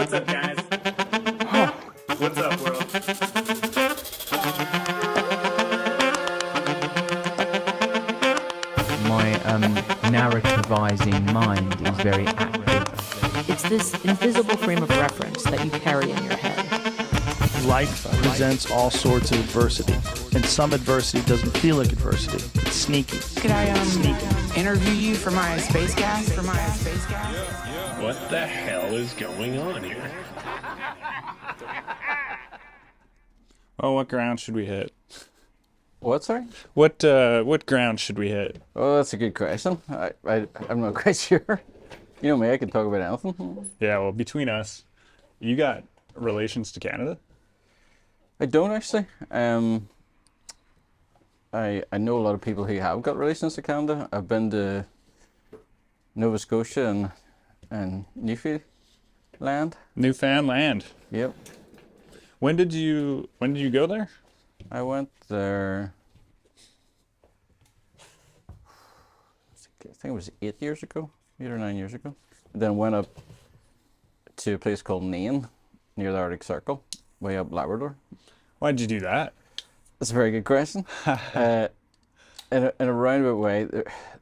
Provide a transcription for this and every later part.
What's up, guys? What's up, world? My narrativizing mind is very active. It's this invisible frame of reference that you carry in your head. Life presents all sorts of adversity, and some adversity doesn't feel like adversity. It's sneaky. Could I interview you for my space gas? What the hell is going on here? Well, what ground should we hit? What, sorry? What ground should we hit? Oh, that's a good question. I'm not quite sure. You know me, I can talk about anything. Yeah, well, between us, you got relations to Canada? I don't actually. I know a lot of people who have got relations to Canada. I've been to Nova Scotia and Newfoundland. Newfoundland. Yep. When did you go there? I went there, I think it was 8 years ago, 8 or 9 years ago. Then went up to a place called Nain, near the Arctic Circle, way up Labrador. Why'd you do that? That's a very good question. In a roundabout way,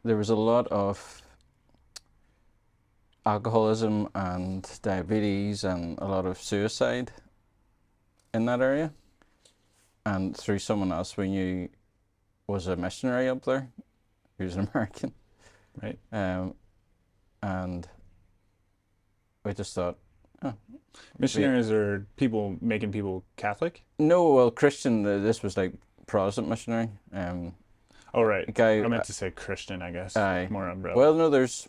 there was a lot of alcoholism and diabetes and a lot of suicide in that area. And through someone else we knew was a missionary up there, who's an American. Right. And we just thought, oh. Missionaries are people making people Catholic? No, well, Christian, this was like Protestant missionary. Oh, right. Guy, I meant to say Christian, I guess. More umbrella. Well, no, there's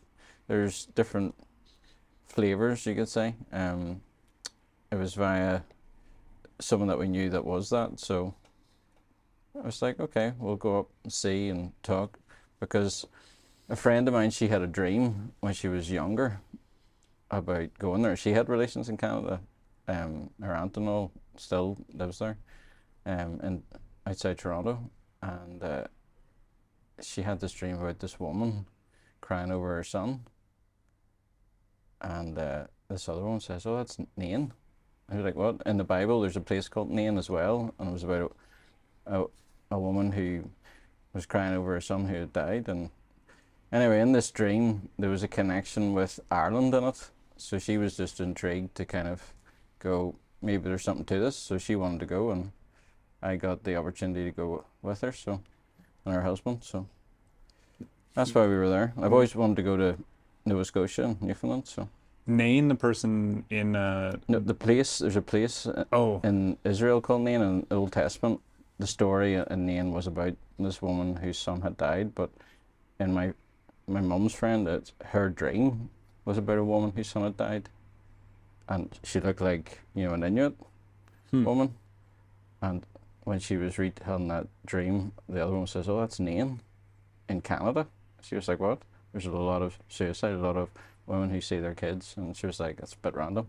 different flavors, you could say. It was via someone that we knew that was that, so I was like, okay, we'll go up and see and talk, because a friend of mine, she had a dream when she was younger about going there. She had relations in Canada. Her aunt and all still lives there, and outside Toronto, and she had this dream about this woman crying over her son, and this other one says, oh, that's Nain. I was like, what? In the Bible, there's a place called Nain as well, and it was about a woman who was crying over her son who had died. And anyway, in this dream, there was a connection with Ireland in it, so she was just intrigued to kind of go, maybe there's something to this, so she wanted to go, and I got the opportunity to go with her, so, and her husband, so that's why we were there. I've always wanted to go to Nova Scotia and Newfoundland, so. Nain, the person in... No, the place, there's a place Oh. in Israel called Nain in the Old Testament. The story in Nain was about this woman whose son had died, but in my mum's friend, her dream was about a woman whose son had died. And she looked like, an Inuit woman. And when she was retelling that dream, the other one says, oh, that's Nain in Canada. She was like, what? There's a lot of suicide, a lot of women who see their kids, and she was like, that's a bit random.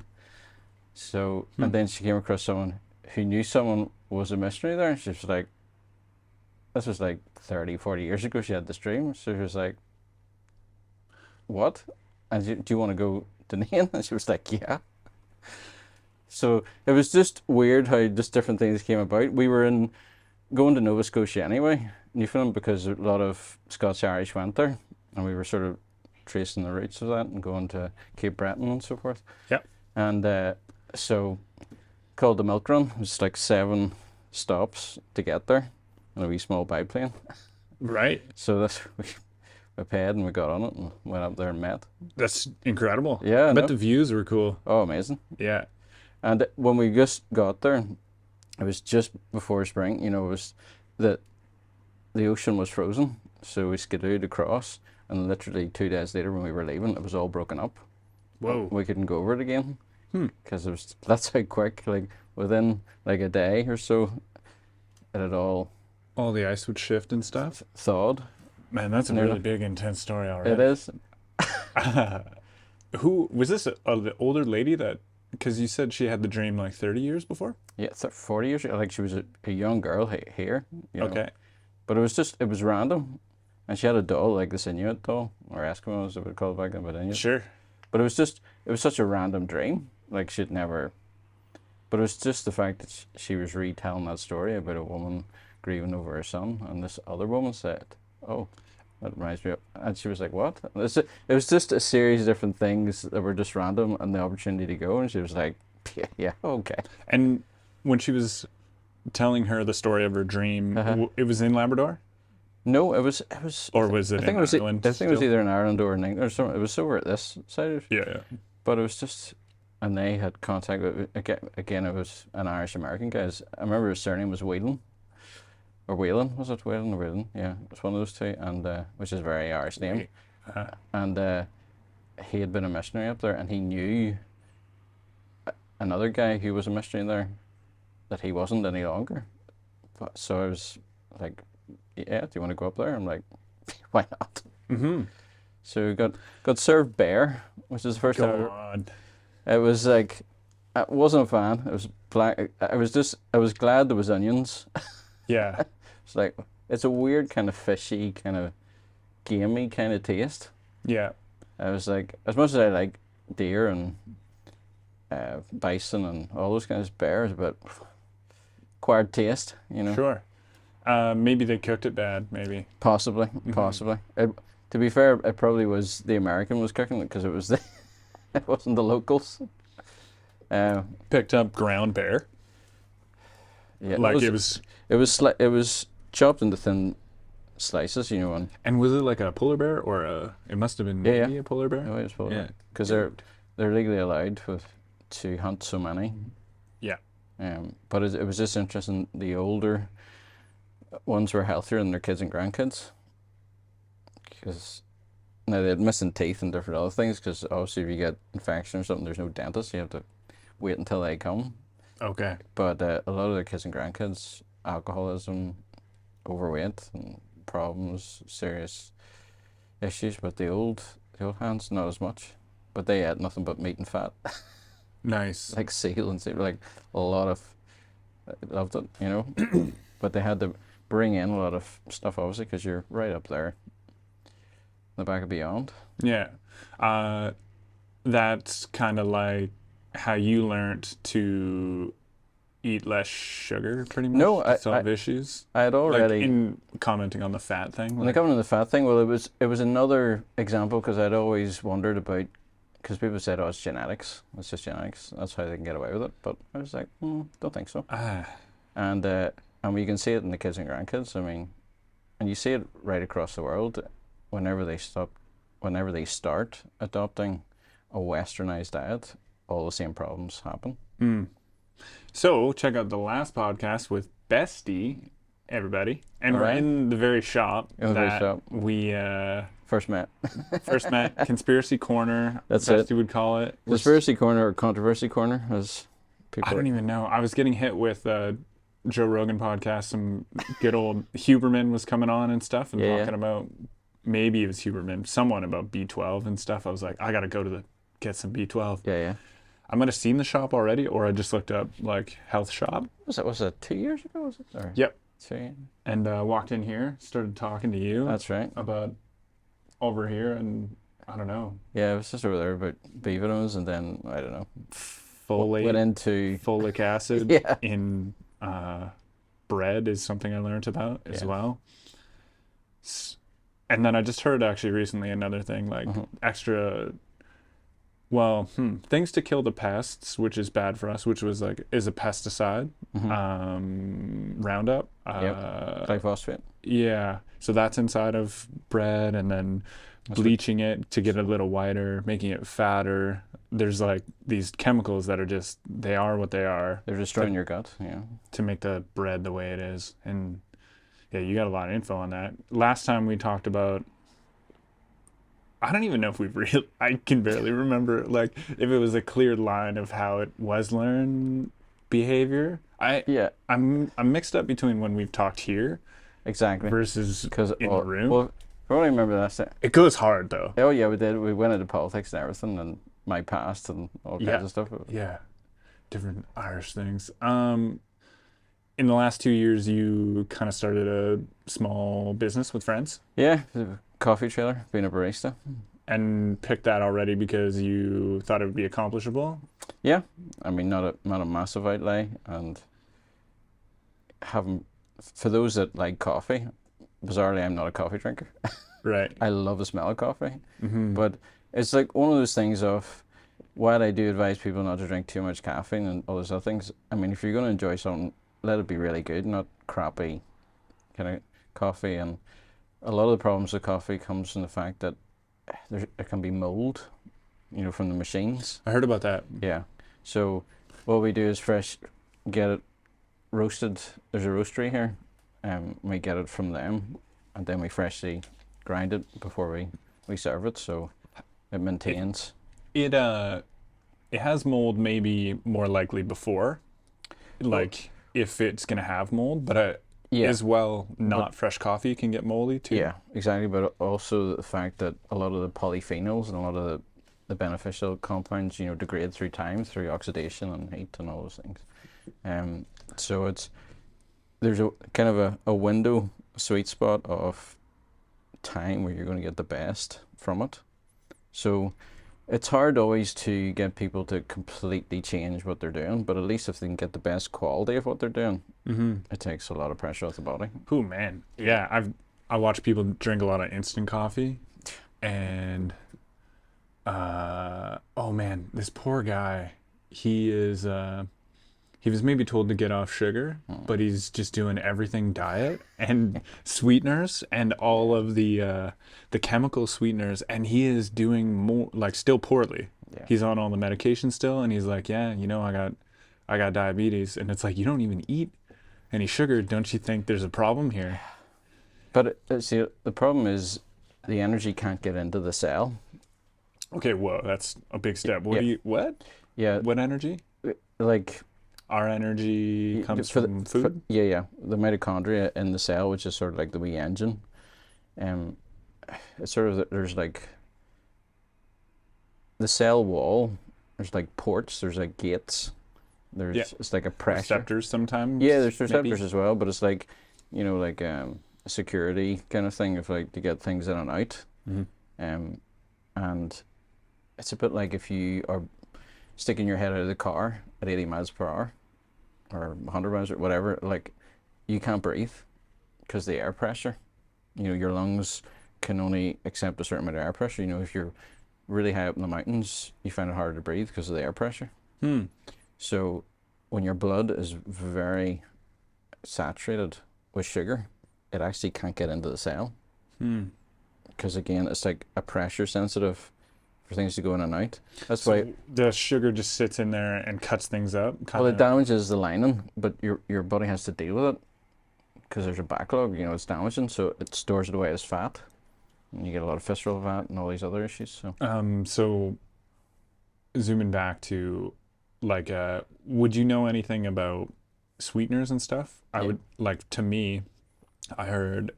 So, and then she came across someone who knew someone was a missionary there, and she was like, this was like 30, 40 years ago, she had this dream, so she was like, what? And do you want to go to Nain? And she was like, yeah. So it was just weird how just different things came about. We were going to Nova Scotia anyway, Newfoundland, because a lot of Scots-Irish went there, and we were sort of tracing the roots of that and going to Cape Breton and so forth. Yep. And so called the Milk Run. It was like 7 stops to get there in a wee small biplane. Right. So we paid and we got on it and went up there and met. That's incredible. Yeah, I bet no? the views were cool. Oh, amazing. Yeah. And when we just got there, it was just before spring, it was the ocean was frozen. So we skidooed across, and literally 2 days later when we were leaving, it was all broken up. Whoa. We couldn't go over it again. Because that's how quick, like within like a day or so, it had all the ice would shift and stuff? thawed. Man, that's a really big, intense story already. It is. Who, was this an older lady that, because you said she had the dream like 30 years before? Yeah, 40 years ago. Like she was a young girl here. Okay. But it was random. And she had a doll, like this Inuit doll, or Eskimo as it would call it back then, but Inuit. Sure. But it was such a random dream. like she'd never. But it was just the fact that she was retelling that story about a woman grieving over her son, and this other woman said, "Oh, that reminds me of," and she was like, "What?" It was just a series of different things that were just random, and the opportunity to go, and she was like, "Yeah, yeah, okay." And when she was telling her the story of her dream, it was in Labrador? No, it was. Or was it I think in it was. Ireland I think it was still? either in Ireland or in England or something. It was over at this side of. Yeah, yeah. But it was just, and they had contact with, again, it was an Irish American guy. I remember his surname was Whelan. Or Whelan, was it Whelan or Whelan? Yeah, it was one of those two, and which is a very Irish name. And he had been a missionary up there, and he knew another guy who was a missionary there that he wasn't any longer. But, so I was like, yeah, do you want to go up there? I'm like, why not? Mm-hmm. So we got served bear, which is the first time. God. It was like, I wasn't a fan. It was black. I was glad there was onions. Yeah. It's like, it's a weird kind of fishy, kind of gamey kind of taste. Yeah. I was like, as much as I like deer and bison and all those kinds of bears, but acquired taste, you know. Sure. Maybe they cooked it bad, maybe. Possibly. To be fair, it probably was the American was cooking it because it was it wasn't the locals. Picked up ground bear. Yeah, Like it was chopped into thin slices, you know, and was it like a polar bear or it must have been maybe a polar bear? no, it was polar Yeah. because they're legally allowed to hunt so many. Yeah. But it was just interesting. The older ones were healthier than their kids and grandkids. Because now they had missing teeth and different other things. Because obviously, if you get infection or something, there's no dentist. You have to wait until they come. Okay. But a lot of the kids and grandkids, alcoholism, overweight, and problems, serious issues. But the old hands, not as much. But they ate nothing but meat and fat. Nice. Like seal and seal, like a lot of loved it, you know. But they had to bring in a lot of stuff, obviously, because you're right up there, the back of Beyond. Yeah. That's kind of like how you learned to eat less sugar, pretty much. No, to solve issues. I had already. Like in commenting on the fat thing. When they come to the fat thing, well, it was another example because I'd always wondered about, because people said, oh, it's genetics. It's just genetics. That's how they can get away with it. But I was like, don't think so. And you can see it in the kids and grandkids. I mean, and you see it right across the world. Whenever they start adopting a westernized diet, all the same problems happen. So check out the last podcast with Bestie, everybody, and we're Alright. in the very shop In the very that shop. we First met. first met. Conspiracy Corner. That's Bestie it. would call it. Conspiracy corner or controversy corner, as people. I don't even know. I was getting hit with Joe Rogan podcast. Some good old Huberman was coming on and stuff and Yeah. talking about, maybe it was Huberman, someone about B12 and stuff. I was like, I gotta go to get some B12. Yeah. I might have seen the shop already, or I just looked up like health shop. Was it 2 years ago? Was it? Or Yep. 2? And walked in here, started talking to you That's right. about over here, and I don't know, Yeah, it was just over there about B vitamins, and then I don't know. folate, Went into folic acid Yeah. in bread is something I learned about as Yeah. well. And then I just heard actually recently another thing, like extra, things to kill the pests, which is bad for us, which was like, is a pesticide, Roundup. glyphosate. Yeah, so that's inside of bread, and then bleaching it to get it a little whiter, making it fatter. There's like these chemicals that are just, they are what they are They're destroying your gut. Yeah. to make the bread the way it is. And yeah, you got a lot of info on that. Last time we talked about, I don't even know if I can barely remember like if it was a clear line of how it was learned behavior. I'm mixed up between when we've talked here Exactly. versus Because in the room. Well, I only remember that. It goes hard though. Oh yeah, we did. We went into politics and everything, and my past and all kinds of stuff. Yeah, different Irish things. In the last 2 years, you kind of started a small business with friends Yeah, the coffee trailer, being a barista. and picked that already because you thought it would be accomplishable. Yeah, I mean, not a massive outlay, and having for those that like coffee, bizarrely, I'm not a coffee drinker. Right. I love the smell of coffee, Mm-hmm. but it's like one of those things of, while I do advise people not to drink too much caffeine and all those other things, I mean, if you're going to enjoy something, let it be really good, not crappy kind of coffee. And a lot of the problems with coffee comes from the fact that there can be mold, from the machines. I heard about that. Yeah. So what we do is get it roasted. There's a roastery here, we get it from them, and then we freshly grind it before we serve it, so it maintains. It has mold maybe more likely before, like if it's gonna have mold, but Yeah. as well, not fresh coffee can get moldy too. Yeah, exactly. But also the fact that a lot of the polyphenols and a lot of the beneficial compounds, degrade through time, through oxidation and heat and all those things. So there's a kind of a window, a sweet spot of time where you're going to get the best from it. So it's hard always to get people to completely change what they're doing, but at least if they can get the best quality of what they're doing, it takes a lot of pressure off the body. Oh man, yeah. I watch people drink a lot of instant coffee, and oh man, this poor guy. He was maybe told to get off sugar, but he's just doing everything diet and sweeteners and all of the chemical sweeteners, and he is doing more, like, still poorly. Yeah. He's on all the medication still, and he's like, yeah, I got diabetes, and it's like, you don't even eat any sugar. Don't you think there's a problem here? But see, the problem is the energy can't get into the cell. Okay, whoa, that's a big step. What? Yeah. What energy? Like, Our energy comes from food? Yeah. The mitochondria in the cell, which is sort of like the wee engine. It's sort of, there's like the cell wall, there's like ports, there's like gates. It's like a pressure. Receptors sometimes? Yeah, there's receptors maybe? as well, but it's like, like a security kind of thing, of like to get things in and out. And it's a bit like if you are sticking your head out of the car at 80 miles per hour or 100 miles or whatever, like, you can't breathe because the air pressure, your lungs can only accept a certain amount of air pressure. If you're really high up in the mountains, you find it harder to breathe because of the air pressure. So when your blood is very saturated with sugar, it actually can't get into the cell. Because again, it's like a pressure sensitive for things to go in and out. That's why the sugar just sits in there and cuts things up. Well, it damages the lining, but your body has to deal with it because there's a backlog. It's damaging, so it stores it away as fat, and you get a lot of visceral fat and all these other issues. So zooming back to, like, would you know anything about sweeteners and stuff? I would, like, to me, I heard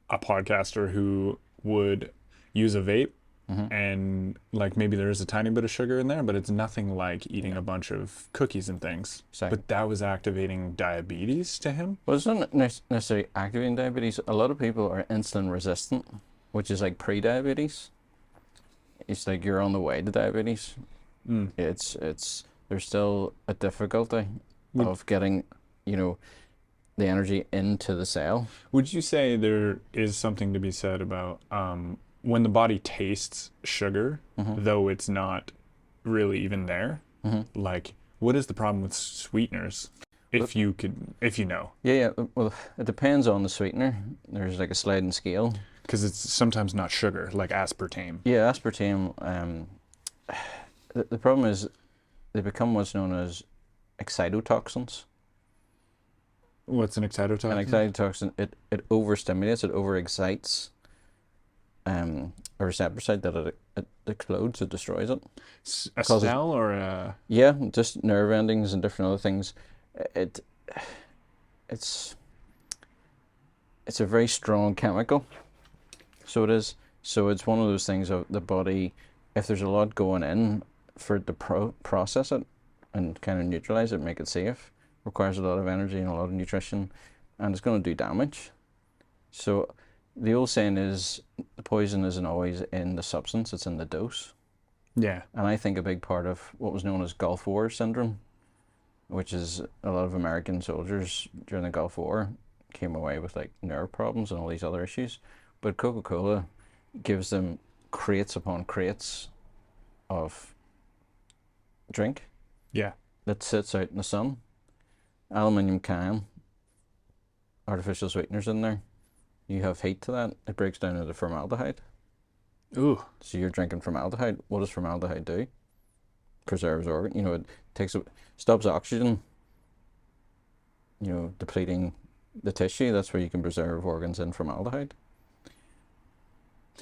a podcaster who would use a vape. And, like, maybe there is a tiny bit of sugar in there, but it's nothing like eating a bunch of cookies and things. Exactly. But that was activating diabetes to him? Well, it's not necessarily activating diabetes. A lot of people are insulin resistant, which is like pre-diabetes. It's like you're on the way to diabetes. It's there's still a difficulty of getting, the energy into the cell. Would you say there is something to be said about when the body tastes sugar, though it's not really even there? Like, what is the problem with sweeteners? If you know. Yeah. Well, it depends on the sweetener. There's like a sliding scale. Because it's sometimes not sugar, like aspartame. Yeah, aspartame. The problem is they become what's known as excitotoxins. What's an excitotoxin? An excitotoxin, it overstimulates, it overexcites a receptor site that it explodes, it destroys it. A cell or a... Yeah, just nerve endings and different other things. It's a very strong chemical. So it is. So it's one of those things of the body, if there's a lot going in, for it to process it and kind of neutralize it, make it safe, requires a lot of energy and a lot of nutrition, and it's going to do damage. So the old saying is, the poison isn't always in the substance, it's in the dose. Yeah. And I think a big part of what was known as Gulf War syndrome, which is a lot of American soldiers during the Gulf War came away with like nerve problems and all these other issues. But Coca-Cola gives them crates upon crates of drink Yeah. that sits out in the sun. Aluminium can, artificial sweeteners in there. You have heat to that, it breaks down into formaldehyde. Ooh. So you're drinking formaldehyde. What does formaldehyde do? Preserves organ. You know, it stops oxygen, you know, depleting the tissue. That's where you can preserve organs in formaldehyde.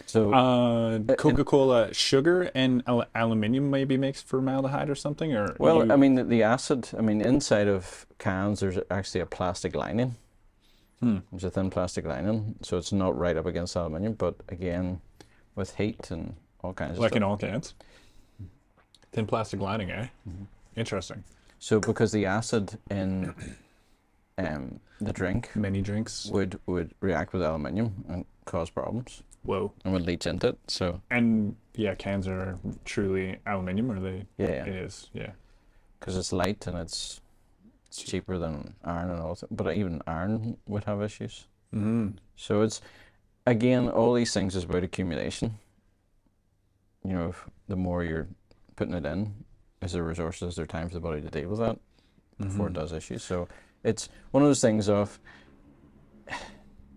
So Coca-Cola sugar and aluminium maybe makes formaldehyde or something, or well, I mean the acid. I mean inside of cans, there's actually a plastic lining. There's a thin plastic lining, so it's not right up against aluminium. But again, with heat and all kinds of like stuff. in all cans. Thin plastic lining, eh? Interesting. So because the acid in the drink Many drinks. would react with aluminium and cause problems Whoa. and would leach into it. So And yeah, cans are truly aluminium, or they? yeah, It is. Yeah. because it's light and it's cheaper than iron and all that. But even iron would have issues. Mm-hmm. So it's again, all these things is about accumulation. You know, if the more you're putting it in, is there resources, is there time for the body to deal with that before it does issues. So it's one of those things of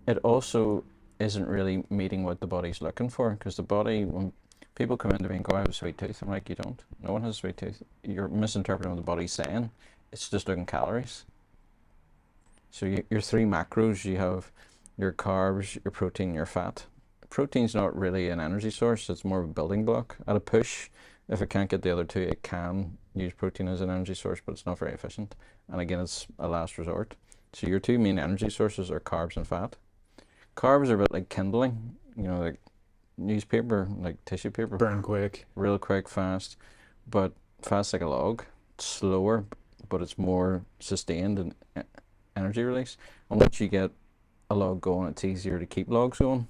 it also isn't really meeting what the body's looking for, because the body, when people come into me and go, I have a sweet tooth, I'm like, you don't. No one has a sweet tooth. You're misinterpreting what the body's saying. It's just looking calories. So your three macros, you have your carbs, your protein, your fat. Protein's not really an energy source, it's more of a building block. At a push, if it can't get the other two, it can use protein as an energy source, but it's not very efficient. And again, it's a last resort. So your two main energy sources are carbs and fat. Carbs are a bit like kindling, you know, like newspaper, like tissue paper. Burn quick. Real quick, fast. But fat's like a log. It's slower, but it's more sustained in energy release. And once you get a log going, it's easier to keep logs going.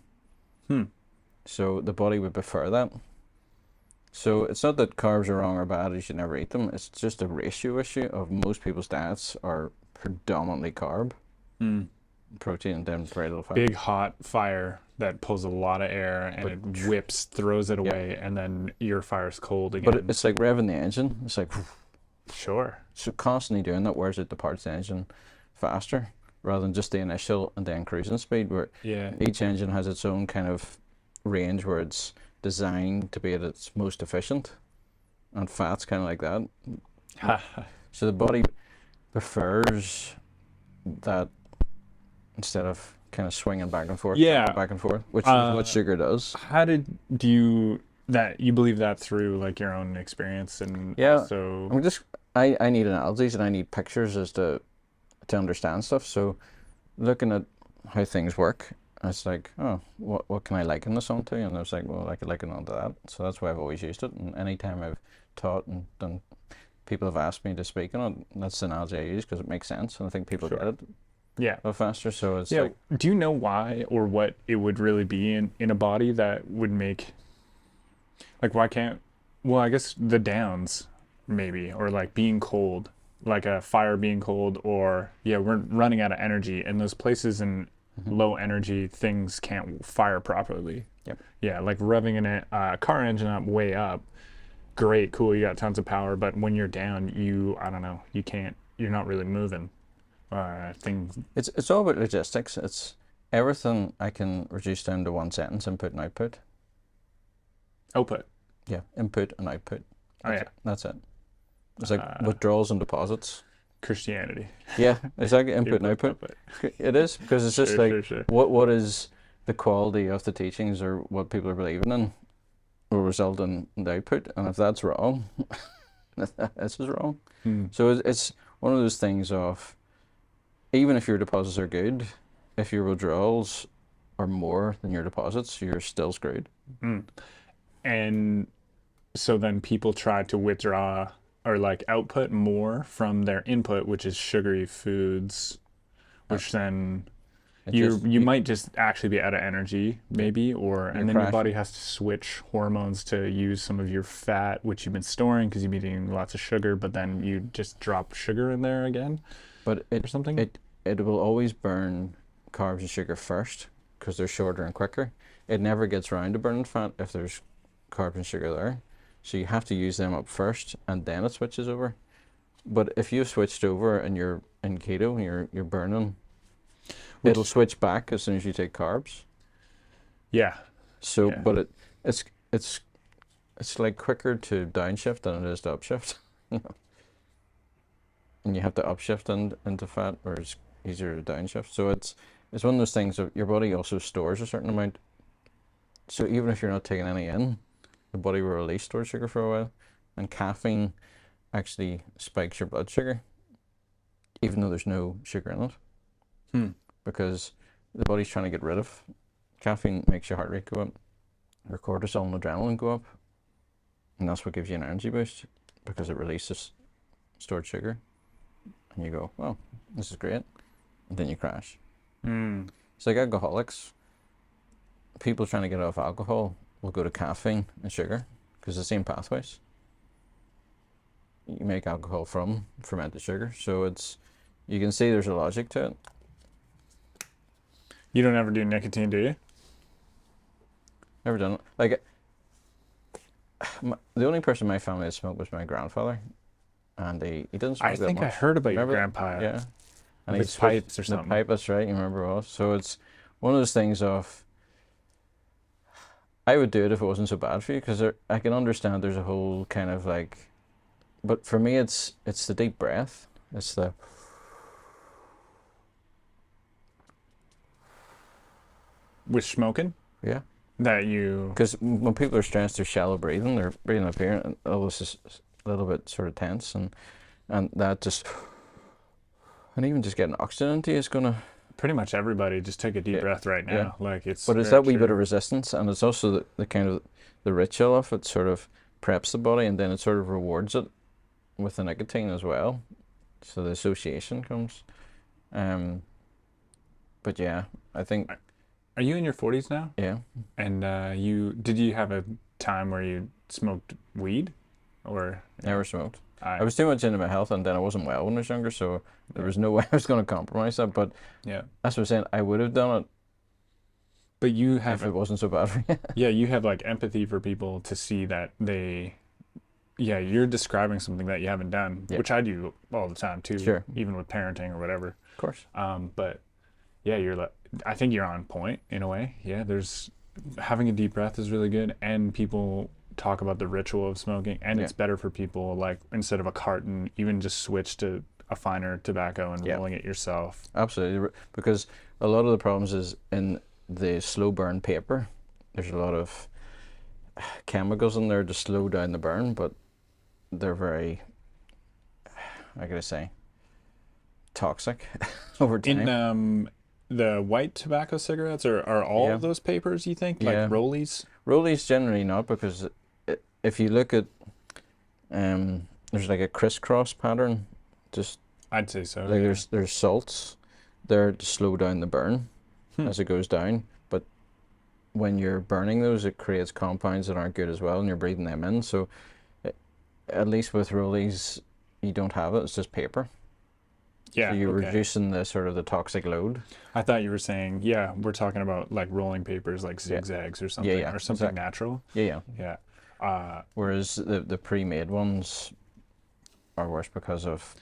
So the body would prefer that. So it's not that carbs are wrong or bad, you should never eat them. It's just a ratio issue of most people's diets are predominantly carb, protein, and then very little fat. Big hot fire that pulls a lot of air and it whips, throws it away, and then your fire's cold again. But it's like revving the engine. It's like, sure. so constantly doing that wears out the parts of the engine faster, rather than just the initial and then cruising speed, where Yeah. each engine has its own kind of range where it's designed to be at its most efficient, and fat's kind of like that. So the body prefers that instead of kind of swinging back and forth, Yeah. back and forth, which is what sugar does. How do you believe that through like your own experience? And Yeah. so I need analogies and I need pictures as to understand stuff. So looking at how things work, it's like, oh, what can I liken this onto? And I was like, well, I could liken onto that. So that's why I've always used it. And anytime I've taught and done, people have asked me to speak on it, that's the analogy I use because it makes sense. And I think people get it yeah. a lot faster. So it's Yeah. like, Do you know why or what it would really be in a body that would make, like, why can't, well, I guess the downs maybe, or like being cold, like a fire being cold, or yeah, we're running out of energy, and those places in low energy things can't fire properly. Yep. Yeah, like revving a car engine up way up, great, cool, you got tons of power, but when you're down, I don't know, you're not really moving. Things. it's all about logistics. It's everything I can reduce down to one sentence: input and output. Output. Yeah, input and output. Oh yeah. That's it. It's like withdrawals and deposits. Christianity. Yeah, exactly. Input and output. It is, because it's just Sure. what is the quality of the teachings or what people are believing in will result in the output, and if that's wrong, this is wrong. So it's one of those things of, even if your deposits are good, if your withdrawals are more than your deposits, you're still screwed. And so then people try to withdraw or like output more from their input, which is sugary foods, which then You might just actually be out of energy, maybe, and then your crash. body has to switch hormones to use some of your fat, which you've been storing because you've been eating lots of sugar, but then you just drop sugar in there again. But or something. It will always burn carbs and sugar first because they're shorter and quicker. It never gets round to burning fat if there's carbs and sugar there. So you have to use them up first and then it switches over. But if you've switched over and you're in keto and you're burning, it'll switch back as soon as you take carbs. Yeah. So, Yeah. but it's like quicker to downshift than it is to upshift. And you have to upshift into fat, or it's easier to downshift. So it's one of those things that your body also stores a certain amount. So even if you're not taking any in, the body will release stored sugar for a while, and caffeine actually spikes your blood sugar, even though there's no sugar in it, because the body's trying to get rid of. Caffeine makes your heart rate go up, your cortisol and adrenaline go up, and that's what gives you an energy boost because it releases stored sugar. And you go, well, this is great. And then you crash. It's like alcoholics. People trying to get off alcohol will go to caffeine and sugar because the same pathways. You make alcohol from fermented sugar. So you can see there's a logic to it. You don't ever do nicotine, do you? Never done it. Like, the only person in my family that smoked was my grandfather. And he didn't smoke that much. I think I heard about Remember? your grandpa. Yeah. And The he switched- pipes or something. The pipe, that's right, you remember it was. So it's one of those things of, I would do it if it wasn't so bad for you, because I can understand there's a whole kind of like, but for me it's the deep breath. It's the, With smoking? yeah. That you... Because when people are stressed, they're shallow breathing, they're breathing up here, and all this is a little bit sort of tense, and that just, and even just getting oxygen into you is gonna. Pretty much everybody just take a deep breath right now. Yeah. Like it's. But it's very that wee true. bit of resistance, and it's also the kind of the ritual of it sort of preps the body, and then it sort of rewards it with the nicotine as well. So the association comes. But yeah, I think. Are you in your 40s now? Yeah. And did you have a time where you smoked weed, or Never smoked. I was too much into my health, and then I wasn't well when I was younger, so there was no way I was going to compromise that. But yeah, that's what I'm saying. I would have done it, but you if have it wasn't so bad for you. yeah, you have like empathy for people to see that you're describing something that you haven't done, which I do all the time too. Sure. Even with parenting or whatever. Of course. But yeah, I think you're on point in a way. Yeah, having a deep breath is really good, and people talk about the ritual of smoking, and it's better for people, like instead of a carton, even just switch to a finer tobacco and rolling it yourself. Absolutely, because a lot of the problems is in the slow burn paper. There's a lot of chemicals in there to slow down the burn, but they're very, how can I say, toxic over time. In the white tobacco cigarettes, are all of those papers, you think, like rollies? Rollies generally not, because if you look at, there's like a crisscross pattern. Just I'd say so. like there's salts there to slow down the burn as it goes down, but when you're burning those, it creates compounds that aren't good as well, and you're breathing them in. So at least with rollies, you don't have it. It's just paper. Yeah, so you're reducing the sort of the toxic load. I thought you were saying, we're talking about like rolling papers, like zigzags or something, or something natural. Yeah. Whereas the pre-made ones are worse because of.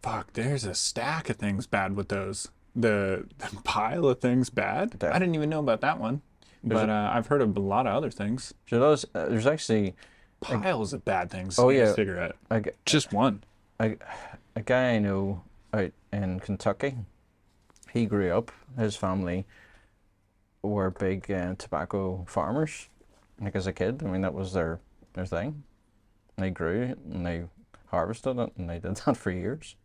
Fuck, there's a stack of things bad with those. The pile of things bad. I didn't even know about that one, but I've heard of a lot of other things. So there's actually piles of bad things. Oh in yeah, a cigarette. Just one. A guy I know out in Kentucky, he grew up. His family were big tobacco farmers. Like as a kid, I mean that was their thing. And they grew it and they harvested it, and they did that for years.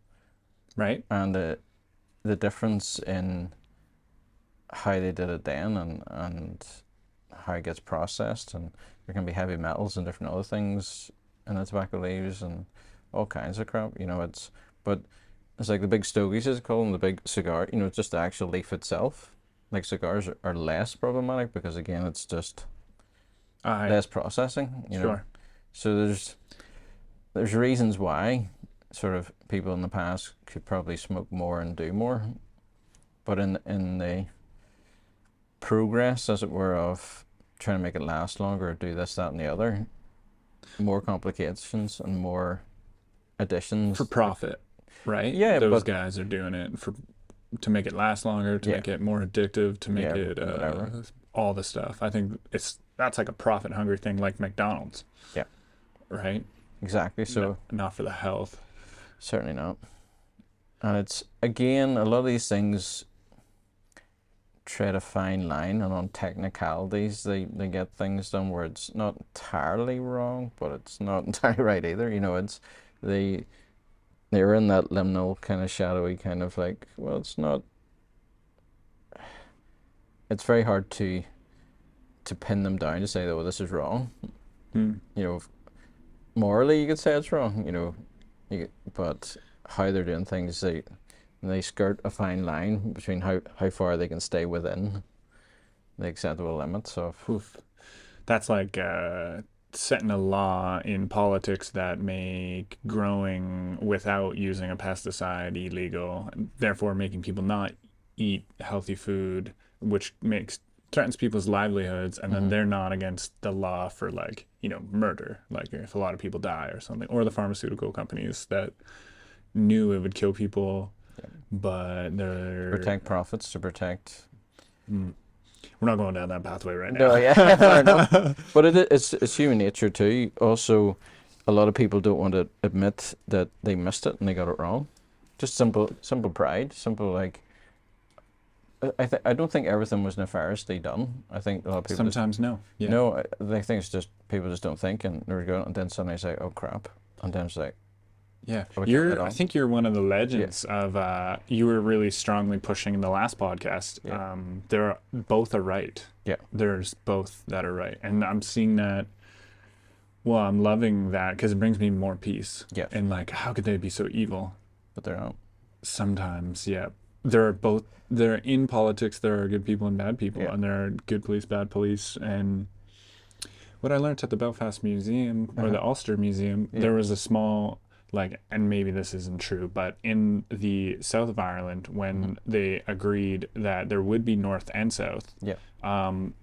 Right. And the difference in how they did it then and how it gets processed, and there can be heavy metals and different other things in the tobacco leaves and all kinds of crap. But it's like the big stogies, as they call them, the big cigar. It's just the actual leaf itself. like cigars are less problematic because again it's just I less processing, you know. sure. So there's reasons why sort of people in the past could probably smoke more and do more, but in the progress, as it were, of trying to make it last longer, do this, that, and the other, more complications and more additions For profit, right? Yeah, those but guys are doing it to make it last longer, to Yeah. make it more addictive, to make Yeah, it whatever. all the stuff. I think that's like a profit hungry thing, like McDonald's. Yeah. Right. exactly. So Not for the health. certainly not. And it's again a lot of these things tread a fine line, and on technicalities they get things done where it's not entirely wrong, but it's not entirely right either. You know, it's they're in that liminal kind of shadowy kind of like, well, it's not. It's very hard to pin them down to say that, well, this is wrong. Hmm. You know, morally you could say it's wrong. You know, but how they're doing things, they skirt a fine line between how far they can stay within the acceptable limits of. Oof. That's like setting a law in politics that make growing without using a pesticide illegal, and therefore making people not eat healthy food, which threatens people's livelihoods, and then they're not against the law for, like, you know, murder, like if a lot of people die or something, or the pharmaceutical companies that knew it would kill people, but they're Protect profits to protect. We're not going down that pathway right now. No, yeah, fair enough. But it's human nature too. Also, a lot of people don't want to admit that they missed it and they got it wrong. Just simple pride, simple like. I don't think everything was nefariously done. I think a lot of people Sometimes no. Yeah. no. I think it's just people just don't think, and they're going, and then suddenly say, "Oh crap!" And then it's like, Yeah, Oh, we kept it I on. think you're one of the legends of. You were really strongly pushing in the last podcast. Yeah. Both are right. Yeah. There's both that are right, and I'm seeing that. Well, I'm loving that because it brings me more peace. Yes. And like, how could they be so evil? but they're not. Sometimes, yeah. There are both. There are in politics. There are good people and bad people, Yeah. and there are good police, bad police, and. What I learned at the Belfast Museum or the Ulster Museum, Yeah. there was a small, like, and maybe this isn't true, but in the south of Ireland, when they agreed that there would be north and south, Yeah.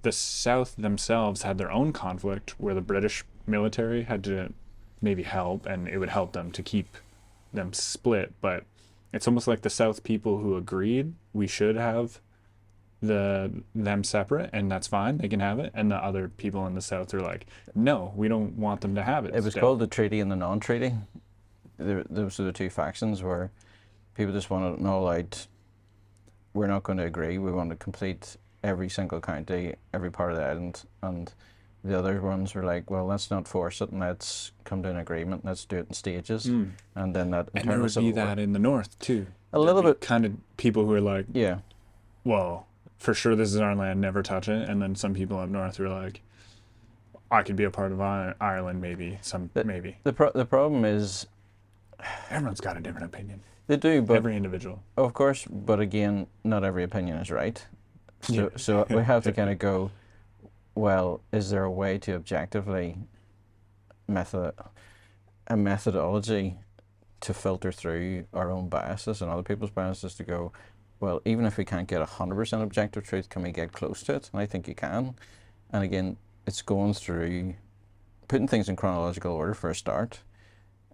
the south themselves had their own conflict where the British military had to maybe help, and it would help them to keep them split. But it's almost like the south people who agreed we should have them separate, and that's fine, they can have it, and the other people in the south are like, no, we don't want them to have it. It was still. called the treaty and the non-treaty. Those are the two factions where people just wanted an all-out. We're not going to agree. We want to complete every single county, every part of the island, and the other ones were like, well, let's not force it, and let's come to an agreement. Let's do it in stages, and then that. And there would be that in the north too. A little bit, Kind of people who are like, yeah. well, for sure this is our land, never touch it. And then some people up north who are like, I could be a part of Ireland, maybe. Maybe. The problem is Everyone's got a different opinion. they do, but Every individual. of course, but again, not every opinion is right. So we have to kind of go, well, is there a way to objectively a methodology to filter through our own biases and other people's biases to go, well, even if we can't get 100% objective truth, can we get close to it? And I think you can. And again, it's going through putting things in chronological order for a start,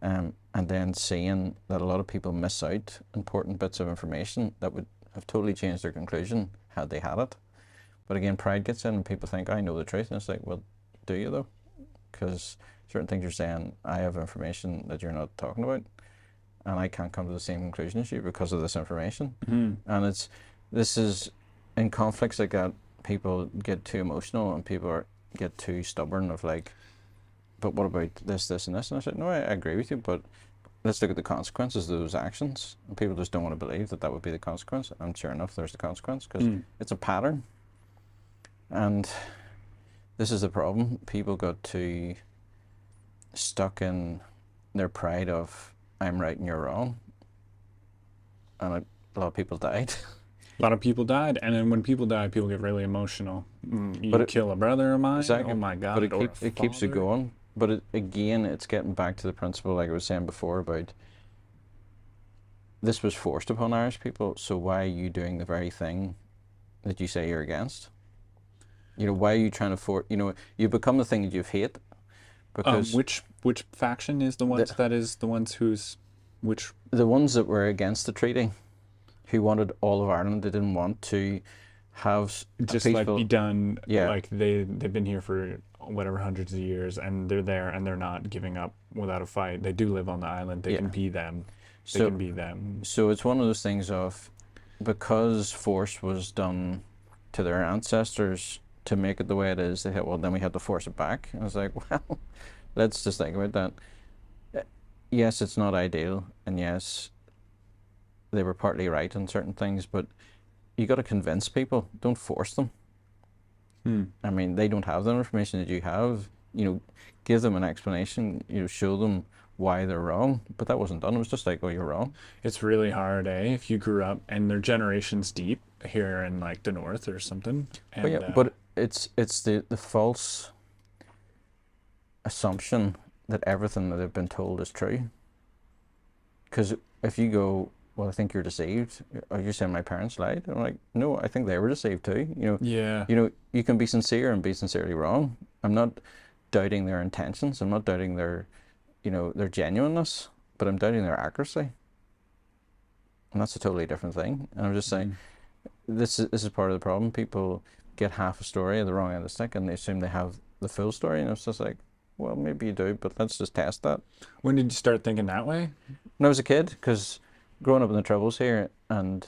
and then seeing that a lot of people miss out important bits of information that would have totally changed their conclusion had they had it. But again, pride gets in and people think, I know the truth. And it's like, well, do you though? Because certain things you're saying, I have information that you're not talking about, and I can't come to the same conclusion as you because of this information. And this is in conflicts like that, people get too emotional and people get too stubborn of like, but what about this, and this? And I said, no, I agree with you, but let's look at the consequences of those actions. And people just don't want to believe that would be the consequence. And sure enough, there's the consequence because it's a pattern. And this is the problem. People got too stuck in their pride of, I'm right and you're wrong. And a lot of people died. A lot of people died, and then when people die, people get really emotional. You But it- kill a brother of mine. Exactly. Oh my God! But or it keeps it father. going. But again, it's getting back to the principle, like I was saying before, about this was forced upon Irish people. So why are you doing the very thing that you say you're against? You know, why are you trying to force? You know, you become the thing that you hate because Which faction is the ones that is the ones who's which? the ones that were against the treaty, who wanted all of Ireland, they didn't want to have Just a like peaceful, be done. Yeah. Like they've been here for whatever hundreds of years, and they're there, and they're not giving up without a fight. They do live on the island. They Yeah. can be them. They So- can be them. So it's one of those things of, because force was done to their ancestors to make it the way it is, they had, well, then we had to force it back. I was like, well, let's just think about that. Yes, it's not ideal, and yes, they were partly right in certain things, but you got to convince people, don't force them. I mean, they don't have the information that you have. You know, give them an explanation, you know, show them why they're wrong, but that wasn't done. It was just like, oh, you're wrong. It's really hard, if you grew up and they're generations deep here in like the north or something. And, But yeah, but it's the false assumption that everything that they've been told is true. Because if you go, well, I think you're deceived. Are you saying my parents lied? I'm like, no, I think they were deceived too. You know, yeah, you know, you can be sincere and be sincerely wrong. I'm not doubting their intentions. I'm not doubting their, you know, their genuineness, but I'm doubting their accuracy. And that's a totally different thing. And I'm just saying, this is part of the problem. People get half a story at the wrong end of the stick, and they assume they have the full story. And it's just like, well, maybe you do, but let's just test that. when did you start thinking that way? When I was a kid, because growing up in the Troubles here, and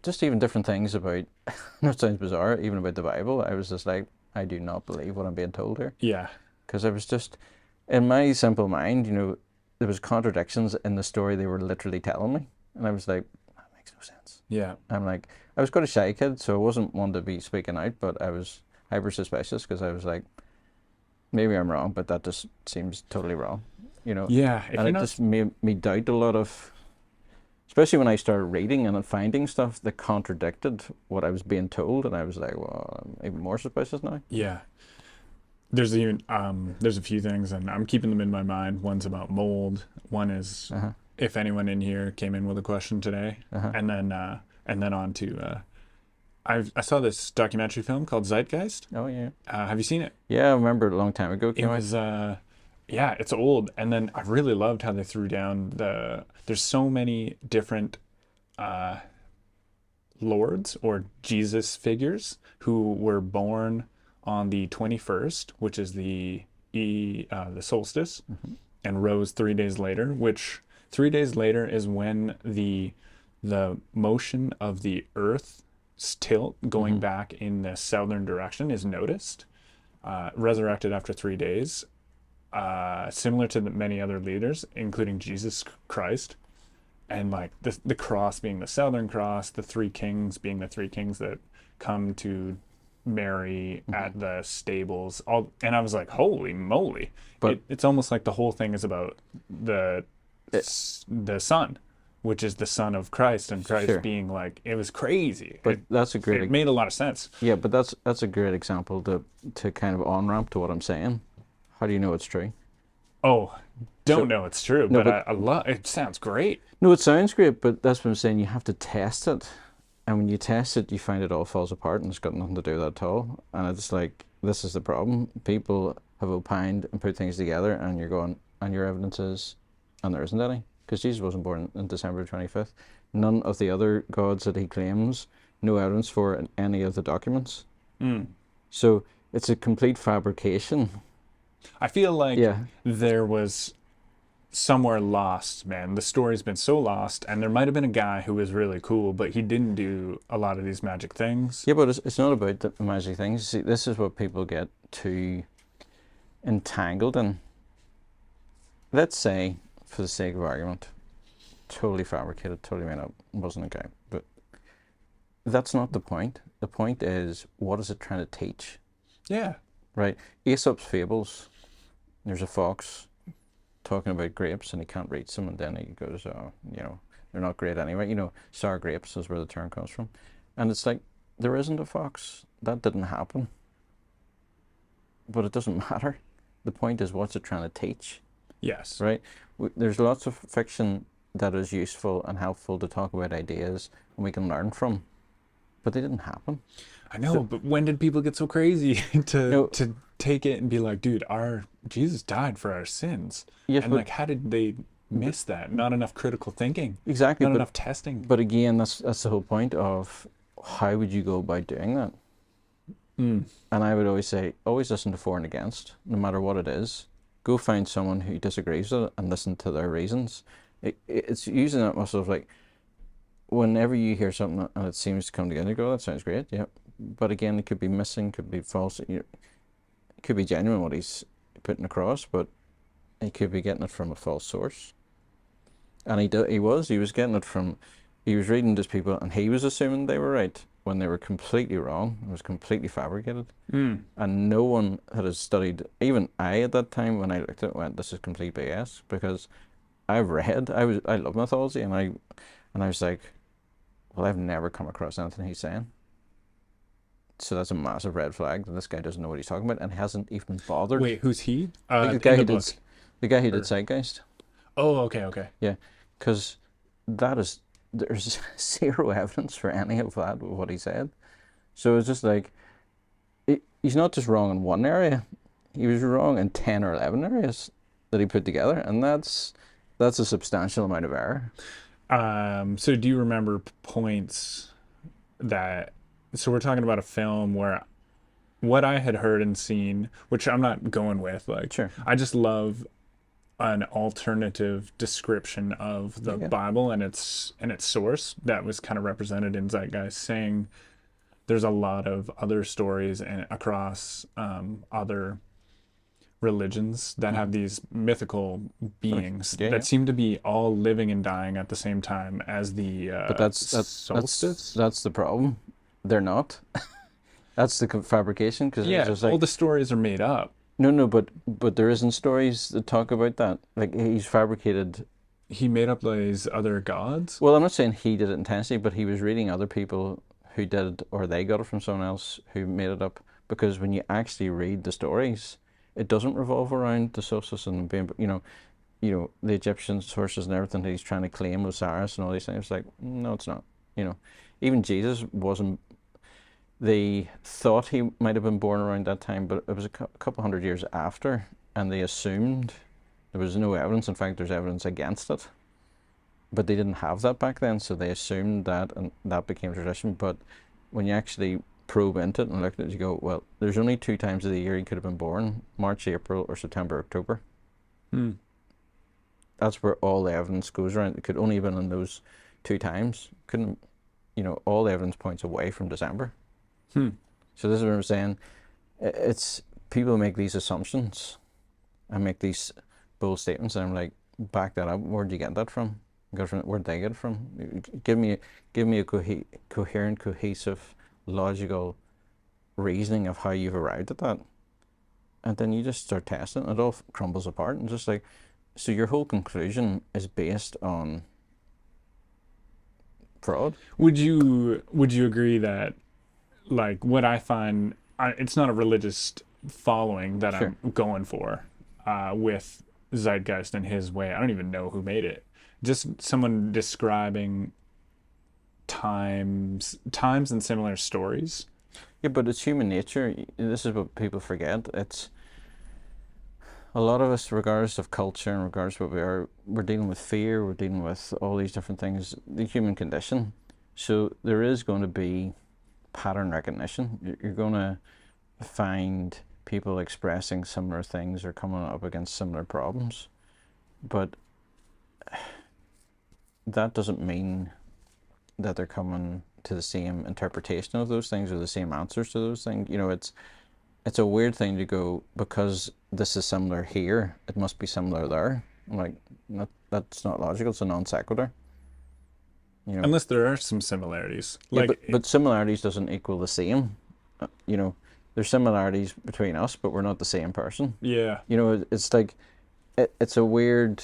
just even different things about, I know it sounds bizarre, even about the Bible, I was just like, I do not believe what I'm being told here. Yeah, Because I was just, in my simple mind, you know, there was contradictions in the story they were literally telling me. And I was like, that makes no sense. yeah. I'm like, I was quite a shy kid, so I wasn't one to be speaking out, but I was hyper suspicious because I was like, maybe I'm wrong, but that just seems totally wrong, you know? Yeah, if And you're it not, just made me doubt a lot of, especially when I started reading and finding stuff that contradicted what I was being told, and I was like, well, I'm even more suspicious now. yeah. There's even there's a few things, and I'm keeping them in my mind. One's about mold. One is if anyone in here came in with a question today, and then on to I saw this documentary film called Zeitgeist. Oh yeah. Have you seen it? Yeah, I remember it a long time ago. It was yeah, it's old, and then I really loved how they threw down there's so many different lords or Jesus figures who were born on the 21st, which is the solstice, and rose 3 days later, which 3 days later is when the motion of the earth's tilt going back in the southern direction is noticed. Resurrected after 3 days, similar to many other leaders, including Jesus Christ, and like the cross being the southern cross, the three kings being the three kings that come to Mary at the stables. And I was like, holy moly! But it's almost like the whole thing is about the Son, which is the Son of Christ, and Christ Sure. being like, it was crazy. But that's a great. It made a lot of sense. Yeah, but that's a great example to kind of on ramp to what I'm saying. How do you know it's true? Oh, don't know it's true, No, but but- I love it. Sounds great. No, it sounds great, but that's what I'm saying. You have to test it, and when you test it, you find it all falls apart, and it's got nothing to do with that at all. And it's like, this is the problem. People have opined and put things together, and you're going, and your evidence is, and there isn't any, because Jesus wasn't born on December 25th. None of the other gods that he claims, no evidence for in any of the documents. So it's a complete fabrication. I feel like Yeah. there was somewhere lost, man. The story's been so lost, and there might have been a guy who was really cool, but he didn't do a lot of these magic things. Yeah, but it's not about the magic things. See, this is what people get too entangled in. Let's say, for the sake of argument, totally fabricated, totally made up, wasn't a guy. But that's not the point. The point is, what is it trying to teach? Yeah. Right? Aesop's fables, there's a fox talking about grapes and he can't reach them, and then he goes, oh, you know, they're not great anyway. You know, sour grapes is where the term comes from. And it's like, there isn't a fox. That didn't happen. But it doesn't matter. The point is, what's it trying to teach? Yes. Right? There's lots of fiction that is useful and helpful to talk about ideas and we can learn from. But they didn't happen. I know, but when did people get so crazy to No. take it and be like, dude, our Jesus died for our sins? Yes, and but- like, how did they miss that? Not enough critical thinking. Exactly. Not but, enough testing. But again, that's the whole point of how would you go about doing that? Mm. And I would always say, always listen to for and against, no matter what it is. Go find someone who disagrees with it and listen to their reasons. It's using that muscle of like, whenever you hear something and it seems to come together, you go, that sounds great, yeah. But again, it could be missing, could be false. It could be genuine what he's putting across, but he could be getting it from a false source. And he was getting it from, he was reading these people and he was assuming they were right when they were completely wrong. It was completely fabricated. Mm. And no one had studied, even I at that time when I looked at it went, this is complete BS, because I love mythology and I was like, well, I've never come across anything he's saying. So that's a massive red flag that this guy doesn't know what he's talking about and hasn't even bothered. Wait, who's he? Like The guy who did Zeitgeist. Oh, okay. Yeah, because there's zero evidence for any of that, what he said. So it's just like, he's not just wrong in one area, he was wrong in 10 or 11 areas that he put together, and that's a substantial amount of error. So do you remember points that, so we're talking about a film where what I had heard and seen, which I'm not going with, like, Sure. I just love an alternative description of the Bible and its source that was kind of represented in Zeitgeist, saying there's a lot of other stories and across other religions that have these mythical beings that seem to be all living and dying at the same time as the But that's solstice. that's the problem. They're not. That's the fabrication, because Yeah, it's just like, all the stories are made up. no, but there isn't stories that talk about that. Like, he's fabricated. He made up these other gods. Well, I'm not saying he did it intentionally, but he was reading other people who did it, or they got it from someone else who made it up. Because when you actually read the stories, it doesn't revolve around the solstice and being, the Egyptian sources and everything that he's trying to claim Osiris and all these things. It's like, no, it's not. Even Jesus wasn't. They thought he might have been born around that time, but it was a couple hundred years after, and they assumed there was no evidence. In fact, there's evidence against it, but they didn't have that back then, so they assumed that, and that became tradition. But when you actually probe into it and look at it, you go, well, there's only 2 times of the year he could have been born: March, April, or September, October. That's where all the evidence goes around. It could only have been in those 2 times. Couldn't, all the evidence points away from December. So this is what I'm saying. It's people make these assumptions and make these bold statements, and I'm like, back that up. Where'd you get that from? Where'd they get it from? Give me a coherent, cohesive, logical reasoning of how you've arrived at that, and then you just start testing. It all crumbles apart, and just like, so your whole conclusion is based on fraud. Would you agree that, like, what I find, it's not a religious following that Sure. I'm going for with Zeitgeist in his way. I don't even know who made it. Just someone describing times and similar stories. Yeah, but it's human nature. This is what people forget. It's a lot of us, regardless of culture and regardless of what we are, we're dealing with fear, we're dealing with all these different things, the human condition. So there is going to be pattern recognition. You're going to find people expressing similar things or coming up against similar problems. But that doesn't mean that they're coming to the same interpretation of those things or the same answers to those things. It's a weird thing to go, because this is similar here, it must be similar there. I'm like, that's not logical. It's a non sequitur. Unless there are some similarities. Yeah, Like, but similarities doesn't equal the same. There's similarities between us, but we're not the same person. yeah. It's like, it's a weird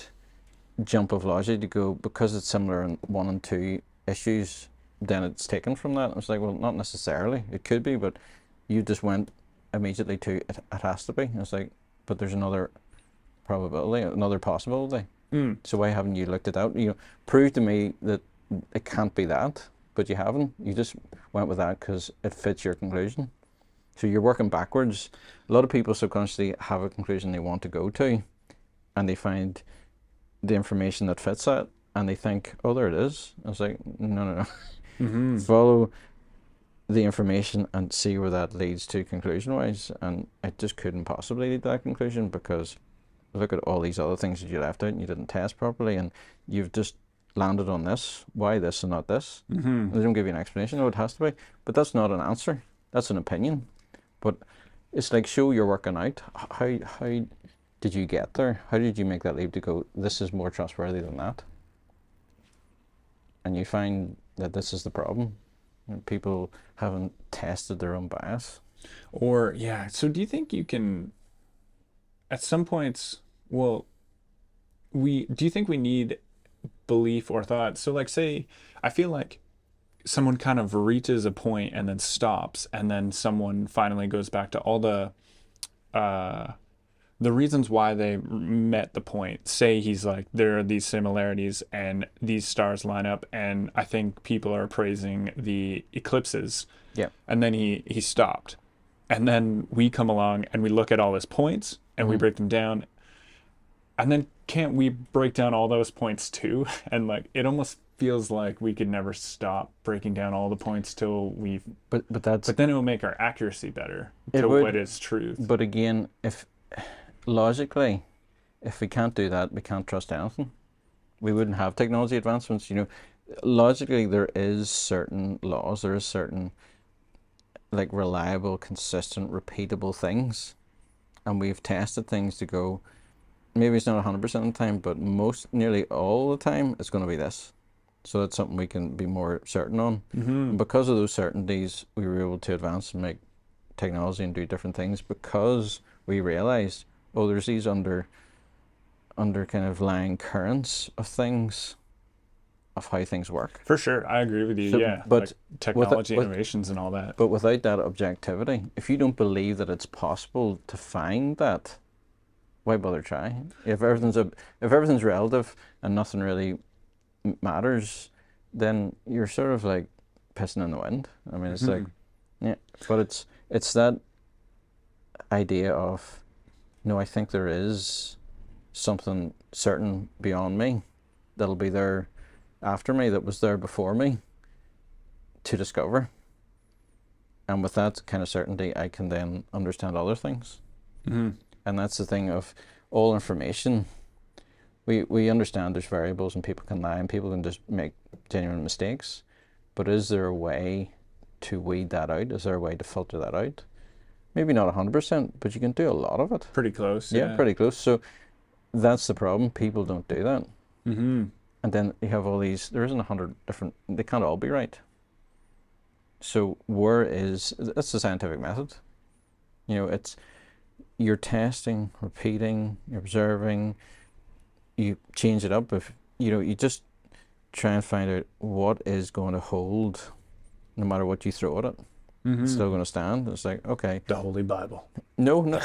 jump of logic to go, because it's similar in 1 and 2 issues, then it's taken from that. I was like, well, not necessarily. It could be, but you just went immediately to it has to be. I was like, but there's another probability, another possibility. So why haven't you looked at that? You know, prove to me that it can't be that, but you haven't. You just went with that because it fits your conclusion. So you're working backwards. A lot of people subconsciously have a conclusion they want to go to, and they find the information that fits that, and they think, oh, there it is. I was like, no. Follow the information and see where that leads to conclusion-wise, and it just couldn't possibly lead to that conclusion because look at all these other things that you left out and you didn't test properly, and you've just landed on this. Why this and not this? They don't give you an explanation. Oh, it has to be, but that's not an answer. That's an opinion. But it's like, show you're working out. How did you get there? How did you make that leap to go, this is more trustworthy than that? And you find that this is the problem. People haven't tested their own bias. Or, so do you think you can, at some points, do you think we need belief or thought? So like, say, I feel like someone kind of reaches a point and then stops, and then someone finally goes back to all the reasons why they met the point. Say he's like, there are these similarities and these stars line up, and I think people are praising the eclipses. Yeah. And then he stopped. And then we come along and we look at all his points and we break them down. And then can't we break down all those points too? And like, it almost feels like we could never stop breaking down all the points till we've... But then it will make our accuracy better to what is truth. But again, if logically, if we can't do that, we can't trust anything. We wouldn't have technology advancements. You know, logically, there is certain laws, there is certain like reliable, consistent, repeatable things, and we've tested things to go, maybe it's not 100% of the time, but nearly all the time, it's going to be this. So that's something we can be more certain on. And because of those certainties, we were able to advance and make technology and do different things because we realized, oh, there's these under kind of lying currents of things, of how things work. For sure, I agree with you. So, but like technology innovations and all that. But without that objectivity, if you don't believe that it's possible to find that, why bother trying? If everything's relative and nothing really matters, then you're sort of like pissing in the wind. I mean, it's like, but it's that idea of, no, I think there is something certain beyond me that'll be there after me, that was there before me to discover. And with that kind of certainty, I can then understand other things. And that's the thing of all information. We understand there's variables and people can lie and people can just make genuine mistakes. But is there a way to weed that out? Is there a way to filter that out? Maybe not 100%, but you can do a lot of it. Pretty close. Yeah, pretty close. So that's the problem. People don't do that. And then you have all these, there isn't 100 different, they can't all be right. So that's the scientific method. You know, you're testing, repeating, you're observing, you change it up. If, you know, you just try and find out what is going to hold no matter what you throw at it. It's still going to stand. It's like, okay. The Holy Bible. No.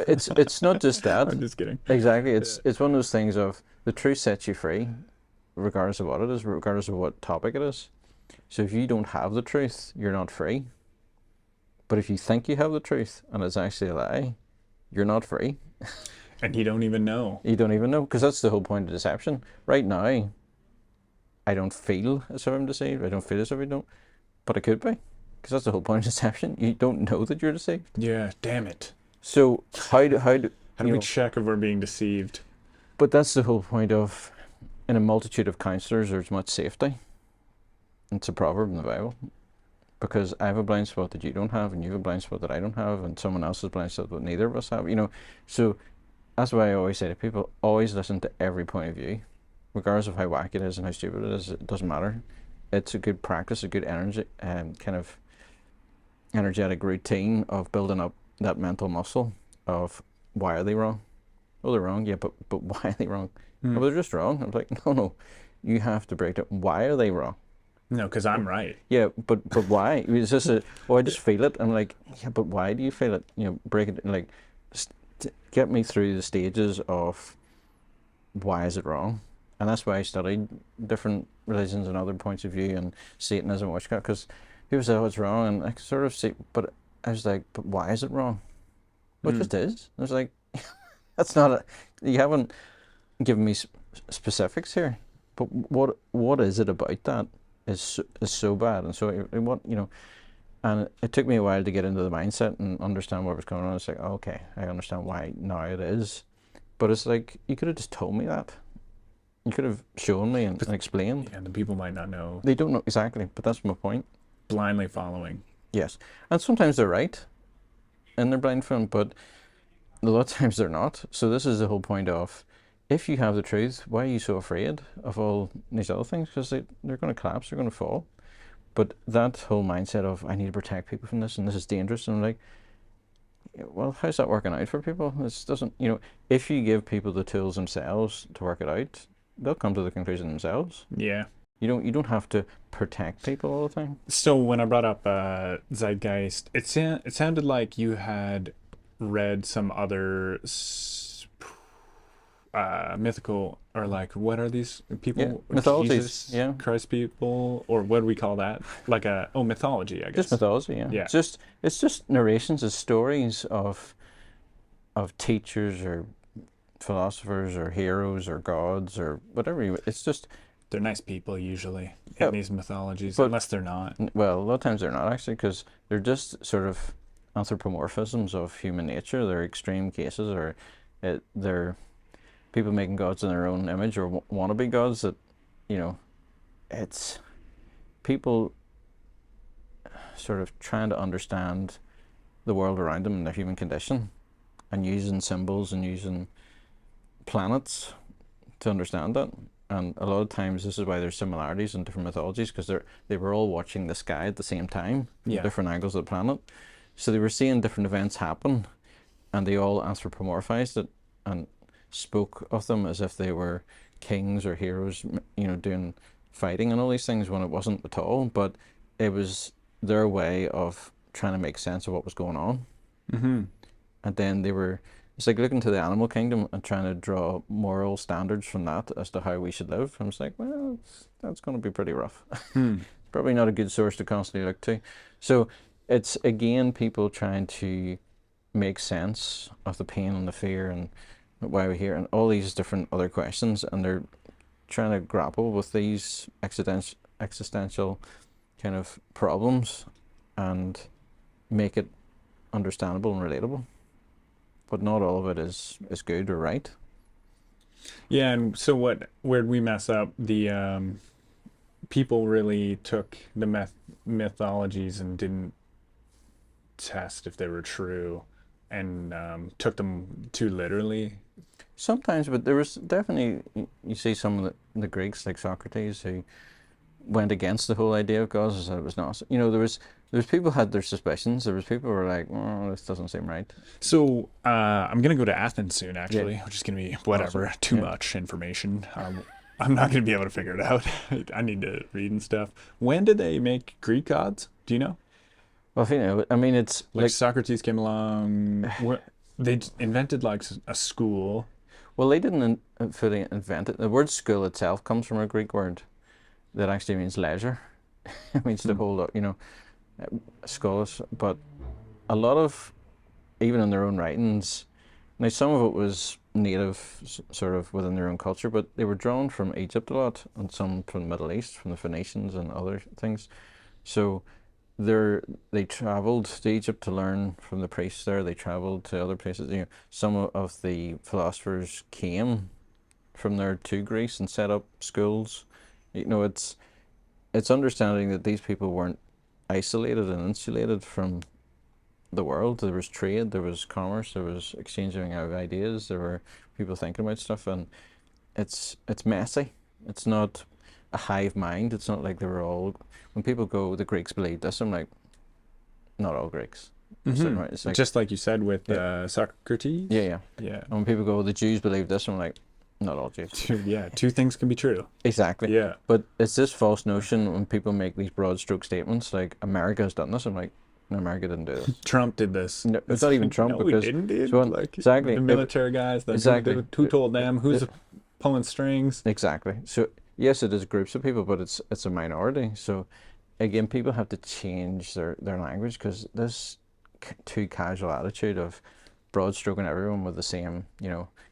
It's not just that. I'm just kidding. Exactly. It's one of those things of the truth sets you free, regardless of what it is, regardless of what topic it is. So if you don't have the truth, you're not free. But if you think you have the truth and it's actually a lie, you're not free. And you don't even know. You don't even know, because that's the whole point of deception. Right now, I don't feel as if I'm deceived. I don't feel as if I don't. But I could be. Because that's the whole point of deception. You don't know that you're deceived. Yeah, damn it. So how do we check if we're being deceived? But that's the whole point of, in a multitude of counselors, there's much safety. It's a proverb in the Bible. Because I have a blind spot that you don't have, and you have a blind spot that I don't have, and someone else's blind spot that neither of us have. You know, so that's why I always say to people, always listen to every point of view, regardless of how wacky it is and how stupid it is. It doesn't matter. It's a good practice, a good energy, kind of energetic routine of building up that mental muscle of, why are they wrong? Oh, they're wrong. Yeah, but why are they wrong? Oh, they're just wrong. I'm like, no. You have to break it. Why are they wrong? No, because I'm right. Yeah, but why? It's just oh, I just feel it. I'm like, yeah, but why do you feel it? You know, break it, like, get me through the stages of why is it wrong? And that's why I studied different religions and other points of view and Satanism, witchcraft, because people say, oh, it's wrong, and I sort of see, but I was like, but why is it wrong? Well, it just is. I was like, that's not a, you haven't given me specifics here, but what is it about that is so bad, and so what, you know, and it took me a while to get into the mindset and understand what was going on. It's like, okay, I understand why now it is, but it's like, you could have just told me that. You could have shown me and explained. Yeah, the people might not know. They don't know exactly, but that's my point. Blindly following. Yes, and sometimes they're right in their blind film, but a lot of times they're not. So this is the whole point of, if you have the truth, why are you so afraid of all these other things? Because they're going to collapse, they're going to fall. But that whole mindset of, I need to protect people from this, and this is dangerous, and I'm like, well, how's that working out for people? This doesn't, you know, if you give people the tools themselves to work it out, they'll come to the conclusion themselves. Yeah. You don't have to protect people all the time. So when I brought up Zeitgeist, it sounded like you had read some other mythical, or like, what are these people? Yeah, mythologies. Jesus, yeah, Christ people, or what do we call that? Like mythology, I guess. Just mythology. Yeah. Yeah. It's just narrations, it's stories of teachers or philosophers or heroes or gods or whatever. It's just, They're nice people usually Yeah, in these mythologies, but- unless they're not. well, a lot of times they're not actually, because they're just sort of anthropomorphisms of human nature. They're extreme cases, or they're people making gods in their own image, or wannabe gods that, you know, it's people sort of trying to understand the world around them and their human condition, and using symbols and using planets to understand that. And a lot of times this is why there's similarities in different mythologies, because they were all watching the sky at the same time, from Yeah. different angles of the planet. So they were seeing different events happen, and they all anthropomorphized it and spoke of them as if they were kings or heroes, you know, doing fighting and all these things, when it wasn't at all. But it was their way of trying to make sense of what was going on. Mm-hmm. And then it's like looking to the animal kingdom and trying to draw moral standards from that as to how we should live. I'm just like, well, that's going to be pretty rough. Probably not a good source to constantly look to. So it's, again, people trying to make sense of the pain and the fear and why we're here and all these different other questions, and they're trying to grapple with these existential kind of problems and make it understandable and relatable. But not all of it is good or right. Yeah, and so where'd we mess up? The people really took the mythologies and didn't test if they were true, and took them too literally. Sometimes, but there was definitely, you see some of the Greeks, like Socrates, who went against the whole idea of gods and said it was not. You know, there was people had their suspicions. There was people who were like, oh, this doesn't seem right. So I'm gonna go to Athens soon, actually, which is gonna be whatever, Awesome. too Yeah. much information. I'm not gonna be able to figure it out. I need to read and stuff. When did they make Greek gods? Do you know? Well, you know, I mean, it's Like, like, Socrates came along. They invented like a school. well, they didn't fully invent it. The word school itself comes from a Greek word that actually means leisure. It means to hold up, you know, scholars. But a lot of, even in their own writings, now some of it was native, sort of within their own culture, but they were drawn from Egypt a lot, and some from the Middle East, from the Phoenicians and other things. So they traveled to Egypt to learn from the priests there. They traveled to other places. You know, some of the philosophers came from there to Greece and set up schools. You know, it's understanding that these people weren't isolated and insulated from the world. There was trade, there was commerce, there was exchanging of ideas, there were people thinking about stuff, and it's messy. It's not a hive mind. It's not like they were all, when people go, the Greeks believed this, I'm like, not all Greeks. Mm-hmm. It's like, Just like you said with Yeah. Socrates. yeah. Yeah. And when people go, the Jews believe this, I'm like, Not all Jews. Two things can be true. Exactly. Yeah. But it's this false notion when people make these broad stroke statements like America has done this. I'm like, no, America didn't do this. Trump did this. No, it's not even Trump no, because we didn't, dude. so Like, exactly the military guys. Exactly. Who told them? Who's pulling strings? Exactly. So yes, it is groups of people, but it's a minority. So again, people have to change their language because this too casual attitude of broad stroking everyone with the same,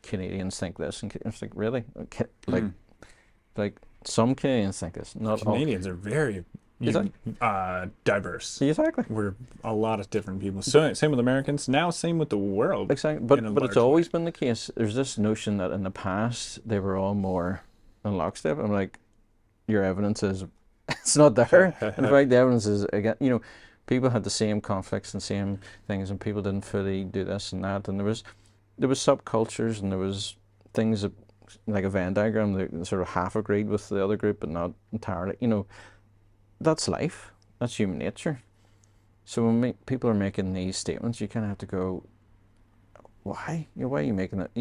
Canadians think this, and it's like really, like some Canadians think this. Not Canadians are very diverse. Exactly. We're a lot of different people. So same with Americans. Now same with the world. Exactly. But it's always been the case. There's this notion that in the past they were all more in lockstep. I'm like, your evidence is it's not there. In fact, the evidence is again, people had the same conflicts and same things, and people didn't fully do this and that, and there was subcultures, and there was things that, like a Venn diagram, that sort of half agreed with the other group, but not entirely. That's life. That's human nature. So when people are making these statements, you kind of have to go, why? Why are you making it?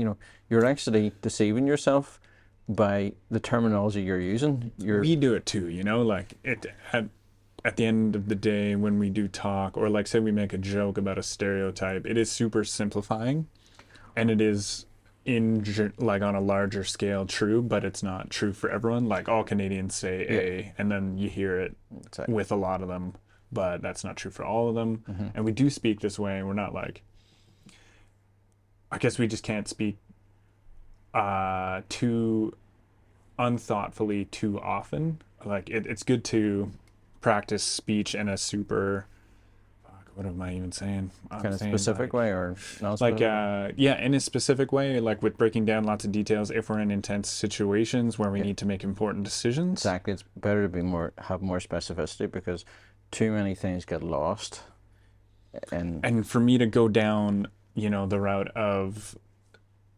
You're actually deceiving yourself by the terminology you're using. We do it too, like at the end of the day when we do talk, or like say we make a joke about a stereotype, it is super simplifying, and it is like on a larger scale true, but it's not true for everyone. Like all Canadians say A, and then you hear it with a lot of them, but that's not true for all of them. And we do speak this way, and we're not like, I guess we just can't speak too unthoughtfully too often. Like it's good to practice speech in a super what am I even saying? Kind of specific way, or not like in a specific way, like with breaking down lots of details if we're in intense situations where we need to make important decisions. Exactly. It's better to have more specificity, because too many things get lost. And for me to go down, the route of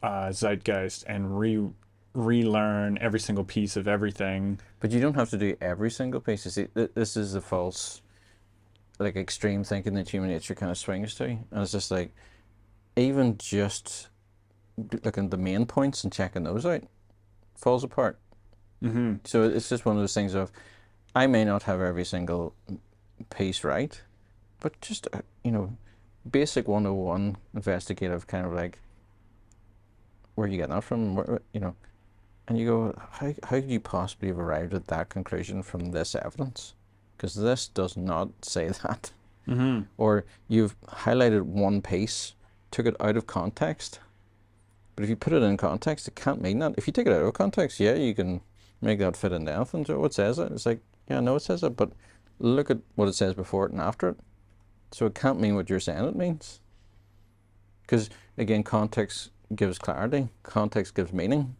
zeitgeist and relearn every single piece of everything. But you don't have to do every single piece. You see, this is the false, like, extreme thinking that human nature kind of swings to. And it's just like, even just looking at the main points and checking those out falls apart. So it's just one of those things of, I may not have every single piece right, but just, basic 101 investigative kind of like, where are you getting that from? And you go, how could you possibly have arrived at that conclusion from this evidence? Because this does not say that. Or you've highlighted one piece, took it out of context, but if you put it in context, it can't mean that. If you take it out of context, yeah, you can make that fit into anything. So what says it? It's like, yeah, no, it says it, but look at what it says before it and after it. So it can't mean what you're saying it means. Because, again, context gives clarity, context gives meaning.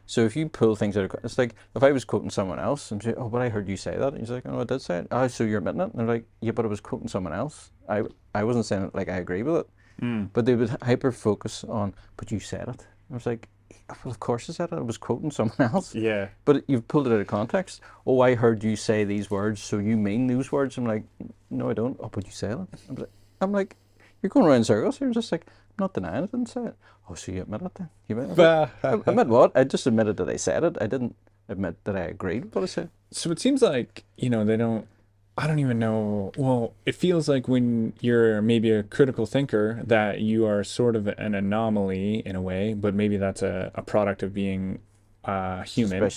So if you pull things out of, it's like if I was quoting someone else and say, oh, but I heard you say that. And he's like, oh, I did say it. Oh, so you're admitting it? And they're like, yeah, but I was quoting someone else. I wasn't saying it like I agree with it. But they would hyper focus on, but you said it. I was like, well, of course I said it. I was quoting someone else. Yeah. But you've pulled it out of context. Oh, I heard you say these words, so you mean those words. I'm like, no, I don't. Oh, but you said it. I'm like, you're going around in circles here. Just like, I'm not denying I didn't say it. Oh, so you admit it then? You admit it? Admit what? I just admitted that I said it. I didn't admit that I agreed with what I said. So it seems like, I don't even know. Well, it feels like when you're maybe a critical thinker that you are sort of an anomaly in a way, but maybe that's a product of being human.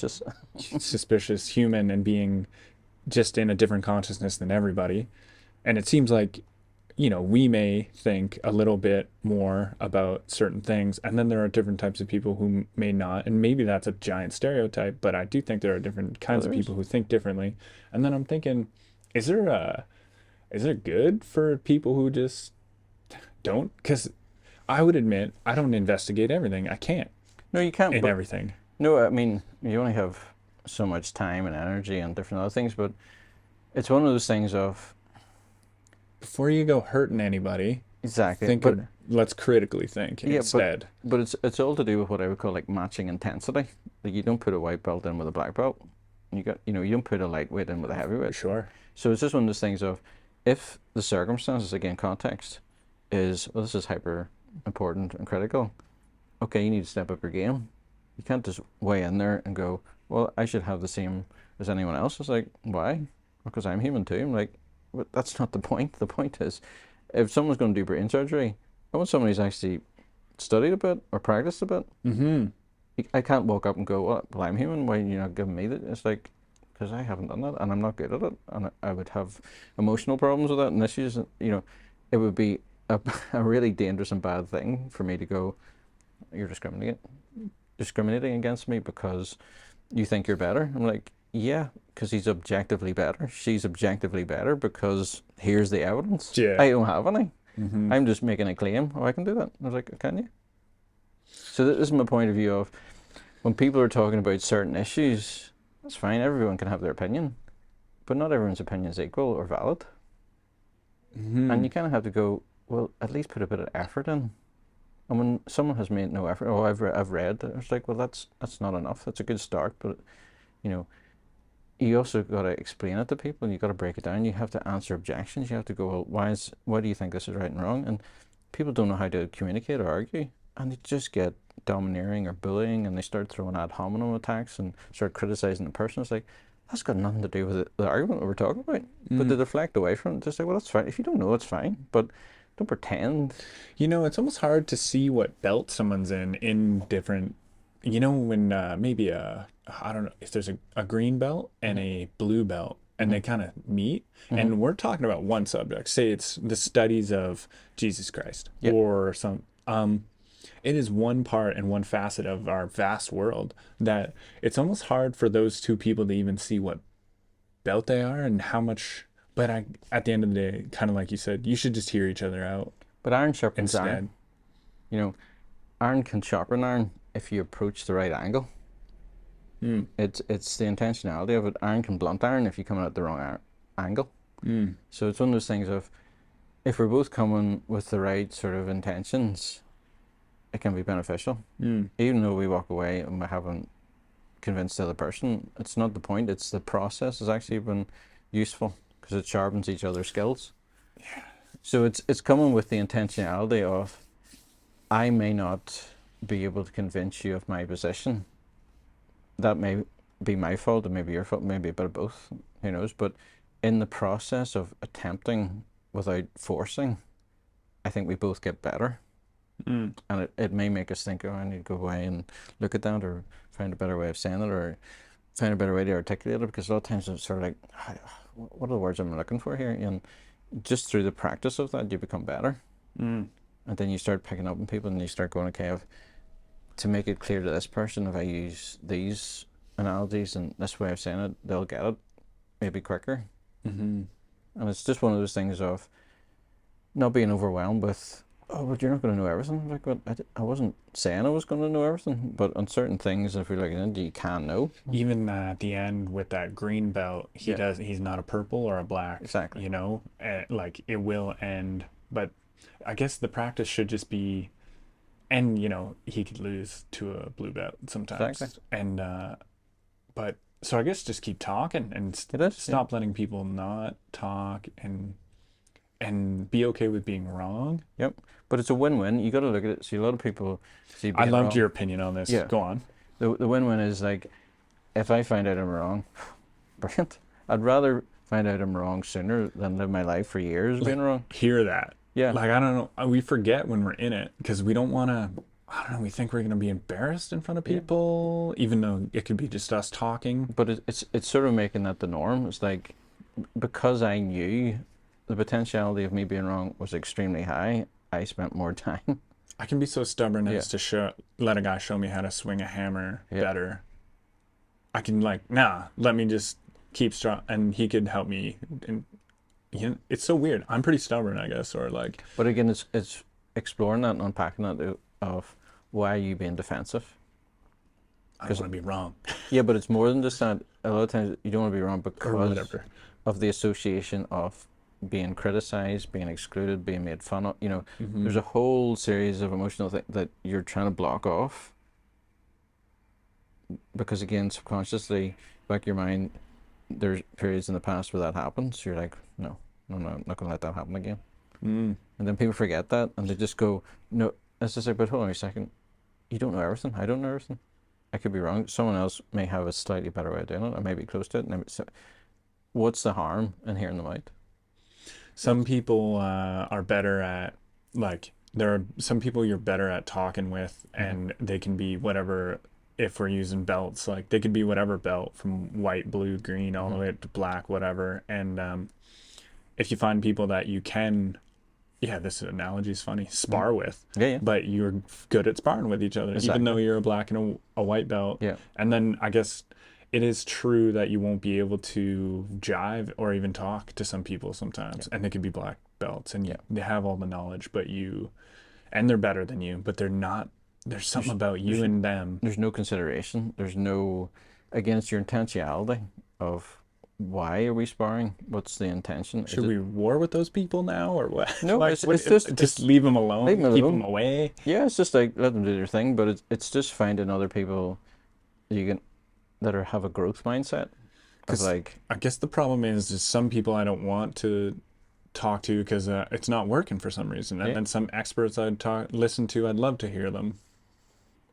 Suspicious human, and being just in a different consciousness than everybody. And it seems like, we may think a little bit more about certain things, and then there are different types of people who may not, and maybe that's a giant stereotype, but I do think there are different kinds of people who think differently. And then I'm thinking, is there good for people who just don't? Because I would admit I don't investigate everything. I can't. No, you can't. In everything. No, I mean, you only have so much time and energy and different other things, but it's one of those things of, before you go hurting anybody, exactly. Let's critically think instead. But it's all to do with what I would call like matching intensity. Like, you don't put a white belt in with a black belt. You don't put a lightweight in with a heavyweight. Sure. So it's just one of those things of, if the circumstances, again, context is, well, this is hyper important and critical. Okay, you need to step up your game. You can't just weigh in there and go, well, I should have the same as anyone else. It's like, why? Because I'm human too. I'm like, but that's not the point. The point is, if someone's going to do brain surgery, I want someone who's actually studied a bit or practiced a bit. Mm-hmm. I can't walk up and go, well, I'm human. Why are you not giving me that? It's like, because I haven't done that and I'm not good at it. And I would have emotional problems with that and issues. You know, it would be a really dangerous and bad thing for me to go, you're discriminating against me because you think you're better. I'm like, yeah, because he's objectively better. She's objectively better because here's the evidence. Yeah. I don't have any. Mm-hmm. I'm just making a claim. Oh, I can do that. I was like, can you? So this is my point of view of when people are talking about certain issues, that's fine. Everyone can have their opinion, but not everyone's opinion is equal or valid. Mm-hmm. And you kind of have to go, well, at least put a bit of effort in. And when someone has made no effort, oh, I've read, it's like, well, that's not enough. That's a good start, but you know, you also got to explain it to people, and you got to break it down. You have to answer objections. You have to go, well, why do you think this is right and wrong? And people don't know how to communicate or argue, and they just get domineering or bullying, and they start throwing ad hominem attacks and start criticizing the person. It's like, that's got nothing to do with the argument that we're talking about. But they deflect away from it. Just say, well, that's fine. If you don't know, it's fine. But don't pretend. You know, it's almost hard to see what belt someone's in different, you know, when maybe I don't know, if there's a green belt and a blue belt and they kind of meet and we're talking about one subject, say it's the studies of Jesus Christ or some, it is one part and one facet of our vast world that it's almost hard for those two people to even see what belt they are and how much. But at the end of the day, kind of like you said, you should just hear each other out. But iron sharpens instead. iron. You know, iron can sharpen iron if you approach the right angle. It's the intentionality of it. Iron can blunt iron if you come at the wrong angle. So it's one of those things of, if we're both coming with the right sort of intentions, it can be beneficial. Even though we walk away and we haven't convinced the other person, it's not the point. It's the process has actually been useful because it sharpens each other's skills. Yeah. So it's coming with the intentionality of, I may not be able to convince you of my position. That may be my fault, it may be your fault, maybe a bit of both, who knows. But in the process of attempting without forcing, I think we both get better. And it may make us think, oh, I need to go away and look at that, or find a better way of saying it, or find a better way to articulate it, because a lot of times it's sort of like, what are the words I'm looking for here? And just through the practice of that, you become better. And then you start picking up on people and you start going, okay, to make it clear to this person, if I use these analogies and this way of saying it, they'll get it maybe quicker. And it's just one of those things of not being overwhelmed with, oh, but you're not going to know everything. Like, well, I wasn't saying I was going to know everything, but on certain things, if you're looking into, you can know. Even at the end with that green belt, he's not a purple or a black. Exactly. You know, like it will end, but I guess the practice should just be, and you know, he could lose to a blue belt sometimes. Exactly. And but so I guess just keep talking and stop letting people not talk and be okay with being wrong. Yep. But it's a win-win. You got to look at it. See, a lot of people see. I loved your opinion on this. Yeah. Go on. The win-win is like, if I find out I'm wrong, brilliant. I'd rather find out I'm wrong sooner than live my life for years being wrong. Hear that. Yeah. Like, I don't know. We forget when we're in it because we don't want to, I don't know, we think we're going to be embarrassed in front of people, even though it could be just us talking. But it's sort of making that the norm. It's like, because I knew the potentiality of me being wrong was extremely high, I spent more time. I can be so stubborn as to let a guy show me how to swing a hammer better. I can let me just keep strong, and he could help me. And you know, it's so weird. I'm pretty stubborn, I guess, or like. But again, it's exploring that and unpacking that of why are you being defensive? I don't want to be wrong. Yeah, but it's more than just that. A lot of times you don't want to be wrong because whatever. Of the association of being criticized, being excluded, being made fun of. You know, there's a whole series of emotional things that you're trying to block off. Because again, subconsciously, back of your mind, there's periods in the past where that happens. You're like, no, I'm not going to let that happen again. And then people forget that, and they just go, no. It's just like, but hold on a second. You don't know everything. I don't know everything. I could be wrong. Someone else may have a slightly better way of doing it, or maybe close to it. So what's the harm in hearing them out? Some people are better at, like, there are some people you're better at talking with, and they can be whatever. If we're using belts, like, they could be whatever belt, from white, blue, green, all the way up to black, whatever. And if you find people that you can, yeah, this analogy is funny, spar with, Yeah. but you're good at sparring with each other, even though you're a black and a white belt. Yeah. And then I guess it is true that you won't be able to jive or even talk to some people sometimes, and they could be black belts, and they have all the knowledge, and they're better than you, but they're not. There's something about you and them. There's no consideration. There's no, against your intentionality of why are we sparring? What's the intention? Should we war with those people now, or what? No, like, it's just leave them alone, leave them keep alone. them away. Yeah, it's just like let them do their thing, but it's just finding other people that have a growth mindset. Because like, I guess the problem is some people I don't want to talk to because it's not working for some reason, and then some experts listen to, I'd love to hear them,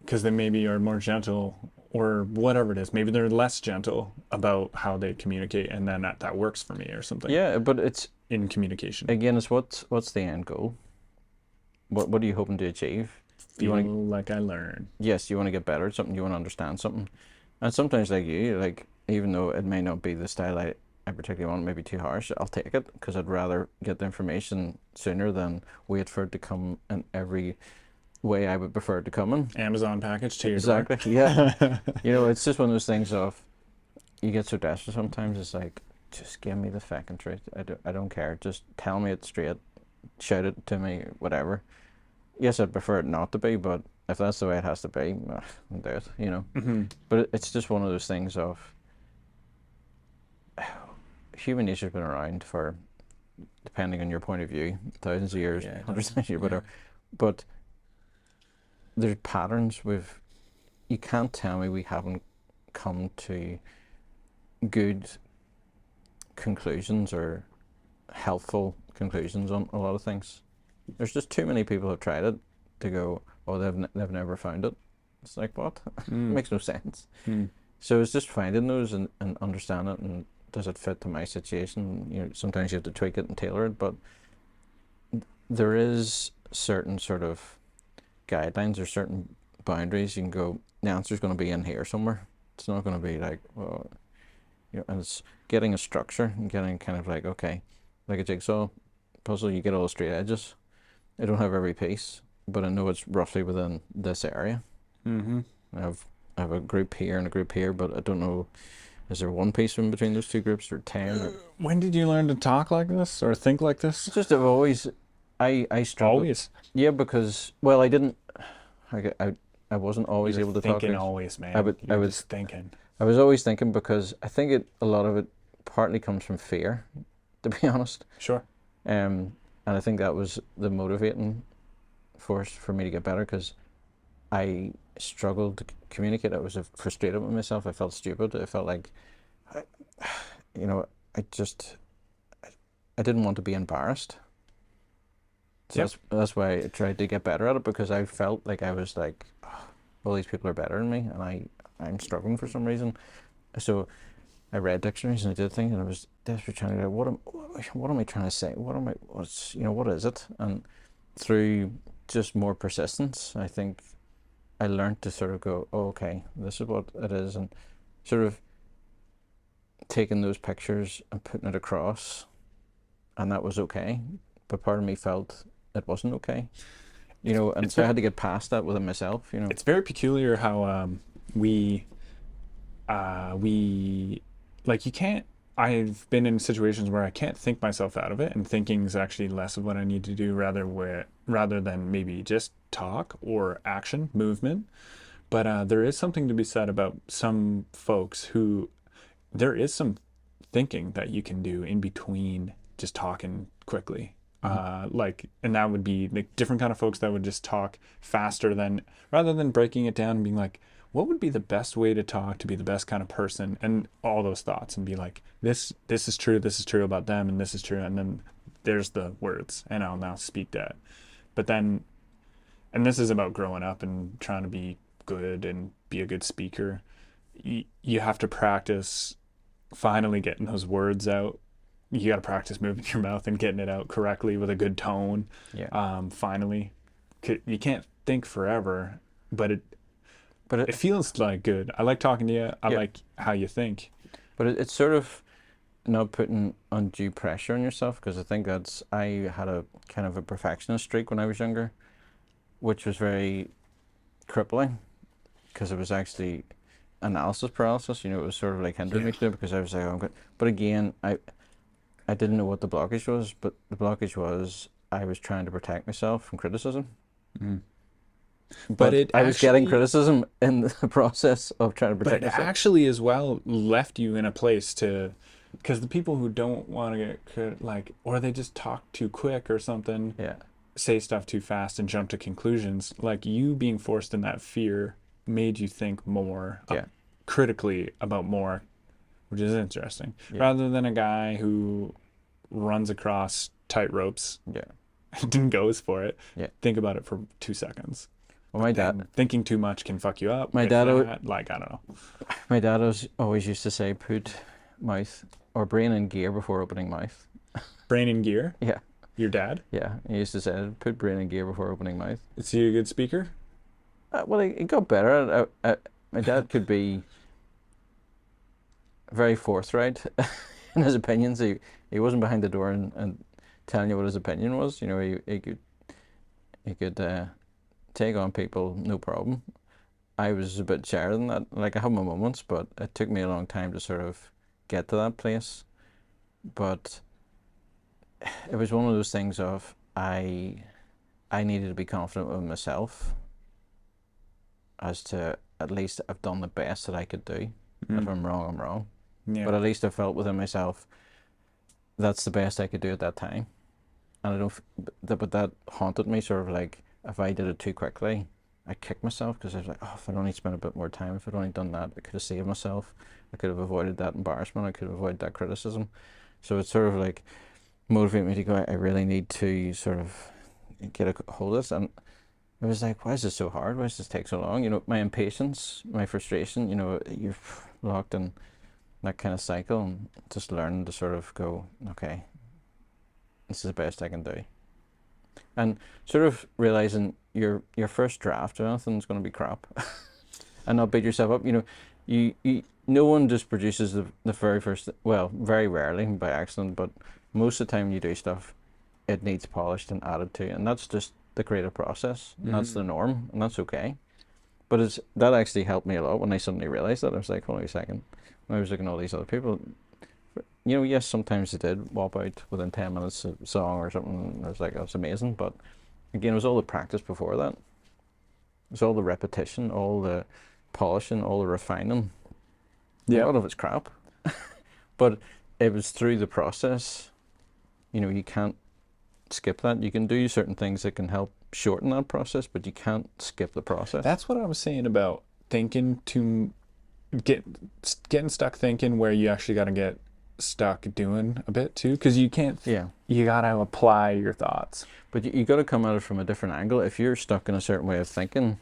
because they maybe are more gentle or whatever it is. Maybe they're less gentle about how they communicate, and then that works for me or something. Yeah, but it's in communication. Again, it's what's the end goal? What are you hoping to achieve? Feel like I learn. Yes, you want to get better at something. You want to understand something, and sometimes like even though it may not be the style I particularly want, maybe too harsh, I'll take it because I'd rather get the information sooner than wait for it to come in every way I would prefer it to come in. Amazon package to your Exactly. door. Yeah. It's just one of those things of you get so desperate sometimes. It's like, just give me the fucking truth. I don't care. Just tell me it straight. Shout it to me. Whatever. Yes, I'd prefer it not to be, but if that's the way it has to be, I'll do it. But it's just one of those things of human nature's been around for, depending on your point of view, thousands of years, hundreds of years, whatever. But there's patterns you can't tell me we haven't come to good conclusions or helpful conclusions on a lot of things. There's just too many people who've tried it to go, oh, they've never found it. It's like, what? It makes no sense. So it's just finding those and understanding it, and does it fit to my situation? Sometimes you have to tweak it and tailor it, but there is certain sort of guidelines or certain boundaries. You can go, the answer's going to be in here somewhere. It's not going to be like, well, and it's getting a structure and getting kind of like, okay, like a jigsaw puzzle, you get all the straight edges. I don't have every piece, but I know it's roughly within this area. I have a group here and a group here, but I don't know, is there one piece in between those two groups or 10? Or... When did you learn to talk like this or think like this? It's just I've always, I struggled. Always? Yeah, because, well, I didn't, I wasn't always able to talk. Thinking always, man. I was thinking. I was always thinking because I think a lot of it partly comes from fear, to be honest. Sure. And I think that was the motivating force for me to get better, because I struggled to communicate. I was frustrated with myself. I felt stupid. I felt like, I didn't want to be embarrassed. So that's why I tried to get better at it, because I felt like I was like, oh, all these people are better than me, and I'm struggling for some reason. So I read dictionaries and I did things, and I was desperately trying to go, what am I trying to say? What is it? And through just more persistence, I think I learned to sort of go, oh, okay, this is what it is, and sort of taking those pictures and putting it across, and that was okay. But part of me felt it wasn't okay, and so I had to get past that within myself. It's very peculiar how we like, you can't. I've been in situations where I can't think myself out of it, and thinking is actually less of what I need to do, rather than maybe just talk or action, movement. But there is something to be said about some folks who there is some thinking that you can do in between just talking quickly. And that would be like different kind of folks that would just talk faster rather than breaking it down and being like, what would be the best way to talk to be the best kind of person, and all those thoughts, and be like, this is true about them, and this is true, and then there's the words, and I'll now speak that. But then, and this is about growing up and trying to be good and be a good speaker, you have to practice finally getting those words out. You got to practice moving your mouth and getting it out correctly with a good tone. Yeah. Finally, you can't think forever, but it it feels like good. I like talking to you. I Yeah. like how you think. But it's sort of not putting undue pressure on yourself, because I think I had a kind of a perfectionist streak when I was younger, which was very crippling, because it was actually analysis paralysis. It was sort of like hindering me to do it, because I was like, oh, I'm good. But again, I didn't know what the blockage was, but the blockage was I was trying to protect myself from criticism. Mm. But I was getting actually- criticism in the process of trying to But protect it myself. actually as well left you in a place to, because the people who don't want to get or they just talk too quick or something, Yeah. say stuff too fast and jump to conclusions, like you being forced in that fear made you think more Yeah. critically about more, which is interesting, Yeah. rather than a guy who runs across tight ropes Yeah. and goes for it. Yeah. Think about it for 2 seconds. Well, my dad, And thinking too much can fuck you up. My If dad al- that, I don't know. my dad always used to say, put mouth or brain in gear before opening mouth. Brain in gear. Yeah. Your dad, Yeah. He used to say, put brain in gear before opening mouth. is he a good speaker? Well, he got better. My dad could be very forthright in his opinions. He wasn't behind the door and telling you what his opinion was. He could take on people, no problem. I was a bit shyer than that. Like, I have my moments, but it took me a long time to sort of get to that place. But it was one of those things of I needed to be confident with myself, as to at least I've done the best that I could do. If I'm wrong, I'm wrong. Yeah. But at least I felt within myself that's the best I could do at that time. And I don't, but that haunted me, sort of like, if I did it too quickly, I kicked myself, because I was like, oh, if I'd only spent a bit more time, if I'd only done that, I could have saved myself. I could have avoided that embarrassment. I could have avoided that criticism. So it sort of like motivated me to go, I really need to sort of get a hold of this. And it was like, why is this so hard? Why does this take so long? My impatience, my frustration, you're locked in that kind of cycle, and just learning to sort of go, okay, this is the best I can do. And sort of realizing your first draft of anything is going to be crap, and not beat yourself up. You no one just produces the very first. Well, very rarely by accident, but most of the time you do stuff, it needs polished and added to, and that's just the creative process. And that's the norm, and that's okay. But that actually helped me a lot when I suddenly realized that. I was like, hold on a second. When I was looking at all these other people, yes, sometimes they did walk out within 10 minutes of a song or something. I was like, that's amazing. But again, it was all the practice before that. It was all the repetition, all the polishing, all the refining. Yeah. A lot of it's crap. But it was through the process. You can't skip that. You can do certain things that can help shorten that process, but you can't skip the process. That's what I was saying about thinking getting stuck thinking, where you actually got to get stuck doing a bit too, because you can't. Yeah. You got to apply your thoughts. But you got to come at it from a different angle. If you're stuck in a certain way of thinking,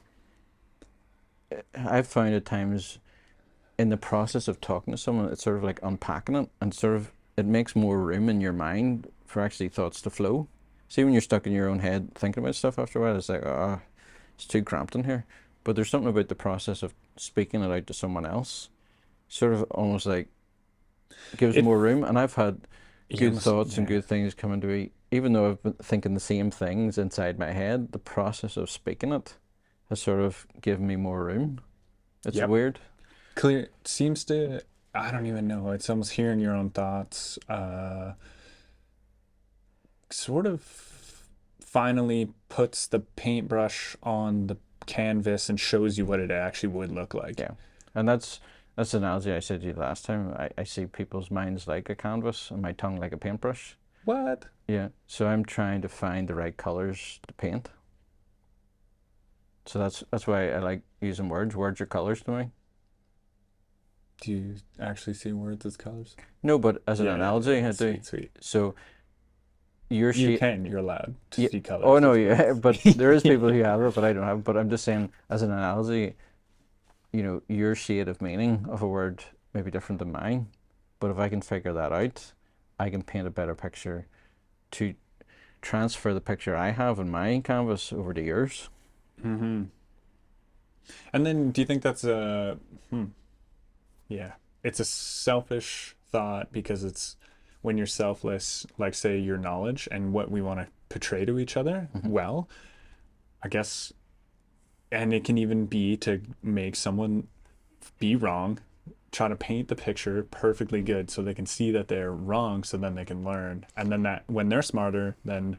I've found at times in the process of talking to someone, it's sort of like unpacking it, and sort of it makes more room in your mind for actually thoughts to flow. See, when you're stuck in your own head thinking about stuff after a while, it's like, it's too cramped in here. But there's something about the process of speaking it out to someone else, sort of almost like gives more room. And I've had good thoughts and good things come into me, even though I've been thinking the same things inside my head. The process of speaking it has sort of given me more room. It's weird. Clear seems to. I don't even know. It's almost hearing your own thoughts. Sort of finally puts the paintbrush on the canvas and shows you what it actually would look like. Yeah, and that's the analogy I said to you last time. I see people's minds like a canvas and my tongue like a paintbrush. What? Yeah, so I'm trying to find the right colors to paint. So that's why I like using words. Words are colors to me. Do you actually see words as colors? No, but as an analogy, I do. Sweet. So You're allowed to see colors. Oh no, yeah, but there is people who have it, but I don't have it. But I'm just saying, as an analogy, you know, your shade of meaning of a word may be different than mine, but if I can figure that out, I can paint a better picture to transfer the picture I have in my canvas over to yours. Mm-hmm. And then do you think that's yeah, it's a selfish thought because it's when you're selfless, like say your knowledge and what we want to portray to each other, well, I guess, and it can even be to make someone be wrong, try to paint the picture perfectly good so they can see that they're wrong so then they can learn. And then that when they're smarter, then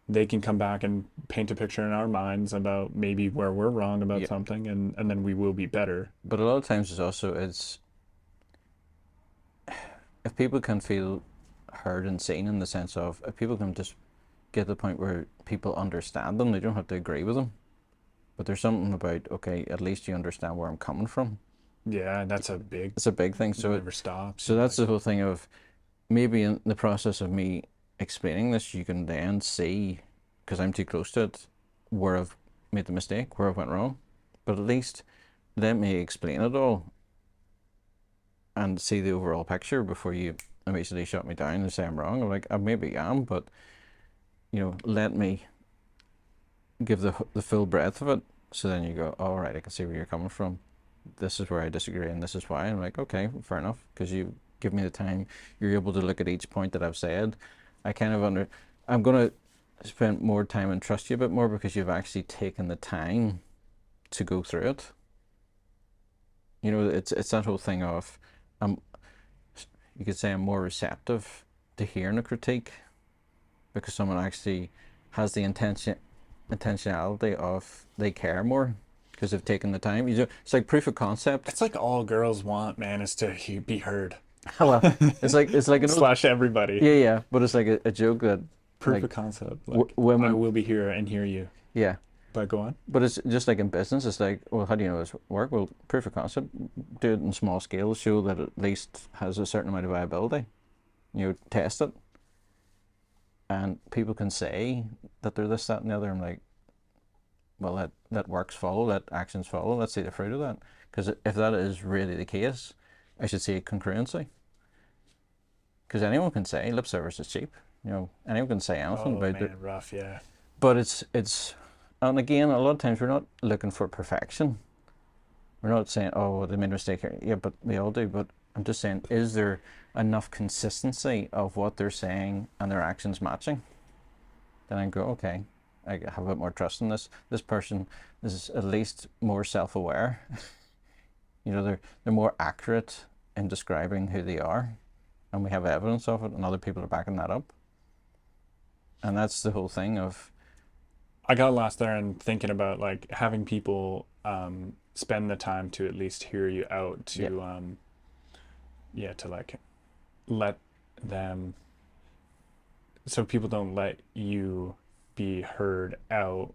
they can come back and paint a picture in our minds about maybe where we're wrong about something, and then we will be better. But a lot of times it's if people can feel heard and seen, in the sense of if people can just get to the point where people understand them, they don't have to agree with them, but there's something about, okay, at least you understand where I'm coming from. Yeah, it's a big thing. So it never stops. So that's the whole thing of, maybe in the process of me explaining this, you can then see, because I'm too close to it, where I've made the mistake, where I've went wrong. But at least let me explain it all and see the overall picture before you immediately shut me down and say I'm wrong. I'm like, I maybe am, but you know, let me give the full breadth of it. So then you go, all right, I can see where you're coming from. This is where I disagree, and this is why. I'm like, okay, fair enough, because you give me the time. You're able to look at each point that I've said. I kind of I'm going to spend more time and trust you a bit more because you've actually taken the time to go through it. You know, it's that whole thing of, you could say I'm more receptive to hearing a critique because someone actually has the intentionality of they care more because they've taken the time. You know, it's like proof of concept. It's like all girls want, man, is to be heard. Well, it's like an slash everybody. Yeah. But it's like a joke that proof of concept. Like, women, I will be here and hear you. Yeah. But go on. But it's just like in business. It's like, well, how do you know this work? Well, proof of concept. Do it in small scale. Show that it at least has a certain amount of viability. You know, test it. And people can say that they're this, that, and the other. I'm like, well, let works follow, let actions follow. Let's see the fruit of that. Because if that is really the case, I should see congruency. Because anyone can say lip service is cheap. You know, anyone can say anything about it. Rough, yeah. But it's, and again, a lot of times we're not looking for perfection. We're not saying, oh, well, they made a mistake here. Yeah, but we all do. But I'm just saying, is there enough consistency of what they're saying and their actions matching? Then I go, okay, I have a bit more trust in this. This person is at least more self-aware. You know, they're more accurate in describing who they are, and we have evidence of it, and other people are backing that up. And that's the whole thing of, I got lost there and thinking about like having people spend the time to at least hear you out, to to like let them, so people don't let you be heard out.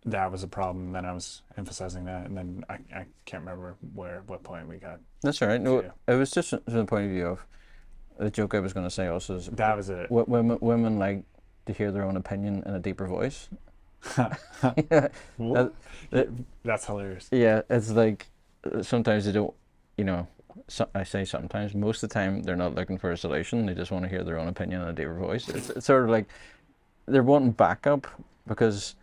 That was a problem. Then I was emphasizing that, and then I can't remember what point we got. That's all right. No, it was just from the point of view of the joke I was going to say also is that was it. Women like to hear their own opinion in a deeper voice. That's hilarious. Yeah, it's like sometimes they don't, you know, I say sometimes, most of the time they're not looking for a solution, they just want to hear their own opinion in a deeper voice. It's sort of like they're wanting backup because,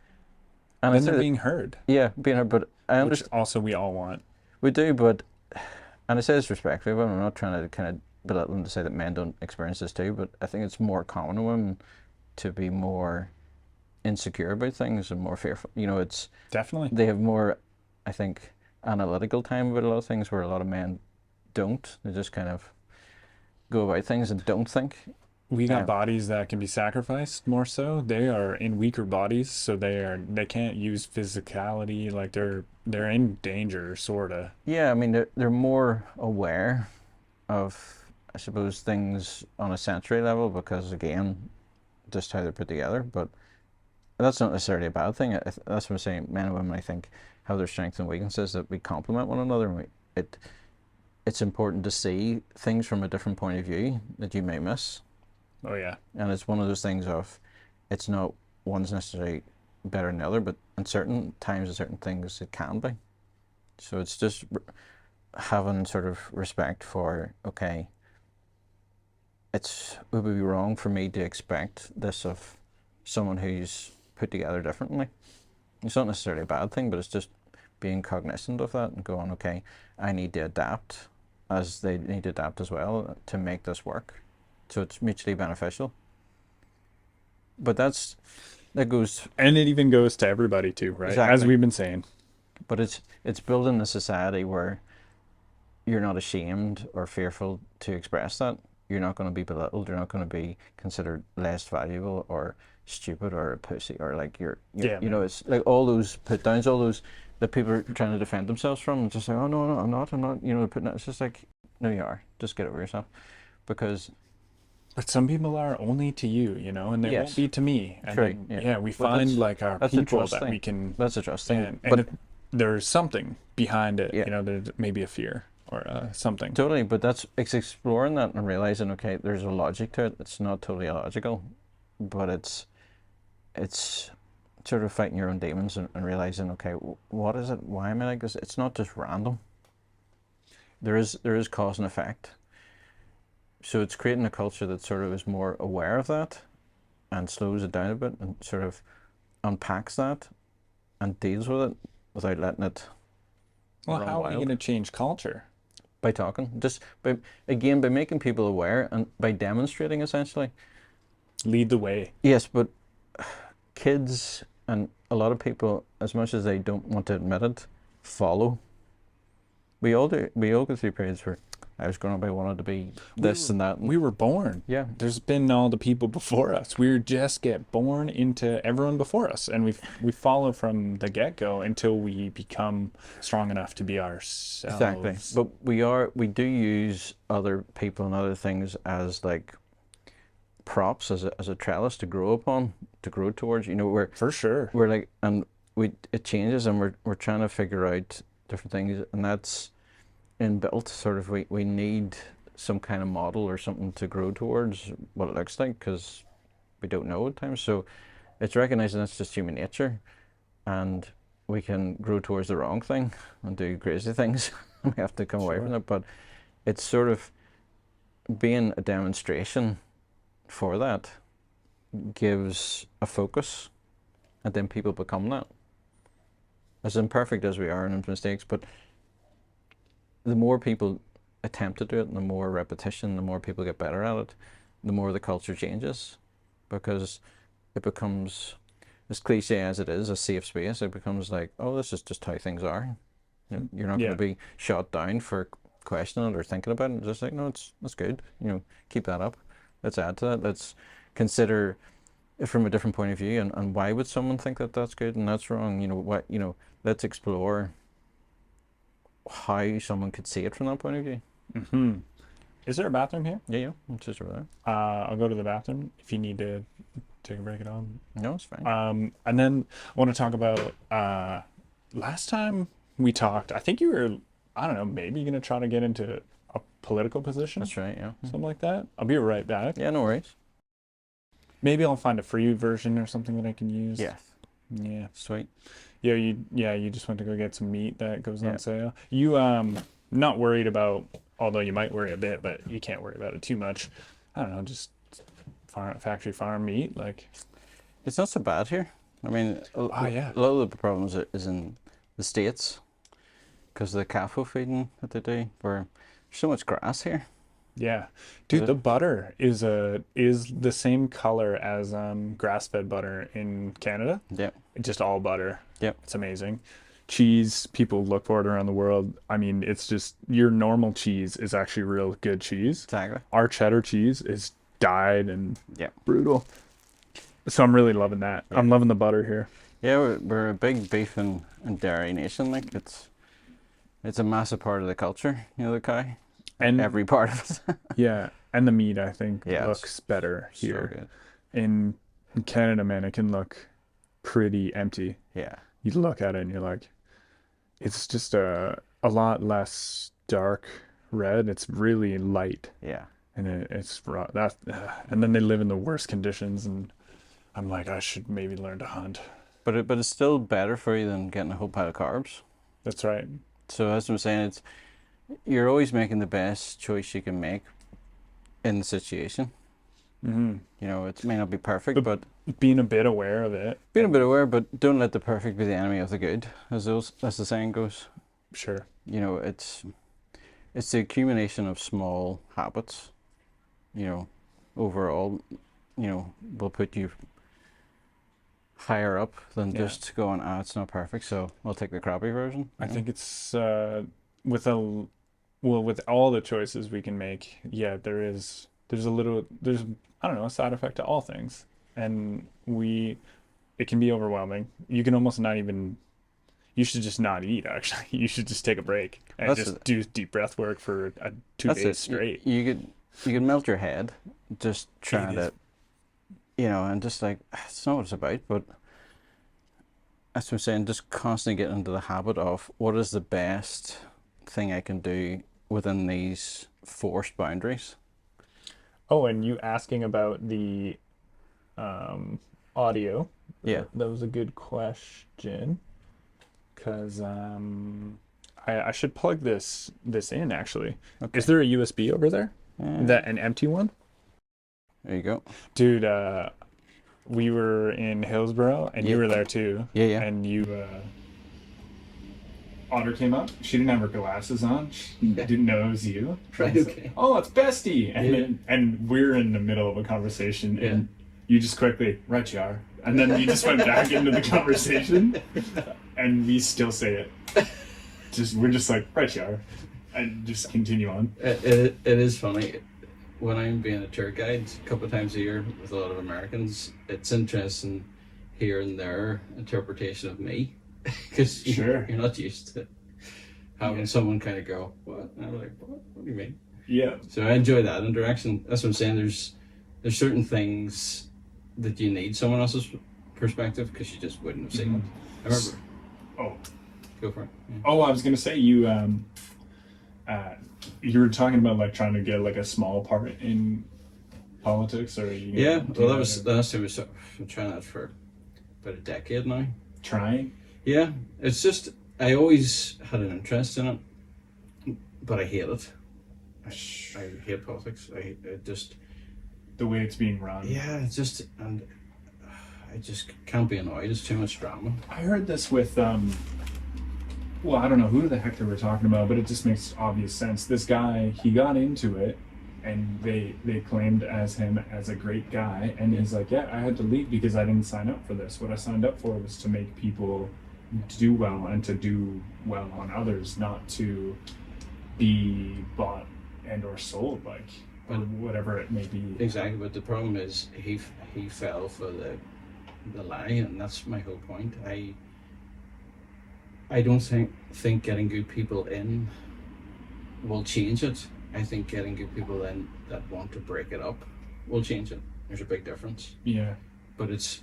and then they're being heard. Yeah, being heard, but I understand. Which also we all want. We do, but, and I say this respectfully, but I'm not trying to kind of belittle them to say that men don't experience this too, but I think it's more common in women to be more insecure about things and more fearful. You know, it's definitely, they have more, I think, analytical time about a lot of things where a lot of men don't. They just kind of go about things and don't think. We got bodies that can be sacrificed more so. They are in weaker bodies, so they can't use physicality. Like they're in danger, sorta. Yeah, I mean they're more aware of, I suppose, things on a sensory level because again, just how they're put together. But that's not necessarily a bad thing. That's what I'm saying. Men and women, I think, have their strengths and weaknesses, that we complement one another. And it's important to see things from a different point of view that you may miss. Oh yeah. And it's one of those things of, it's not one's necessarily better than the other, but in certain times and certain things it can be. So it's just having sort of respect for, okay, it would be wrong for me to expect this of someone who's put together differently. It's not necessarily a bad thing, but it's just being cognizant of that and going, okay, I need to adapt as they need to adapt as well to make this work. So it's mutually beneficial. But that goes, And it even goes to everybody too, right? As Exactly. we've been saying. but it's building a society where you're not ashamed or fearful to express that. You're not going to be belittled. You're not going to be considered less valuable or stupid or a pussy or like Yeah, you know, man. it's like all those put downs, all those that people are trying to defend themselves from. And just like, oh no, no, I'm not. You know, putting it. It's just like, no, you are. Just get over yourself, because But some people are only to you, you know, and they Yes. won't be to me. And True, then, yeah. yeah, we But find that's- like our that's a people trust that thing. we can, that's a trust thing. and But there's something behind it, Yeah. you know, there's maybe a fear or something. totally, but it's exploring that and realizing, okay, there's a logic to it. It's not totally illogical, but it's sort of fighting your own demons and realizing, okay, what is it? Why am I like this? It's not just random. There is cause and effect. So it's creating a culture that sort of is more aware of that and slows it down a bit and sort of unpacks that and deals with it without letting it Well, run how are we wild. going to change culture? By talking, just by making people aware and by demonstrating essentially. Lead the way. Yes, but kids and a lot of people, as much as they don't want to admit it, follow. We all do. We all go through periods where I was growing up, I wanted to be this and that. And We were born. yeah, There's been all the people before us. We just get born into everyone before us, and we follow from the get-go until we become strong enough to be ourselves. exactly. But we do use other people and other things as like props, as a trellis to grow upon, to grow towards. You know, For sure. we're like, and it changes, and we're trying to figure out different things, and that's inbuilt. Sort of, we need some kind of model or something to grow towards what it looks like, because we don't know at times. So it's recognizing that's just human nature, and we can grow towards the wrong thing and do crazy things. We have to come away from it, but it's sort of being a demonstration for that gives a focus, and then people become that. As imperfect as we are and in mistakes, but the more people attempt to do it, and the more repetition, the more people get better at it, the more the culture changes, because it becomes, as cliche as it is, a safe space. It becomes like, oh, this is just how things are. You're not Yeah. going to be shot down for questioning it or thinking about it. Just like, no, that's good. You know, keep that up. Let's add to that. Let's consider it from a different point of view, and why would someone think that that's good and that's wrong? You know what? You know, let's explore how someone could see it from that point of view. Hmm. Is there a bathroom here? Yeah, it's just over there. I'll go to the bathroom if you need to take a break at all. No, it's fine. And then I want to talk about last time we talked. I think you were, I don't know, maybe you're gonna try to get into a political position, That's right. Yeah. something like that. I'll be right back. Yeah, no worries. Maybe I'll find a free version or something that I can use. Yes. Yeah. Sweet. You just went to go get some meat that goes Yeah. on sale. You not worried about, although you might worry a bit, but you can't worry about it too much. I don't know, just factory farm meat, like. It's not so bad here. I mean, Yeah. a lot of the problems is in the States, because of the cattle feeding that they do, where there's so much grass here. Yeah, dude, the butter is the same color as grass-fed butter in Canada. Yeah. Just all butter. Yep. It's amazing. Cheese, people look for it around the world. I mean, it's just your normal cheese is actually real good cheese. Exactly. Our cheddar cheese is dyed and Yeah. brutal. So I'm really loving that. I'm loving the butter here. Yeah, we're a big beef and dairy nation. Like it's a massive part of the culture. You know, the cow. And Every part of it. yeah, and the meat I think Yeah, it's looks better So here. good. In Canada, man, it can look pretty empty. Yeah. You look at it and you're like, it's just a lot less dark red. It's really light, Yeah. and it's raw. And then they live in the worst conditions, and I'm like, I should maybe learn to hunt. But it's still better for you than getting a whole pile of carbs. That's right. So as I'm saying, it's you're always making the best choice you can make in the situation. Mm-hmm. You know, it may not be perfect, but Being a bit aware of it. being a bit aware, but don't let the perfect be the enemy of the good, as the saying goes. Sure. You know, it's the accumulation of small habits, you know, overall, you know, will put you higher up than Yeah. just going, it's not perfect, so I'll take the crappy version. I think it's with all the choices we can make, yeah, there's I don't know, a side effect to all things. And it can be overwhelming. You can almost not even you should just not eat actually. You should just take a break and That's just it. do deep breath work for 2 That's days it. straight. You could melt your head just trying is. to, you know, and just like, it's not what it's about, but that's what I'm saying, just constantly get into the habit of what is the best thing I can do within these forced boundaries. Oh, and you asking about the audio. Yeah. That was a good question. Because I should plug this in actually. Okay. Is there a USB over there? That an empty one? There you go. Dude, we were in Hillsborough and you Yeah. were there too. Yeah. And Otter came up. She didn't have her glasses on. She didn't know it was you. Right, okay. Oh, it's Bestie. And we're in the middle of a conversation and you just quickly, right you are. And then you just went back into the conversation and we still say it. We're just like, right you are. And just continue on. It is funny. When I'm being a tour guide a couple of times a year with a lot of Americans, it's interesting hearing their interpretation of me. Because Sure. you're not used to having someone kind of go, what? And I'm like, what do you mean? Yeah. So I enjoy that interaction. That's what I'm saying. There's certain things that you need someone else's perspective because you just wouldn't have seen it. I remember. Oh. Go for it. Yeah. Oh, I was gonna say you were talking about like trying to get like a small part in politics, or you Yeah. do Well, that that was or- last time we started. I'm trying that for about a decade now. trying. Yeah. It's just I always had an interest in it, but I hate it. I hate politics. I just. The way it's being run. Yeah, it's just and I just can't be annoyed. It's too much drama. I heard this with well, I don't know who the heck they were talking about, but it just makes obvious sense. This guy, he got into it and they claimed him as a great guy, and he's like, yeah, I had to leave because I didn't sign up for this. What I signed up for was to make people do well and to do well on others, not to be bought and or sold, like, or whatever it may be. Exactly, but the problem is he fell for the lie, and that's my whole point. I don't think getting good people in will change it. I think getting good people in that want to break it up will change it. There's a big difference. Yeah. But it's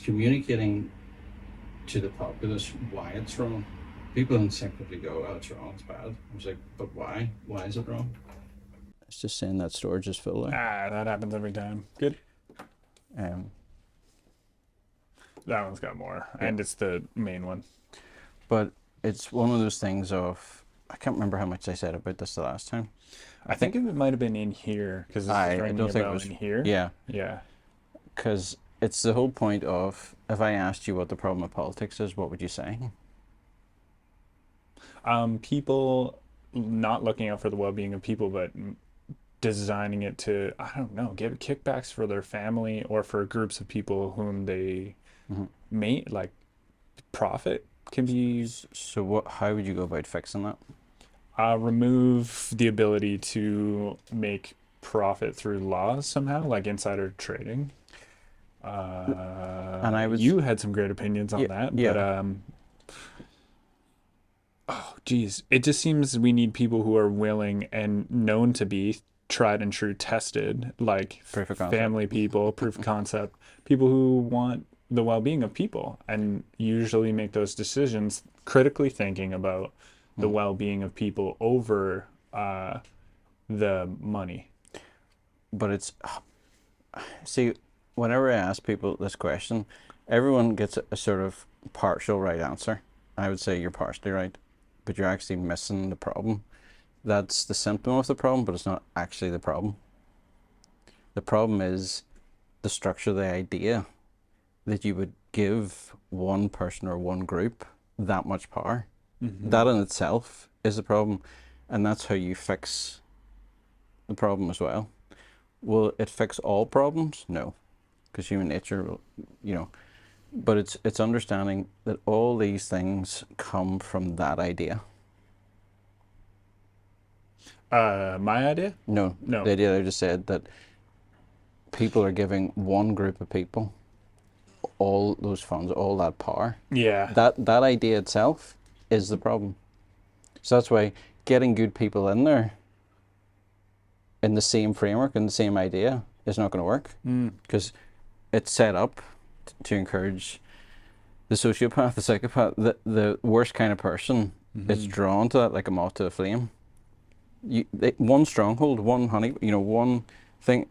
communicating to the populace why it's wrong. People instinctively go, oh, it's wrong, it's bad. I was like, but why? Why is it wrong? It's just saying that storage is full there. That happens every time. Good. Um, That one's got more, and it's the main one. but it's one of those things of, I can't remember how much I said about this the last time. I think it might have been in here because it's I ringing don't a think it bell was in here. Yeah, Yeah. because it's the whole point of, if I asked you what the problem of politics is, what would you say? People not looking out for the well-being of people, but designing it to, I don't know, give kickbacks for their family or for groups of people whom they may like. Profit can be So how would you go about fixing that? remove the ability to make profit through laws somehow, like insider trading. And I was You had some great opinions on that, yeah. but oh geez, it just seems we need people who are willing and known to be tried and true tested, like Proof of concept. family people, proof of concept, people who want the well-being of people and usually make those decisions critically thinking about the well-being of people over the money. But it's, see, whenever I ask people this question, everyone gets a sort of partial right answer. I would say you're partially right, but you're actually missing the problem. That's the symptom of the problem, but it's not actually the problem. The problem is the structure, the idea that you would give one person or one group that much power. That in itself is a problem, and that's how you fix the problem as well. Will it fix all problems? No, because human nature will, but it's understanding that all these things come from that idea. My idea? No, No. the idea I just said, that people are giving one group of people all those funds, all that power. Yeah. That idea itself is the problem. So that's why getting good people in there in the same framework and the same idea is not going to work, because it's set up to encourage the sociopath, the psychopath, the worst kind of person. It's drawn to that like a moth to a flame. One stronghold, one honey, one thing.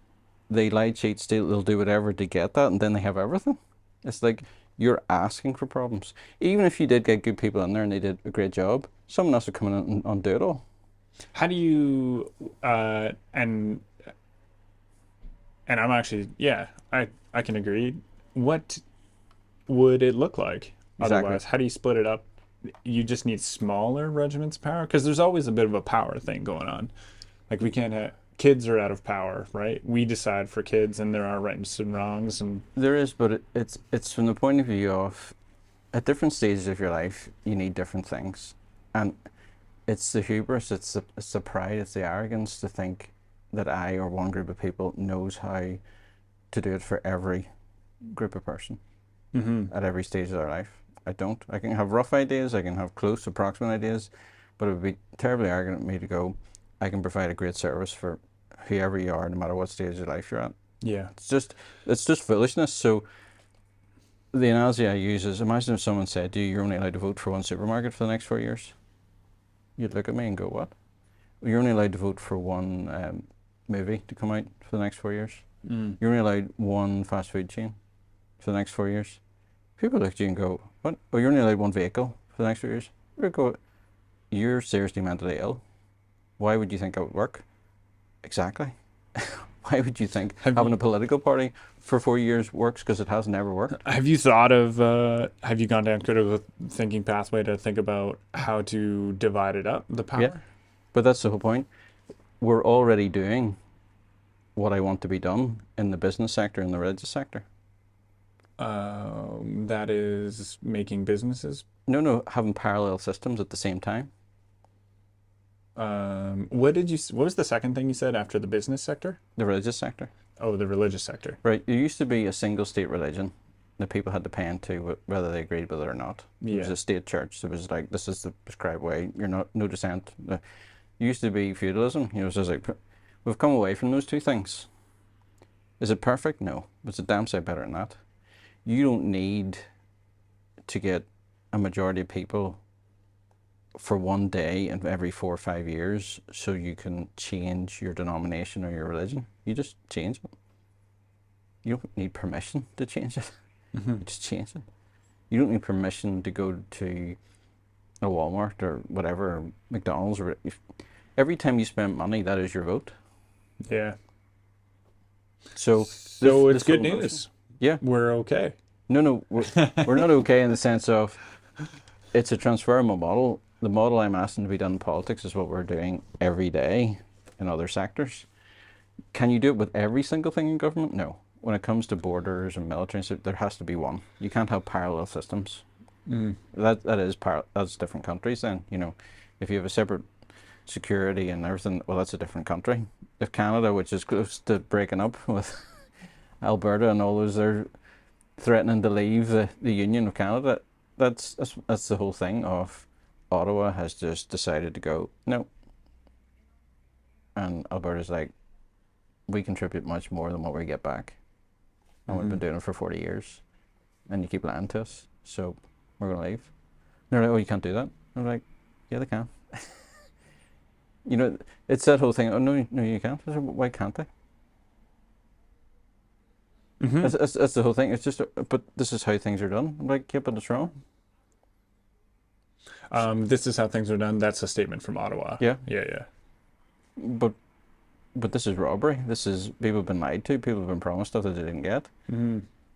They lie, cheat, steal. They'll do whatever to get that, and then they have everything. It's like you're asking for problems. Even if you did get good people in there and they did a great job, someone else would come in and undo it all. How do you and I'm actually, yeah, I can agree. What would it look like otherwise? How do you split it up? You just need smaller regiments of power, because there's always a bit of a power thing going on. Like, we can't have kids are out of power, right? We decide for kids, and there are rights and wrongs, and there is, but it's from the point of view of, at different stages of your life, you need different things, and it's the hubris, it's the pride, it's the arrogance to think that I or one group of people knows how to do it for every group of person at every stage of their life. I don't. I can have rough ideas, I can have close, approximate ideas, but it would be terribly arrogant of me to go, I can provide a great service for whoever you are, no matter what stage of life you're at. yeah. It's just foolishness. So the analogy I use is, imagine if someone said to you, you're only allowed to vote for one supermarket for the next 4 years. You'd look at me and go, what? Well, you're only allowed to vote for one movie to come out for the next 4 years. You're only allowed one fast food chain for the next 4 years. People look at you and go, what? Oh, you're only allowed one vehicle for the next 4 years. You go, you're seriously mentally ill. Why would you think that would work? Exactly. Why would you think having a political party for 4 years works? Because it has never worked. Have you thought of, have you gone down critical thinking pathway to think about how to divide it up, the power? Yeah, but that's the whole point. We're already doing what I want to be done in the business sector and the religious sector. That is making businesses. No, having parallel systems at the same time. What was the second thing you said after the business sector? The religious sector. Oh, the religious sector. Right. There used to be a single state religion that people had to pay into whether they agreed with it or not. Yeah. It was a state church. It was like, this is the prescribed way. You're not, no dissent. It used to be feudalism. So it's like, we've come away from those two things. Is it perfect? No. It's a damn sight better than that. You don't need to get a majority of people for one day in every 4 or 5 years so you can change your denomination or your religion. You just change it. You don't need permission to change it. You just change it. You don't need permission to go to a Walmart or whatever, or McDonald's. Or every time you spend money, that is your vote. Yeah. So it's good news. Yeah. We're okay. No, we're not okay in the sense of it's a transferable model. The model I'm asking to be done in politics is what we're doing every day in other sectors. Can you do it with every single thing in government? No. When it comes to borders and military, there has to be one. You can't have parallel systems. That's different countries then. If you have a separate security and everything, well, that's a different country. If Canada, which is close to breaking up with Alberta and all those, they're threatening to leave the Union of Canada, that's the whole thing of Ottawa has just decided to go, no. And Alberta's like, we contribute much more than what we get back. And we've been doing it for 40 years. And you keep lying to us, so we're going to leave. And they're like, oh, you can't do that? I'm like, yeah, they can. It's that whole thing, oh, no, you can't. I said, why can't they? That's the whole thing. It's just, but this is how things are done. I'm like, yeah, but it's wrong. This is how things are done. That's a statement from Ottawa. Yeah. Yeah. But this is robbery. This is people have been lied to. People have been promised stuff that they didn't get.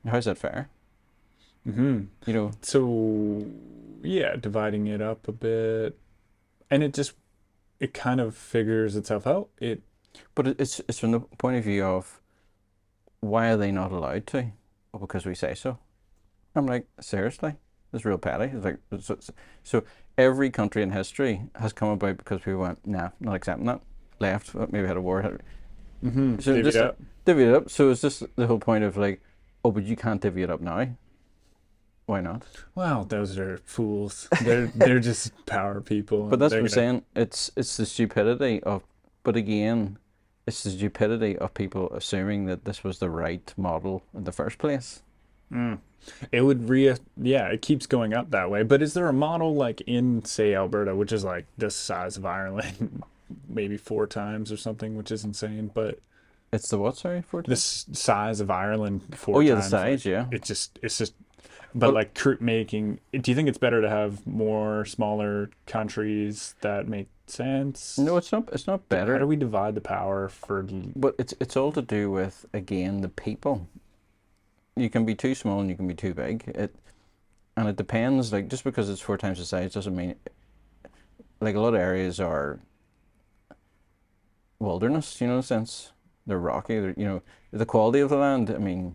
How's that fair? You know, So, yeah, dividing it up a bit, and it kind of figures itself out. but it's from the point of view of why are they not allowed to? Well, because we say so. I'm like, seriously? It's real petty. It's like so every country in history has come about because people went, nah, not accepting that. Left, maybe had a war. So Divvy just it up. divvy it up. So it's just the whole point of like, oh, but you can't divvy it up now. Why not? Well, those are fools. They're just power people. But that's what I'm saying. It's the stupidity of. But again, it's the stupidity of people assuming that this was the right model in the first place. It would it keeps going up that way. But is there a model like in, say, Alberta, which is like the size of Ireland, maybe 4 times or something, which is insane. But It's the what? Sorry, 14? the size of Ireland 4 Oh yeah, times. the size. Like, Yeah. it's just. But like making, do you think it's better to have more smaller countries that make sense? No, it's not. It's not How do better. we divide the power for? But it's all to do with, again, the people. You can be too small and you can be too big. And it depends. Like, just because it's 4 times the size doesn't mean. Like, a lot of areas are wilderness. You know, in a sense, they're rocky. The quality of the land. I mean,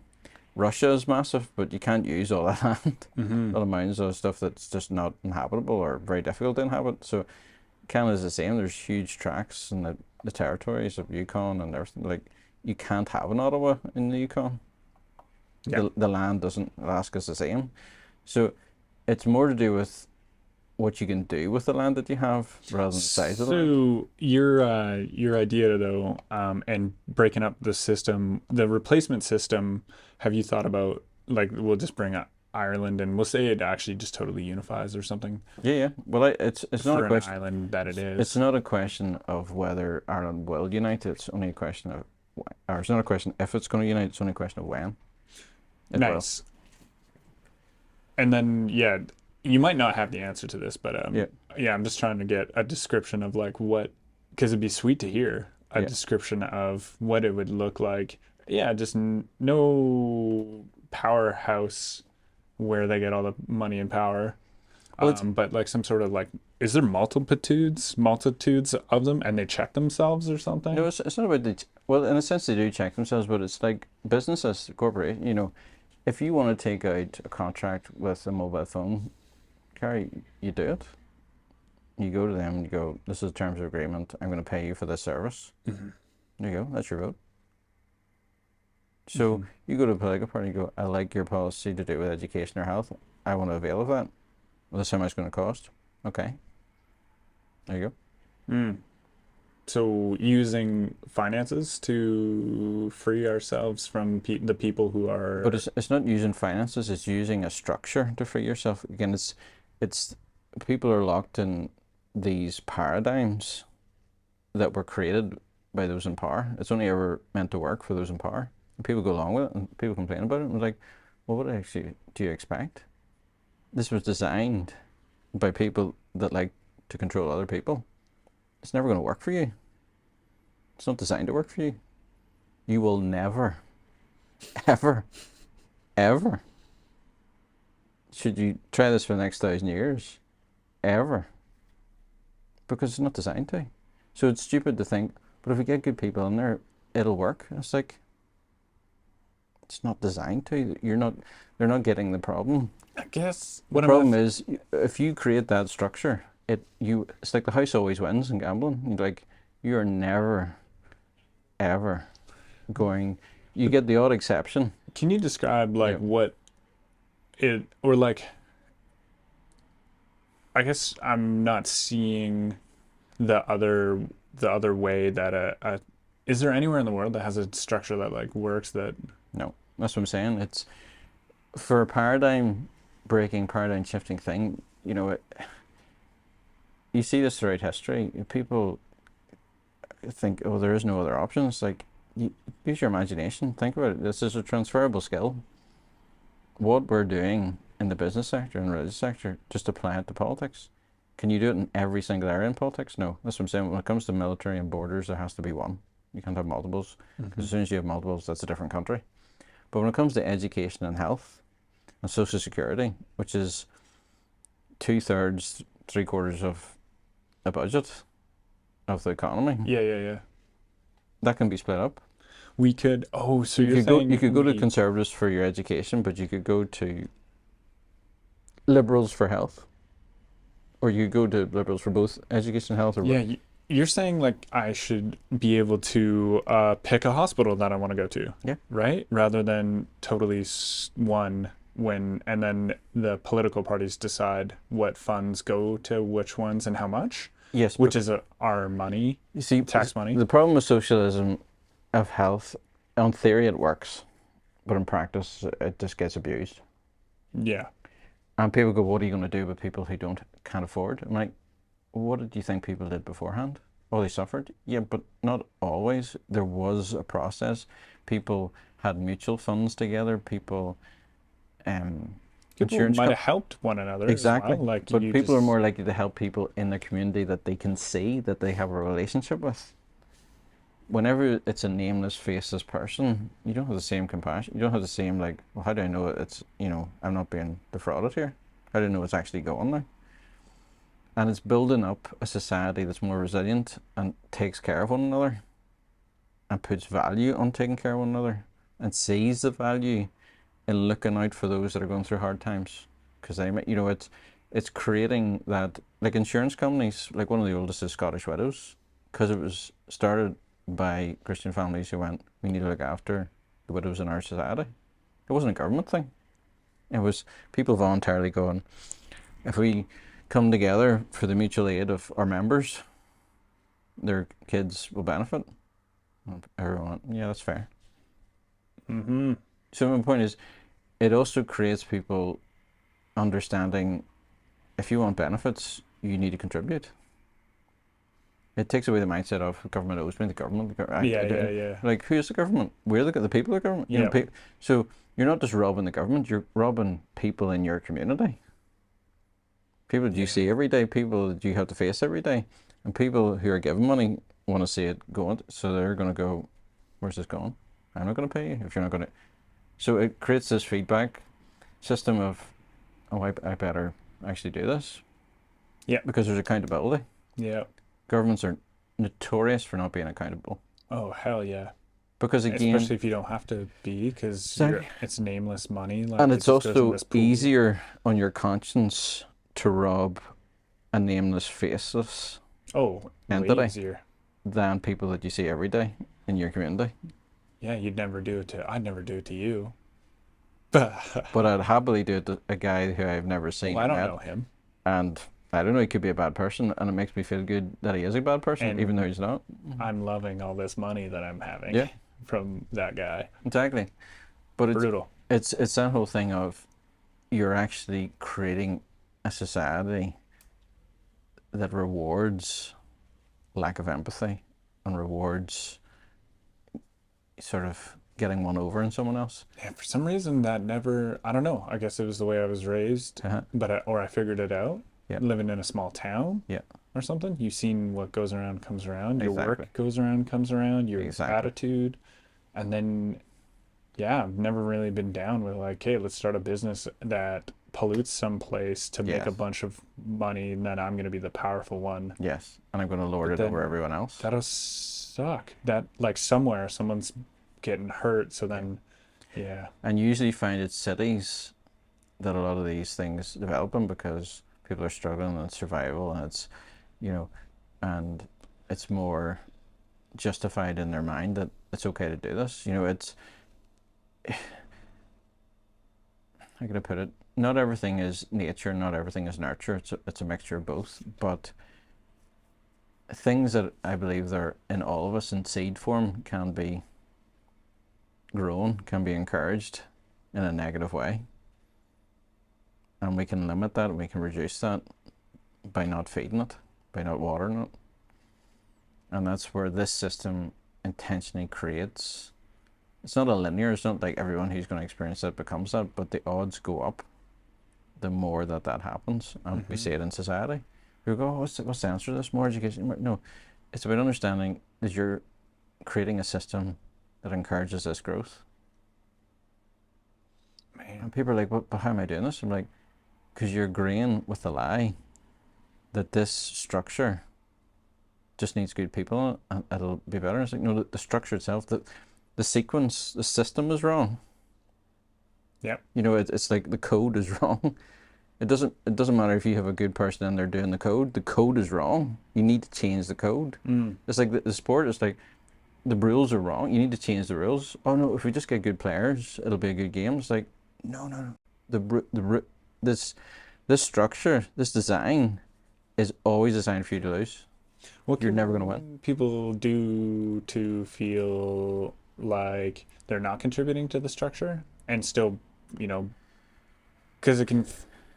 Russia is massive, but you can't use all that land. A lot of mountains, a lot of stuff that's just not inhabitable or very difficult to inhabit. So Canada's the same. There's huge tracts in the territories of Yukon and everything. Like, you can't have an Ottawa in the Yukon. Yeah. The land doesn't. Alaska's the same. So it's more to do with what you can do with the land that you have rather than the size of the land. So your idea though, and breaking up the system, the replacement system. Have you thought about, like, we'll just bring up Ireland and we'll say it actually just totally unifies or something Yeah, yeah. Well, it's not for a an question. island that it is. It's not a question of whether Ireland will unite. It's only a question of, or it's not a question if it's going to unite. It's only a question of when. It will. Nice. And then, yeah, you might not have the answer to this, but yeah, I'm just trying to get a description of like what, because it'd be sweet to hear a description of what it would look like. Yeah, just no powerhouse where they get all the money and power. Well, But like some sort of like, is there multitudes of them and they check themselves or something? No, it's not about well, in a sense they do check themselves, but it's like businesses, corporate. If you want to take out a contract with a mobile phone carrier, you do it. You go to them and you go, this is the terms of agreement. I'm going to pay you for this service. There you go. That's your vote. So you go to a political party and you go, I like your policy to do with education or health. I want to avail of that. Well, that's how much it's going to cost. Okay. There you go. So using finances to free ourselves from the people who are. But it's not using finances. It's using a structure to free yourself. Again, it's people are locked in these paradigms that were created by those in power. It's only ever meant to work for those in power. And people go along with it, and people complain about it. And it's like, well, what actually do you expect? This was designed by people that like to control other people. It's never going to work for you. It's not designed to work for you. You will never, ever, ever, should you try this for the next 1,000 years, ever, because it's not designed to. So it's stupid to think, but if we get good people in there, it'll work. It's like, it's not designed to. They're not getting the problem. I guess The problem is, if you create that structure, it's like the house always wins in gambling. You're never, ever going. You get the odd exception. Can you describe what it, or like, I guess I'm not seeing the other way that is there anywhere in the world that has a structure that like works that? No, that's what I'm saying. It's for a paradigm breaking, paradigm shifting thing. You see this throughout history. People think, oh, there is no other option. It's like, use your imagination. Think about it. This is a transferable skill. What we're doing in the business sector and religious sector, just apply it to politics. Can you do it in every single area in politics? No. That's what I'm saying. When it comes to military and borders, there has to be one. You can't have multiples. Because as soon as you have multiples, that's a different country. But when it comes to education and health and social security, which is 2/3, 3/4 of a budget of the economy, Yeah. that can be split up. We could. Oh, so You you're could go. saying You could go to Conservatives for your education, but you could go to Liberals for health, or you could go to Liberals for both education and health. Or Yeah, you're saying like I should be able to pick a hospital that I want to go to. Yeah. Right? Rather than totally one and then the political parties decide what funds go to which ones and how much, yes, which is our money, you see, tax money. The problem with socialism of health, on theory it works, but in practice it just gets abused. Yeah. And people go, what are you going to do with people who can't afford? I'm like, what did you think people did beforehand? Oh, they suffered? Yeah, but not always. There was a process. People had mutual funds together. People, People might have helped one another. Exactly. As well. Like, but people are more likely to help people in their community that they can see, that they have a relationship with. Whenever it's a nameless, faceless person, you don't have the same compassion. You don't have the same, like, well, how do I know it's, I'm not being defrauded here? How do I know it's actually going there? And it's building up a society that's more resilient and takes care of one another and puts value on taking care of one another and sees the value in looking out for those that are going through hard times. Because they, it's creating that, like insurance companies, like one of the oldest is Scottish Widows, because it was started by Christian families who went, we need to look after the widows in our society. It wasn't a government thing. It was people voluntarily going, if we come together for the mutual aid of our members, their kids will benefit. Everyone went, yeah, that's fair. Mm-hmm. So my point is, it also creates people understanding if you want benefits, you need to contribute. It takes away the mindset of government owes me, the government. Yeah. Like, who is the government? We're the people of the government. You know, so you're not just robbing the government, you're robbing people in your community. People that you see every day, people that you have to face every day. And people who are given money want to see it going. So they're going to go, where's this going? I'm not going to pay you if you're not going to. So it creates this feedback system of, oh, I better actually do this. Yeah. Because there's accountability. Yeah. Governments are notorious for not being accountable. Oh, hell yeah. Because again, especially if you don't have to be, because it's nameless money. Like, and it's also easier on your conscience to rob a nameless, faceless entity easier than people that you see every day in your community. Yeah, I'd never do it to you. But I'd happily do it to a guy who I've never seen. Well, I don't know him. And I don't know, he could be a bad person, and it makes me feel good that he is a bad person, And even though he's not. I'm loving all this money that I'm having from that guy. Exactly. But it's brutal. It's that whole thing of you're actually creating a society that rewards lack of empathy and rewards sort of getting one over in someone else. Yeah, for some reason that never, I don't know, I guess it was the way I was raised, but I figured it out. Yeah. Living in a small town or something. You've seen what goes around comes around. Your work goes around comes around. Your attitude. And then, I've never really been down with like, hey, let's start a business that pollutes someplace to make a bunch of money, and then I'm going to be the powerful one. Yes, and I'm going to lord it over everyone else. That'll suck. That, like, somewhere someone's getting hurt, so then, And you usually find it's cities that a lot of these things develop in, because people are struggling and it's survival, and it's, and it's more justified in their mind that it's okay to do this. It's, how can I put it? Not everything is nature, not everything is nurture. It's a mixture of both. But things that I believe are in all of us in seed form can be grown, can be encouraged in a negative way. And we can limit that, and we can reduce that by not feeding it, by not watering it. And that's where this system intentionally creates. It's not a linear, it's not like everyone who's going to experience that becomes that, but the odds go up the more that happens. And we see it in society, People go, oh, what's the answer to this? More education? No, it's about understanding that you're creating a system that encourages this growth. Man. And people are like, but how am I doing this? I'm like, because you're agreeing with the lie that this structure just needs good people in it and it'll be better. It's like, no, the structure itself, the sequence, the system is wrong. Yep. You know, it's like the code is wrong. It doesn't matter if you have a good person in there doing the code is wrong. You need to change the code. It's like the sport, it's like the rules are wrong. You need to change the rules. Oh no, if we just get good players, it'll be a good game. It's like, no. This structure, this design is always designed for you to lose. What You're never going to win. People do to feel like they're not contributing to the structure and still, because it can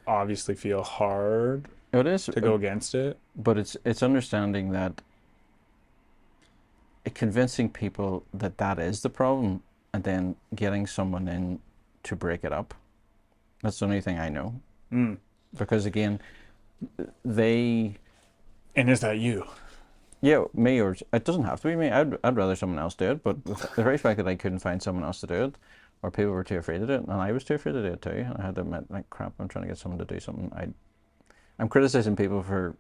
obviously feel hard It is to go against it. But it's understanding that, convincing people that is the problem, and then getting someone in to break it up. That's the only thing I know. Because again, And is that you? Yeah, me, or it doesn't have to be me. I'd rather someone else do it, but the very fact that I couldn't find someone else to do it, or people were too afraid to do it, and I was too afraid to do it too, and I had to admit, like, crap, I'm trying to get someone to do something. I'm criticizing people for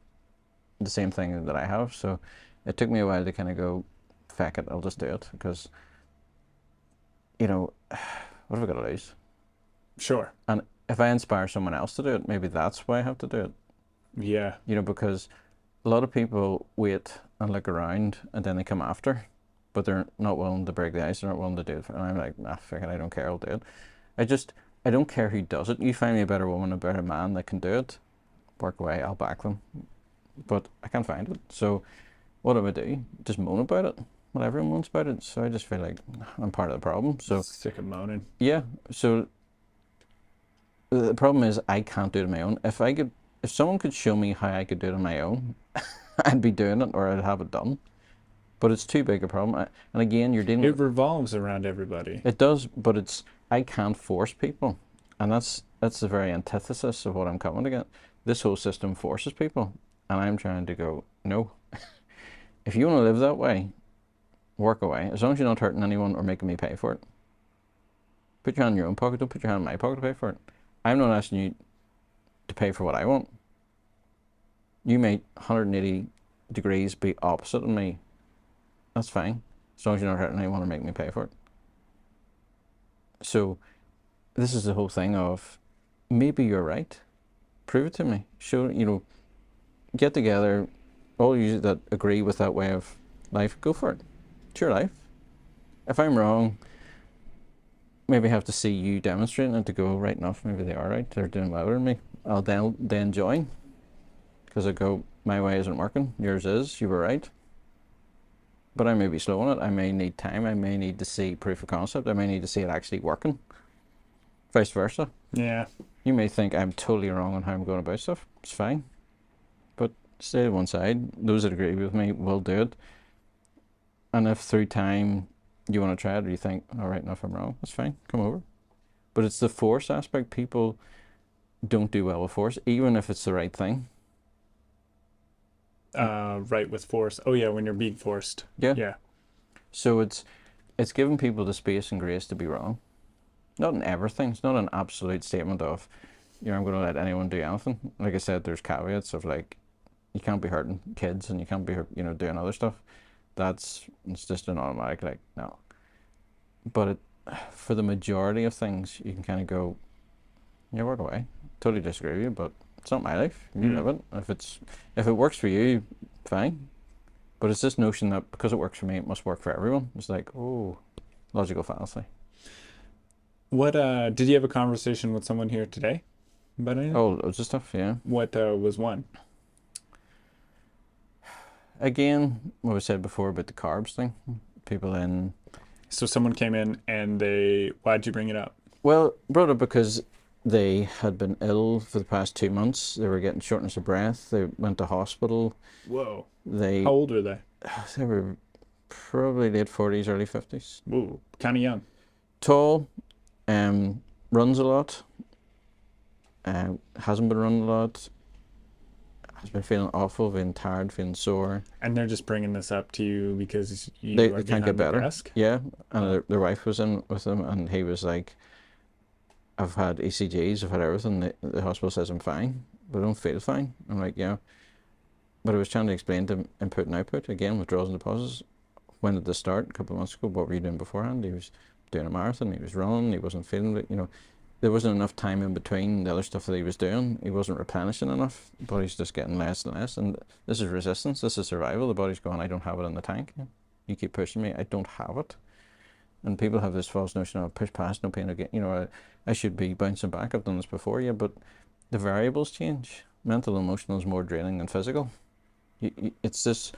the same thing that I have, so it took me a while to kind of go, feck it, I'll just do it, because, what have I got to lose? Sure. And if I inspire someone else to do it, maybe that's why I have to do it. Yeah. Because a lot of people wait and look around and then they come after, but they're not willing to break the ice, they're not willing to do it. And I'm like, nah, fuck it, I don't care, I'll do it. I don't care who does it. You find me a better woman, a better man that can do it, work away, I'll back them. But I can't find it. So what do I do? Just moan about it. Well, everyone moans about it. So I just feel like I'm part of the problem. So sick of moaning. Yeah. So the problem is I can't do it on my own. If someone could show me how I could do it on my own, I'd be doing it, or I'd have it done. But it's too big a problem. And again, you're dealing. It revolves around everybody. It does, but I can't force people, and that's the very antithesis of what I'm coming to get. This whole system forces people, and I'm trying to go, no. If you want to live that way, work away. As long as you're not hurting anyone or making me pay for it. Put your hand in your own pocket. Don't put your hand in my pocket to pay for it. I'm not asking you to pay for what I want. You may 180 degrees be opposite of me. That's fine, as long as you're not hurting anyone or making me pay for it. So this is the whole thing of, maybe you're right. Prove it to me. Show, get together, all you that agree with that way of life, go for it. It's your life. If I'm wrong, maybe I have to see you demonstrating it to go, right enough, maybe they are right, they're doing better than me. I'll then join, because I go, my way isn't working, yours is, you were right. But I may be slow on it, I may need time, I may need to see proof of concept, I may need to see it actually working. Vice versa. Yeah. You may think I'm totally wrong on how I'm going about stuff, it's fine. But stay to one side, those that agree with me will do it. And if through time you want to try it, or you think, all right, enough, I'm wrong, that's fine, come over. But it's the force aspect. People don't do well with force, even if it's the right thing. Right, with force. Oh yeah, when you're being forced. Yeah. Yeah. So it's giving people the space and grace to be wrong. Not in everything. It's not an absolute statement of, I'm going to let anyone do anything. Like I said, there's caveats of, like, you can't be hurting kids and you can't be, doing other stuff. It's just an automatic, like, no. But for the majority of things, you can kind of go, yeah, work away. Totally disagree with you, but it's not my life. You live it. If it works for you, fine. But it's this notion that because it works for me, it must work for everyone. It's like, oh, logical fallacy. What did you have a conversation with someone here today about anything? Oh, loads of stuff, yeah. What was one? Again, what we said before about the carbs thing. People in. So someone came in and why'd you bring it up? Well, brought it up because they had been ill for the past 2 months. They were getting shortness of breath. They went to hospital. Whoa. How old were they? They were probably late 40s, early 50s. Ooh, kind of young. Tall, runs a lot, hasn't been running a lot, He's been feeling awful, feeling tired, feeling sore. And they're just bringing this up to you because you They are can't behind get the better. desk? Yeah, and their wife was in with them, and he was like, I've had ECGs, I've had everything. The hospital says I'm fine, but I don't feel fine. I'm like, yeah. But I was trying to explain to him input and output, again, withdrawals and deposits. When did this start? A couple of months ago. What were you doing beforehand? He was doing a marathon, he was running, he wasn't feeling it, there wasn't enough time in between the other stuff that he was doing. He wasn't replenishing enough. The body's just getting less and less. And this is resistance. This is survival. The body's going, I don't have it in the tank. You keep pushing me. I don't have it. And people have this false notion of push past, no pain again. I should be bouncing back. I've done this before, yeah, but the variables change. Mental and emotional is more draining than physical. It's this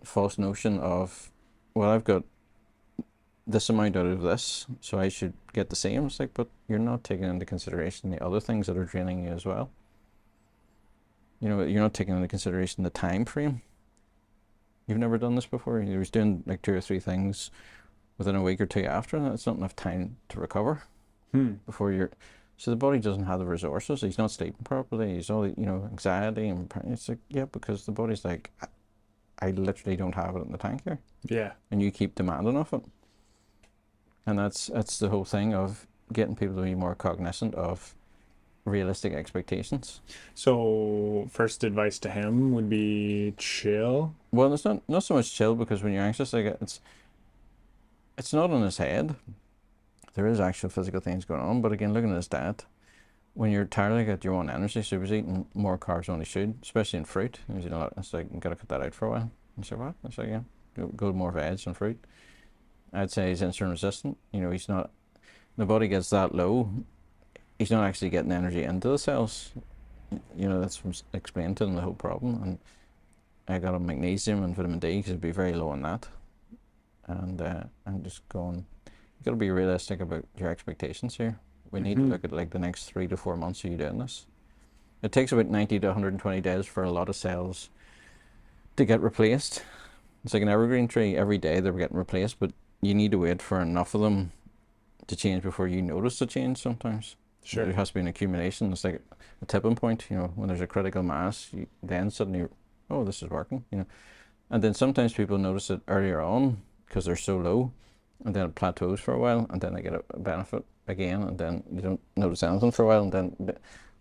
false notion of, well, I've got this amount out of this, so I should get the same. It's like, but you're not taking into consideration the other things that are draining you as well. You're not taking into consideration the time frame. You've never done this before. You was doing like 2 or 3 things within a week or 2 after, and it's not enough time to recover before you're. So the body doesn't have the resources. He's not sleeping properly. He's all anxiety, and it's like, yeah, because the body's like, I literally don't have it in the tank here. Yeah. And you keep demanding of it. And that's the whole thing of getting people to be more cognizant of realistic expectations. So first advice to him would be chill. Well, it's not so much chill, because when you're anxious, like it's not in his head. There is actual physical things going on, but again, looking at his diet, when you're tired, like you want energy, so he was eating more carbs than he should, especially in fruit. It's like, you gotta cut that out for a while. I said, what? I said, yeah, go more veg and fruit. I'd say he's insulin resistant. He's not, the body gets that low, he's not actually getting energy into the cells. That's explained to him the whole problem. And I got him magnesium and vitamin D because it'd be very low on that. And I'm just going, you got to be realistic about your expectations here. We need to look at like the next 3 to 4 months of you doing this. It takes about 90 to 120 days for a lot of cells to get replaced. It's like an evergreen tree. Every day they're getting replaced, but you need to wait for enough of them to change before you notice the change sometimes. Sure. There has to be an accumulation. It's like a tipping point, when there's a critical mass, then suddenly, oh, this is working, And then sometimes people notice it earlier on because they're so low, and then it plateaus for a while, and then they get a benefit again, and then you don't notice anything for a while, and then,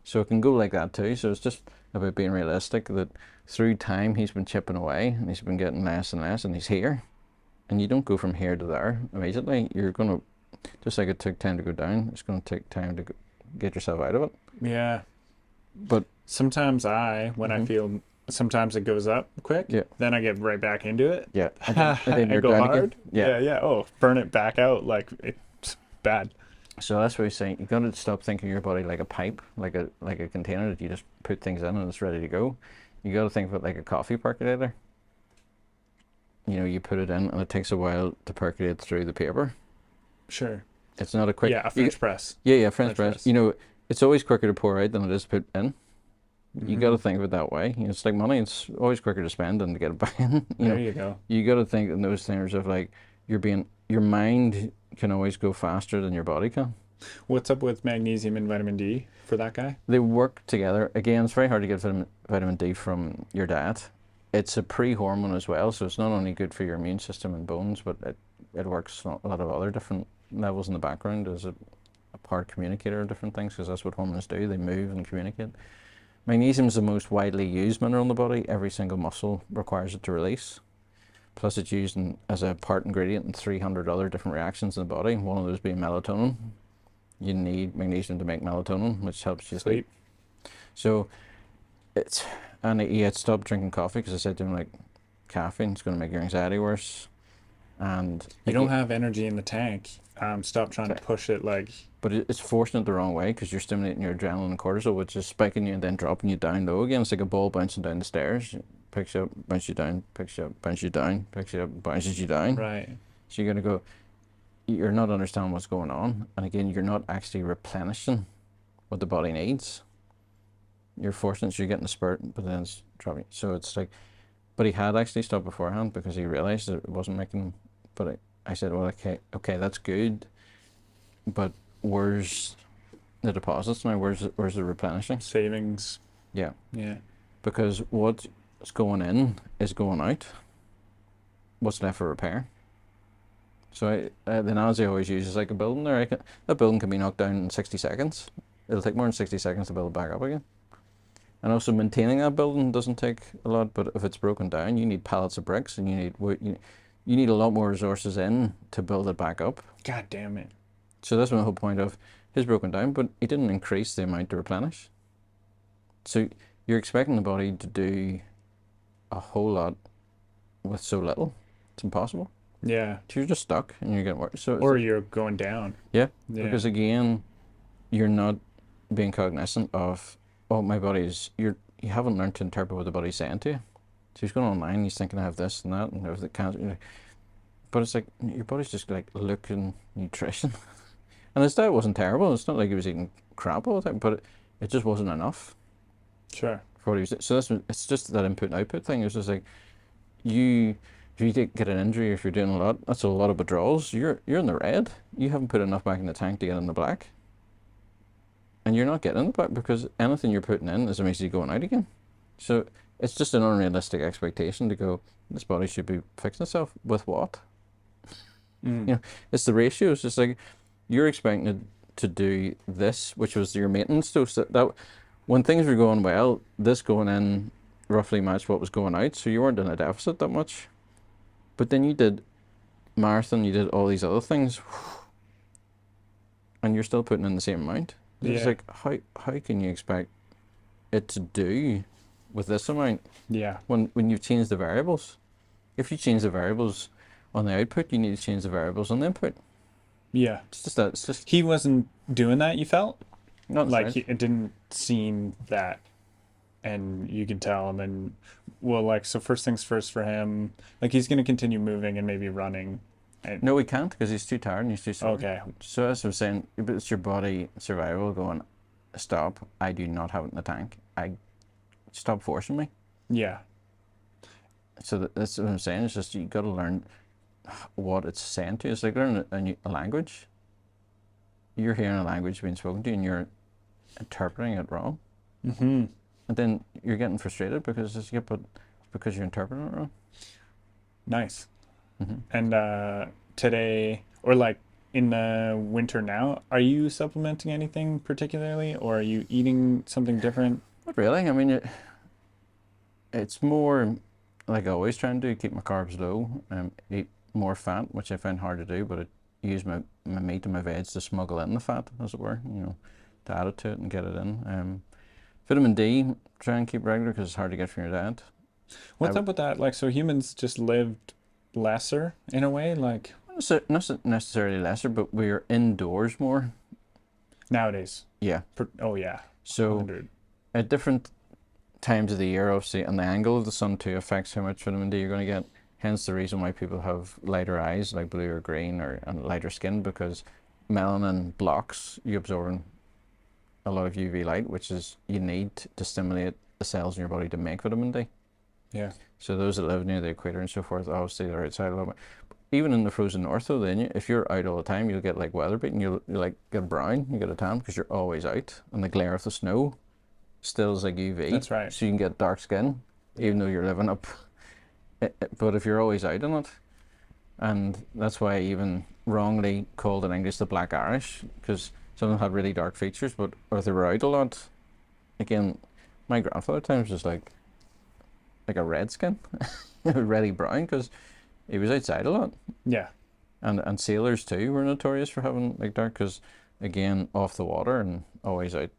so it can go like that too. So it's just about being realistic that through time he's been chipping away, and he's been getting less and less, and he's here. And you don't go from here to there immediately. You're going to, just like it took time to go down, it's going to take time to get yourself out of it. Yeah. But sometimes when I feel, sometimes it goes up quick, then I get right back into it. Yeah. And then you're go down hard. again. Yeah. Oh, burn it back out. Like, it's bad. So that's what he's saying. You've got to stop thinking your body like a pipe, like a container that you just put things in and it's ready to go. You got to think of it like a coffee percolator. You put it in and it takes a while to percolate through the paper. Sure. It's not a quick... Yeah, a French press. Yeah, French press. It's always quicker to pour out than it is to put in. You got to think of it that way. It's like money. It's always quicker to spend than to get it back in. There you go. You got to think in those terms of like, your mind can always go faster than your body can. What's up with magnesium and vitamin D for that guy? They work together. Again, it's very hard to get vitamin D from your diet. It's a pre-hormone as well, so it's not only good for your immune system and bones, but it works on a lot of other different levels in the background as a part communicator of different things, because that's what hormones do. They move and communicate. Magnesium is the most widely used mineral in the body. Every single muscle requires it to release. Plus it's used as a part ingredient in 300 other different reactions in the body, one of those being melatonin. You need magnesium to make melatonin, which helps you sleep. So he had stopped drinking coffee because I said to him, like, caffeine is going to make your anxiety worse. And you don't have energy in the tank. Stop trying to push it like... But it's forcing it the wrong way, because you're stimulating your adrenaline and cortisol, which is spiking you and then dropping you down low again. It's like a ball bouncing down the stairs. Picks you up, bounces you down, picks you up, bounces you down, picks you up, bounces you down. Right. So you're going to go... You're not understanding what's going on. And again, you're not actually replenishing what the body needs. You're forcing it, so you're getting a spurt, but then it's dropping. So it's like... But he had actually stopped beforehand because he realised that it wasn't making... But I said, well, okay, that's good, but where's the deposits now? Where's the replenishing? Savings. Yeah. Yeah. because what's going in is going out. What's left for repair? So the analogy I always use is like a building. A building can be knocked down in 60 seconds. It'll take more than 60 seconds to build it back up again. And also maintaining that building doesn't take a lot, but if it's broken down, you need pallets of bricks, and you need a lot more resources in to build it back up. God damn it. So that's my whole point of his broken down, but he didn't increase the amount to replenish. So you're expecting the body to do a whole lot with so little. It's impossible. Yeah. So you're just stuck and you're getting worse. So Or you're going down. yeah, Yeah. because again, you're not being cognizant of, oh, my body's, you haven't learned to interpret what the body's saying to you. So he's going online, he's thinking I have this and that, and I have the cancer. But it's like, your body's just like looking nutrition. And his diet wasn't terrible. It's not like he was eating crap all the time, but it just wasn't enough Sure. for what he was doing. So it's just that input and output thing. It's just like, if you get an injury, if you're doing a lot, that's a lot of withdrawals, you're in the red. You haven't put enough back in the tank to get in the black. And you're not getting in the black because anything you're putting in is basically going out again. So it's just an unrealistic expectation to go, this body should be fixing itself with what? You know, it's the ratio. It's just like, you're expecting it to do this, which was your maintenance dose. That when things were going well, this going in roughly matched what was going out, so you weren't in a deficit that much. But then you did marathon, you did all these other things, and you're still putting in the same amount. It's like, how can you expect it to do with this amount? Yeah. When you've changed the variables. If you change the variables on the output, you need to change the variables on the input. Yeah. It's just that. It's just He wasn't doing that, you felt? not Like, it didn't seem that. And you can tell. And then, well, like, so first things first for him, like, he's going to continue moving and maybe running. And, No, he can't because he's too tired and he's too sore. okay. So as I was saying, it's your body survival going, stop, I do not have it in the tank. Stop forcing me. Yeah. So that's what I'm saying. It's just you got to learn what it's saying to you. It's like learning a language. You're hearing a language being spoken to you and you're interpreting it wrong. Mm-hmm. And then you're getting frustrated because because you're interpreting it wrong. Nice. Mm-hmm. And today, or like in the winter now, are you supplementing anything particularly, or are you eating something different? Not really. I mean, it's more like I always try and do, keep my carbs low, eat more fat, which I find hard to do, but I use my meat and my veg to smuggle in the fat, as it were, to add it to it and get it in. Vitamin D, try and keep regular because it's hard to get from your diet. What's up with that? Like, so humans just lived lesser in a way, like Not necessarily lesser, but we're indoors more. nowadays. Yeah. Oh yeah. So 100. at different times of the year, obviously, and the angle of the sun too affects how much vitamin D you're going to get. Hence the reason why people have lighter eyes, like blue or green, and lighter skin, because melanin blocks you absorbing a lot of UV light, which is you need to stimulate the cells in your body to make vitamin D. Yeah. So those that live near the equator and so forth, obviously they're outside a little bit. Even in the frozen north, though, then if you're out all the time, you'll get like weather beaten. You'll like get brown, you get a tan because you're always out, and the glare of the snow stills like UV. That's right. So you can get dark skin, even though you're living up. But if you're always out in it, and that's why I even wrongly called in English the Black Irish, because some of them had really dark features, but or they were out a lot. Again, my grandfather at times was like a red skin, reddy brown, because he was outside a lot. Yeah. And sailors too were notorious for having like dark, because again, off the water and always out,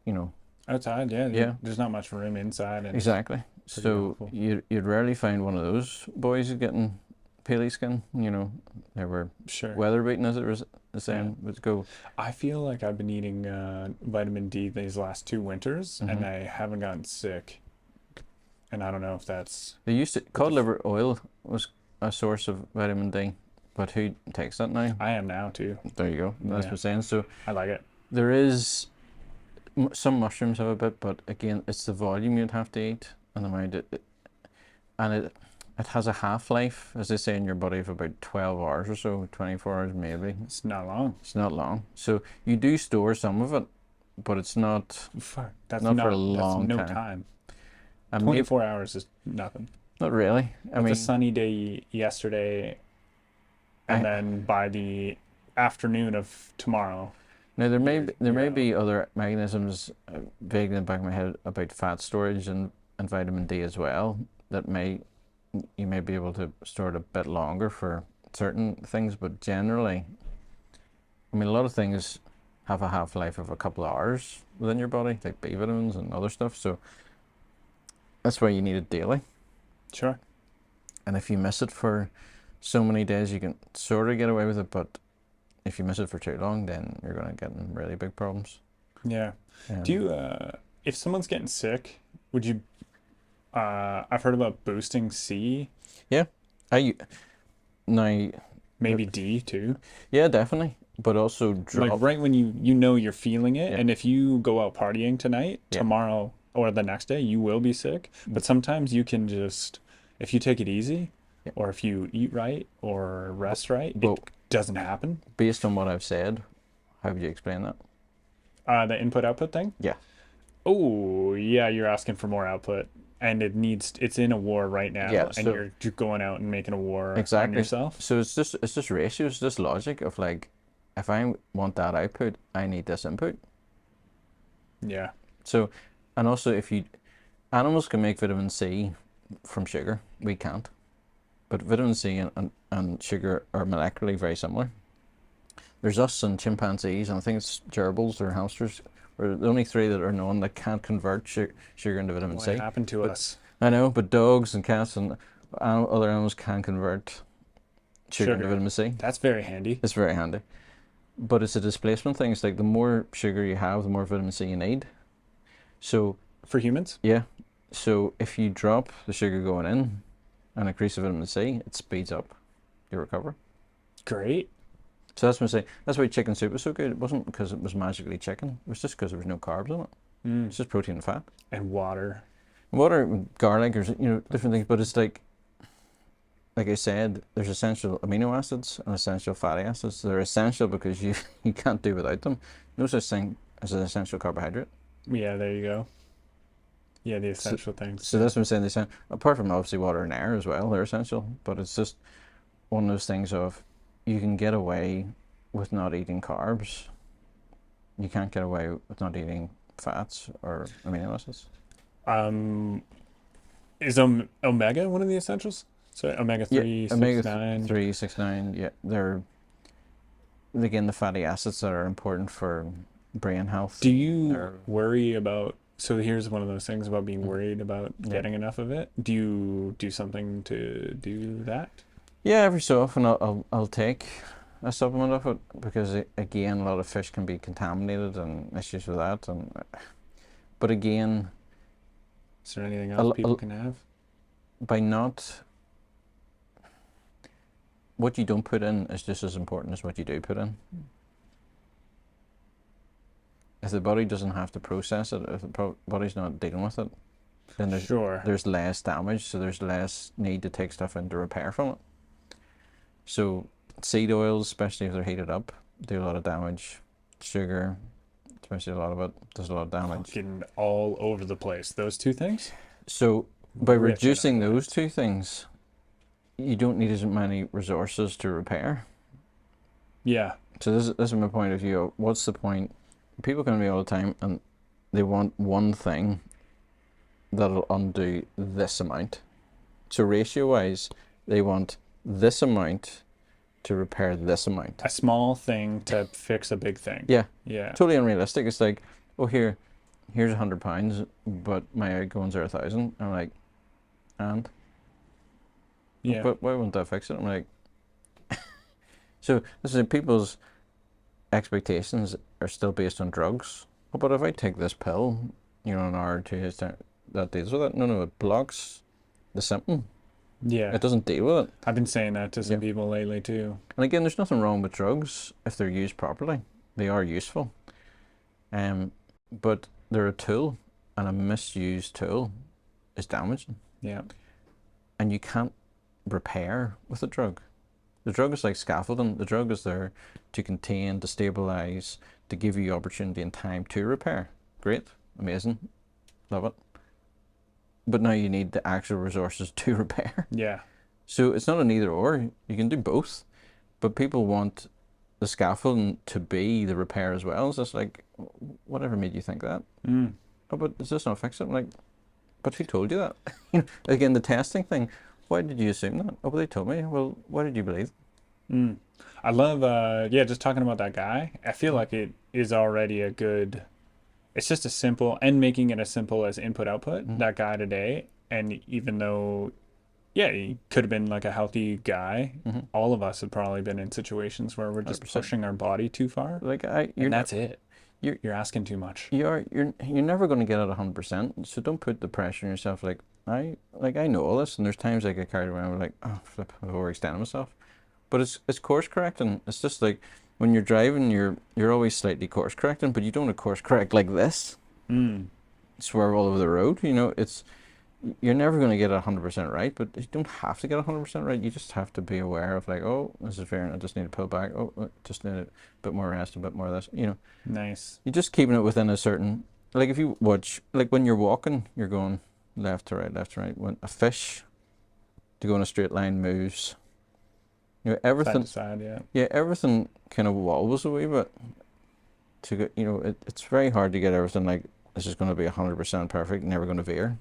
Outside, yeah. Yeah. There's not much room inside. And Exactly. So awful. you'd rarely find one of those boys getting paly skin. They were Sure. weather beaten, as it was saying. Would go. I feel like I've been eating vitamin D these last 2 winters, and I haven't gotten sick. And I don't know if that's... They used to cod liver oil was a source of vitamin D, but who takes that now? I am now too. There you go. That's what I'm saying. So I like it. there is some mushrooms have a bit, but again, it's the volume you'd have to eat and the amount it has a half-life, as they say, in your body of about 12 hours or so, 24 hours maybe. It's not long. It's not long. So you do store some of it, but it's not Fuck. That's Not for a that's long no time. time. And maybe, 24 hours is nothing. not really. I It's mean, a sunny day yesterday, and then by the afternoon of tomorrow. now there may you're out. be other mechanisms vaguely in the back of my head about fat storage and vitamin D as well that you may be able to store it a bit longer for certain things, but generally, I mean, a lot of things have a half-life of a couple of hours within your body, like B vitamins and other stuff. So that's why you need it daily. Sure. And if you miss it for so many days, you can sort of get away with it, but if you miss it for too long, then you're going to get in really big problems. Yeah. Um, Do you, if someone's getting sick, would you, I've heard about boosting C, now, maybe D too. yeah, definitely, but also drop. Like right when you know you're feeling it, Yeah. and if you go out partying tonight, Yeah. tomorrow or the next day, you will be sick. But sometimes you can just, if you take it easy, Yeah. or if you eat right or rest right, Well, it doesn't happen. based on what I've said, how would you explain that? The input-output thing? Yeah. Oh, yeah, you're asking for more output. And it's in a war right now, Yeah, and so- you're going out and making a war on Exactly. yourself. So it's just ratios, just logic of like, if I want that output, I need this input. Yeah. So, and also animals can make vitamin C from sugar, we can't. But vitamin C and sugar are molecularly very similar. There's us and chimpanzees, and I think it's gerbils or hamsters, are the only three that are known that can't convert sugar into vitamin What C. happened to us? I know, but dogs and cats and other animals can convert sugar into Sugar. vitamin C. That's very handy. It's very handy. But it's a displacement thing. It's like the more sugar you have, the more vitamin C you need. So, For humans? yeah. So if you drop the sugar going in and increase the vitamin C, it speeds up your recovery. Great. So that's what I say. That's why chicken soup was so good. It wasn't because it was magically chicken. It was just because there was no carbs in it. It's just protein and fat. And water. Water, garlic, or different things. But it's like I said, there's essential amino acids and essential fatty acids. They're essential because you can't do without them. No such thing as an essential carbohydrate. Yeah, there you go. Yeah, the essential things. So that's what I'm saying. Apart from obviously water and air as well, they're essential. But it's just one of those things of you can get away with not eating carbs. You can't get away with not eating fats or amino acids. Is omega one of the essentials? So omega 3, 6, omega 9. 3, 6, 9. Yeah, they're again the fatty acids that are important for brain health. Do you Or- worry about, so here's one of those things about being worried about Yeah. getting enough of it. Do you do something to do that? Yeah, every so often I'll take a supplement of it because again a lot of fish can be contaminated and issues with that. But again, Is there anything A else l- people a- can have? by not, what you don't put in is just as important as what you do put in. If the body doesn't have to process it, if the body's not dealing with it, then there's less damage, so there's less need to take stuff in to repair from it. So seed oils, especially if they're heated up, do a lot of damage. Sugar, especially a lot of it, does a lot of damage. Fucking all over the place. Those two things? So by Rich in reducing other those two things, you don't need as many resources to repair. Yeah. So this is my point of view. What's the point? People come to me all the time and they want one thing that'll undo this amount. So ratio-wise, they want this amount to repair this amount. A small thing to fix a big thing. Yeah, Yeah. totally unrealistic. It's like, oh, here's £100, but my outgoings are 1,000. I'm like, and? Yeah. But why won't that fix it? I'm like, so this is people's expectations are still based on drugs. Oh, but if I take this pill, an hour or two, that deals with it. No, it blocks the symptom. Yeah. It doesn't deal with it. I've been saying that to some Yeah. people lately too. And again, there's nothing wrong with drugs if they're used properly. They are useful. But they're a tool, and a misused tool is damaging. Yeah. And you can't repair with a drug. The drug is like scaffolding. The drug is there to contain, to stabilize, to give you opportunity and time to repair. Great, amazing, love it. but now you need the actual resources to repair. Yeah. So it's not an either or. You can do both, but people want the scaffolding to be the repair as well. It's just like, whatever made you think that? Mm. Oh, but is this not fix it? I'm like, but who told you that? Again, the testing thing. Why did you assume that? Oh, but they told me. Well, why did you believe? Mm. I love, just talking about that guy. I feel like it is already a good, it's just a simple, and making it as simple as input output, that guy today. And even though, yeah, he could have been like a healthy guy, all of us have probably been in situations where we're just 100%. pushing our body too far. Like And that's it. You're asking too much. you're never going to get it 100%. So don't put the pressure on yourself. Like I know all this, and there's times I get carried away. I'm like, oh flip, I've overextended myself. But it's course correcting. It's just like when you're driving, you're always slightly course correcting, but you don't course correct like this. Swerve all over the road. You know, you're never going to get it 100% right, but you don't have to get it 100% right. You just have to be aware of like, oh, this is fair, and I just need to pull back. Oh, I just need a bit more rest, a bit more of this. You know, Nice. you're just keeping it within a certain. Like if you watch, like when you're walking, you're going left to right, left to right. When a fish to go in a straight line moves, you know, everything. Side to side, Yeah, everything kind of wobbles a wee bit. To get, you know, it's very hard to get everything like this is going to be 100% perfect, never going to veer.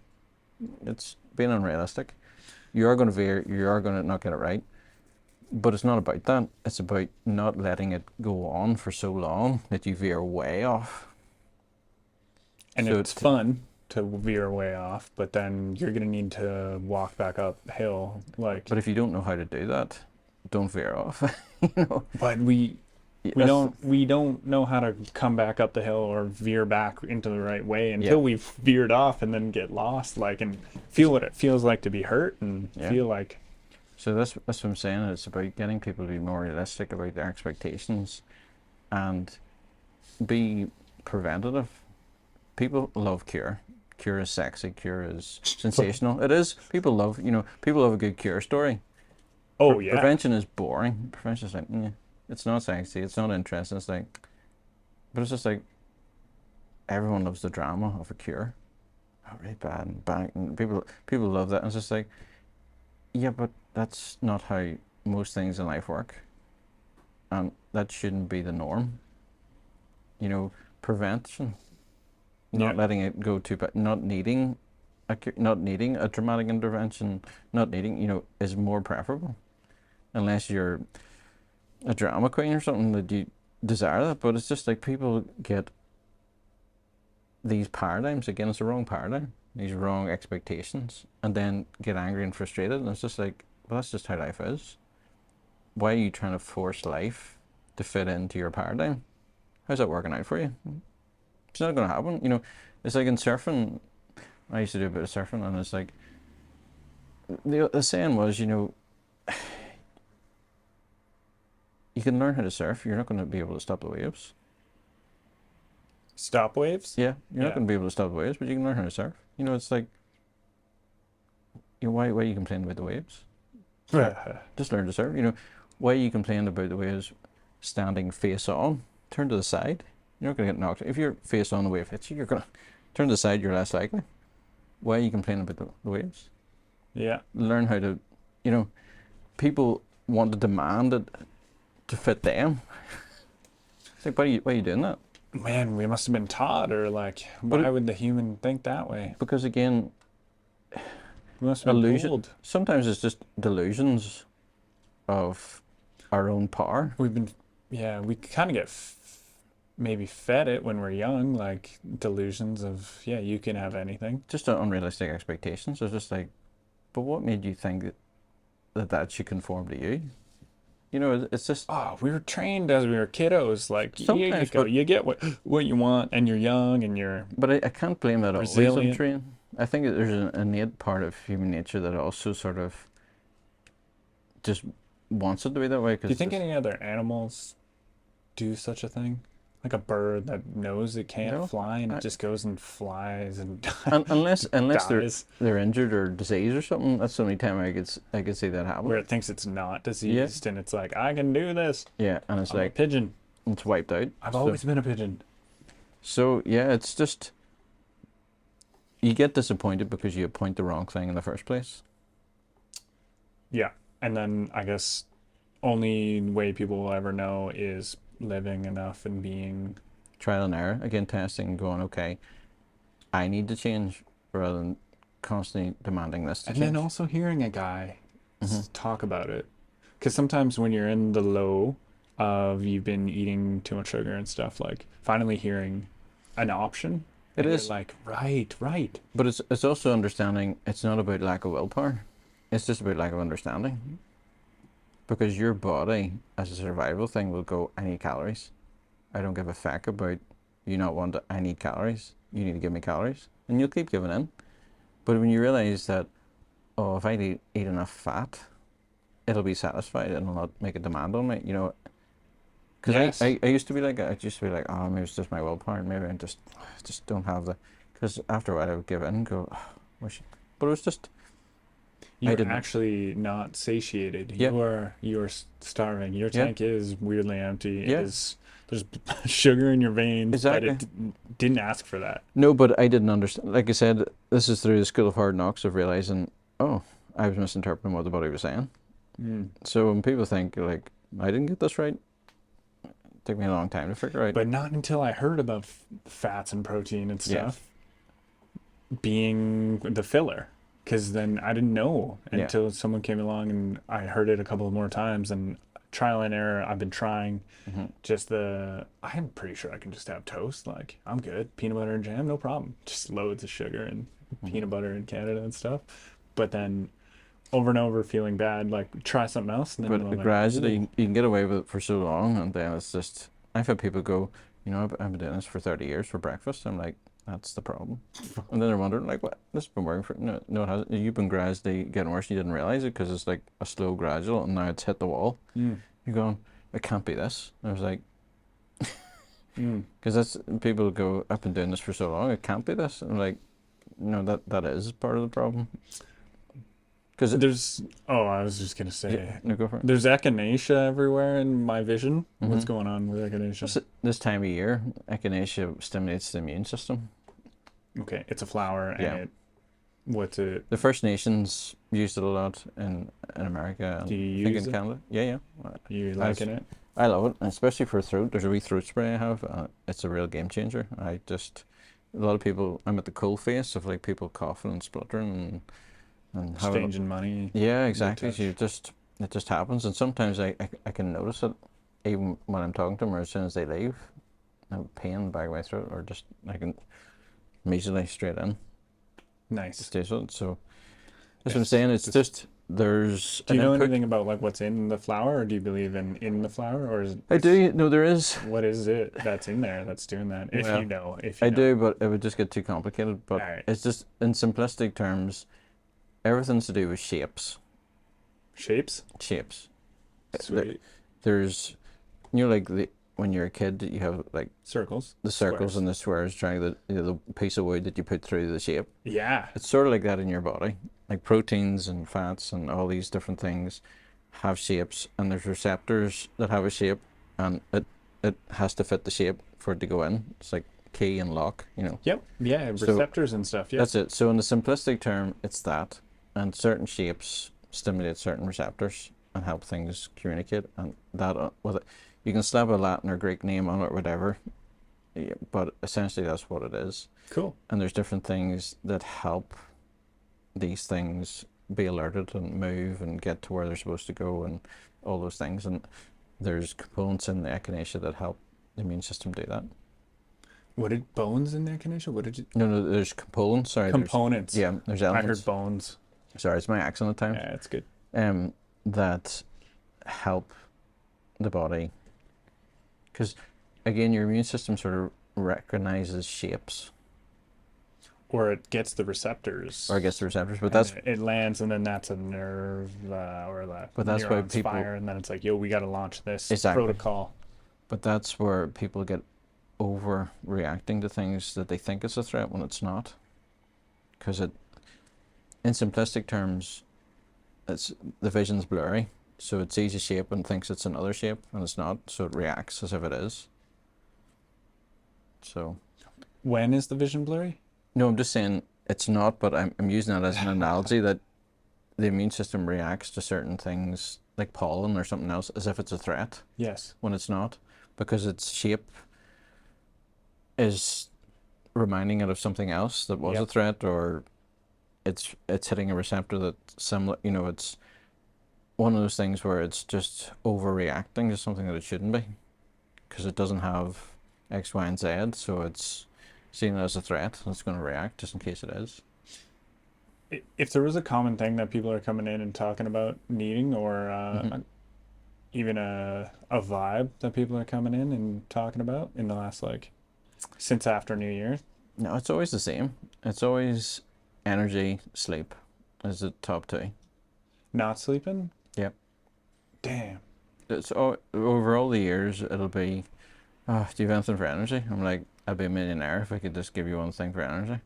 It's being unrealistic. You are going to veer, you are going to not get it right. But it's not about that. It's about not letting it go on for so long that you veer way off. And So it's fun to veer way off, but then you're going to need to walk back uphill. Like, But if you don't know how to do that, don't veer off. You know? but we That's- don't know how to come back up the hill or veer back into the right way until we've veered off and then get lost, like, and feel what it feels like to be hurt and feel like. So that's what I'm saying. It's about getting people to be more realistic about their expectations and be preventative. People love cure. Cure is sexy. Cure is sensational. It is. People love a good cure story. Oh yeah. Prevention is boring. Prevention is like, it's not sexy. It's not interesting. It's like, but it's just like, everyone loves the drama of a cure. Oh, really bad and bang. And people love that. And it's just like, yeah, but that's not how most things in life work. And that shouldn't be the norm. You know, prevention, not letting it go too bad, not needing a dramatic intervention, is more preferable. Unless you're a drama queen or something that you desire that. But it's just like people get these paradigms, again, it's the wrong paradigm, these wrong expectations, and then get angry and frustrated. And it's just like, well, that's just how life is. Why are you trying to force life to fit into your paradigm? How's that working out for you? It's not going to happen. You know, it's like in surfing. I used to do a bit of surfing, and it's like, the saying was, you know, you can learn how to surf. You're not going to be able to stop the waves. Stop waves? Yeah, you're not going to be able to stop the waves, but you can learn how to surf. You know, it's like, you know, why are you complaining about the waves? Just learn to surf. You know, why are you complaining about the waves standing face on? Turn to the side. You're not going to get knocked. If you're face on, the wave hits you, you're going to turn to the side, you're less likely. Why are you complaining about the waves? Yeah. Learn how to, you know, people want to demand it to fit them. It's like, why are you doing that? Man, we must have been taught, or like, why would the human think that way? Because again, We must have been illusion. told. Sometimes it's just delusions of our own power. We kind of get maybe fed it when we're young, like delusions of, you can have anything. Just unrealistic expectations. It's just like, but what made you think that should conform to you? You know, it's just. Oh, we were trained as we were kiddos. Like, Sometimes, you get what you want, and you're young, and you're. But I can't blame that always on resilient. training. I think that there's an innate part of human nature that also sort of just wants it to be that way. Do you think any other animals do such a thing? Like a bird that knows it can't fly and it just goes and flies and unless dies, they're injured or diseased or something, that's the only time I could see that happen. where it thinks it's not diseased and it's like, I can do this. Yeah, and it's I'm a like pigeon. it's wiped out. I've always been a pigeon. So yeah, it's just you get disappointed because you appoint the wrong thing in the first place. Yeah. And then I guess only way people will ever know is living enough and being Trial and error, again, testing and going, okay, I need to change rather than constantly demanding this to and change. then also hearing a guy Mhm. talk about it. Because sometimes when you're in the low of you've been eating too much sugar and stuff, like finally hearing an option, It and is. you're like, right. But it's also understanding it's not about lack of willpower. It's just about lack of understanding. Because your body, as a survival thing, will go, I need calories. I don't give a fuck about you not want to, I need calories. You need to give me calories. And you'll keep giving in. But when you realize that, oh, if I eat enough fat, it'll be satisfied and it'll not make a demand on me, you know. Because Yes. I used to be like, oh, maybe it's just my willpower. Maybe I just don't have the, because after a while I would give in and go, oh, wish, but it was just, You're didn't- actually not satiated. Yeah. You're starving. Your Yeah. tank is weirdly empty. Yeah. There's sugar in your veins, Exactly. but it didn't ask for that. No, but I didn't understand. Like I said, this is through the school of hard knocks of realizing, oh, I was misinterpreting what the body was saying. So when people think like I didn't get this right, it took me a long time to figure out. But not until I heard about fats and protein and Yeah. stuff being the filler. Because then I didn't know Yeah. until someone came along and I heard it a couple more times, and trial and error. I've been trying I'm pretty sure I can just have toast. Like, I'm good. Peanut butter and jam, no problem. Just loads of sugar and peanut butter in Canada and stuff. But then over and over feeling bad, like try something else. And then But I'm like, gradually, "Ooh." you can get away with it for so long, and then it's just. I've had people go, you know, I've been doing this for 30 years for breakfast. I'm like, that's the problem. And then they're wondering, like, what? This has been working for. No, it hasn't. You've been gradually getting worse. You didn't realize it because it's like a slow gradual, and now it's hit the wall. You're going, it can't be this. And I was like, because that's people go, I've been doing this for so long, it can't be this. I'm like, no, that is part of the problem. Because I was just gonna say, no, go for it. there's echinacea everywhere in my vision. What's going on with echinacea? This time of year, echinacea stimulates the immune system. Okay, it's a flower, and Yeah. what's it? The First Nations used it a lot in America. And Do you I think use in it? Canada. Yeah. You liking it? I love it, especially for throat. There's a wee throat spray I have. It's a real game changer. A lot of people. I'm at the cold face of like people coughing and spluttering and having. Exchanging money. Yeah, exactly. touch. So it just happens, and sometimes I can notice it even when I'm talking to them or as soon as they leave. I have pain in the back of my throat, or just I can immediately straight in. Nice. Stays with it. So that's what I'm saying. It's just there's. Do you an know input. anything about like what's in the flower, or do you believe in the flower, or is it, I do. No, there is. what is it that's in there that's doing that? If Well, you know, I do, but it would just get too complicated. But Alright. it's just in simplistic terms, everything's to do with shapes. Shapes. Shapes. Sweet. There's, you know, like when you're a kid, you have like Circles. the circles Squares. and the squares, trying the piece of wood that you put through the shape. Yeah. It's sort of like that in your body. Like proteins and fats and all these different things have shapes, and there's receptors that have a shape, and it has to fit the shape for it to go in. It's like key and lock, you know. Yep. Yeah. So, Receptors and stuff. Yeah. That's it. So in the simplistic term, it's that, and certain shapes stimulate certain receptors and help things communicate, and that with it, you can slap a Latin or Greek name on it or whatever, yeah, but essentially that's what it is. Cool. And there's different things that help these things be alerted and move and get to where they're supposed to go and all those things. And there's components in the echinacea that help the immune system do that. What did bones in the echinacea? What did you? No, there's components. Sorry, Components. there's I elements. heard bones. Sorry, it's my accent at times. Yeah, it's good. That help the body. Because, again, your immune system sort of recognizes shapes. Or it gets the receptors. Or it gets the receptors, but and that's it lands, and then that's a nerve or that. But that's why neurons people- fire, and then it's like, yo, we got to launch this Exactly. protocol. But that's where people get overreacting to things that they think is a threat when it's not. Because in simplistic terms, the vision's blurry, so it sees a shape and thinks it's another shape, and it's not, so it reacts as if it is. So, When is the vision blurry? no, I'm just saying it's not, but I'm using that as an analogy that the immune system reacts to certain things like pollen or something else as if it's a threat Yes. when it's not, because its shape is reminding it of something else that was a Yep. threat, or it's hitting a receptor that's similar. You know, it's one of those things where it's just overreacting to something that it shouldn't be, because it doesn't have X, Y, and Z, so it's seen as a threat and it's going to react just in case it is. If there was a common thing that people are coming in and talking about needing, or even a vibe that people are coming in and talking about in the last, like, since after New Year's, No, it's always the same. It's always energy, sleep is the top two. not sleeping. Yep. Damn. It's over all the years, it'll be, oh, do you have anything for energy? I'm like, I'd be a millionaire if I could just give you one thing for energy.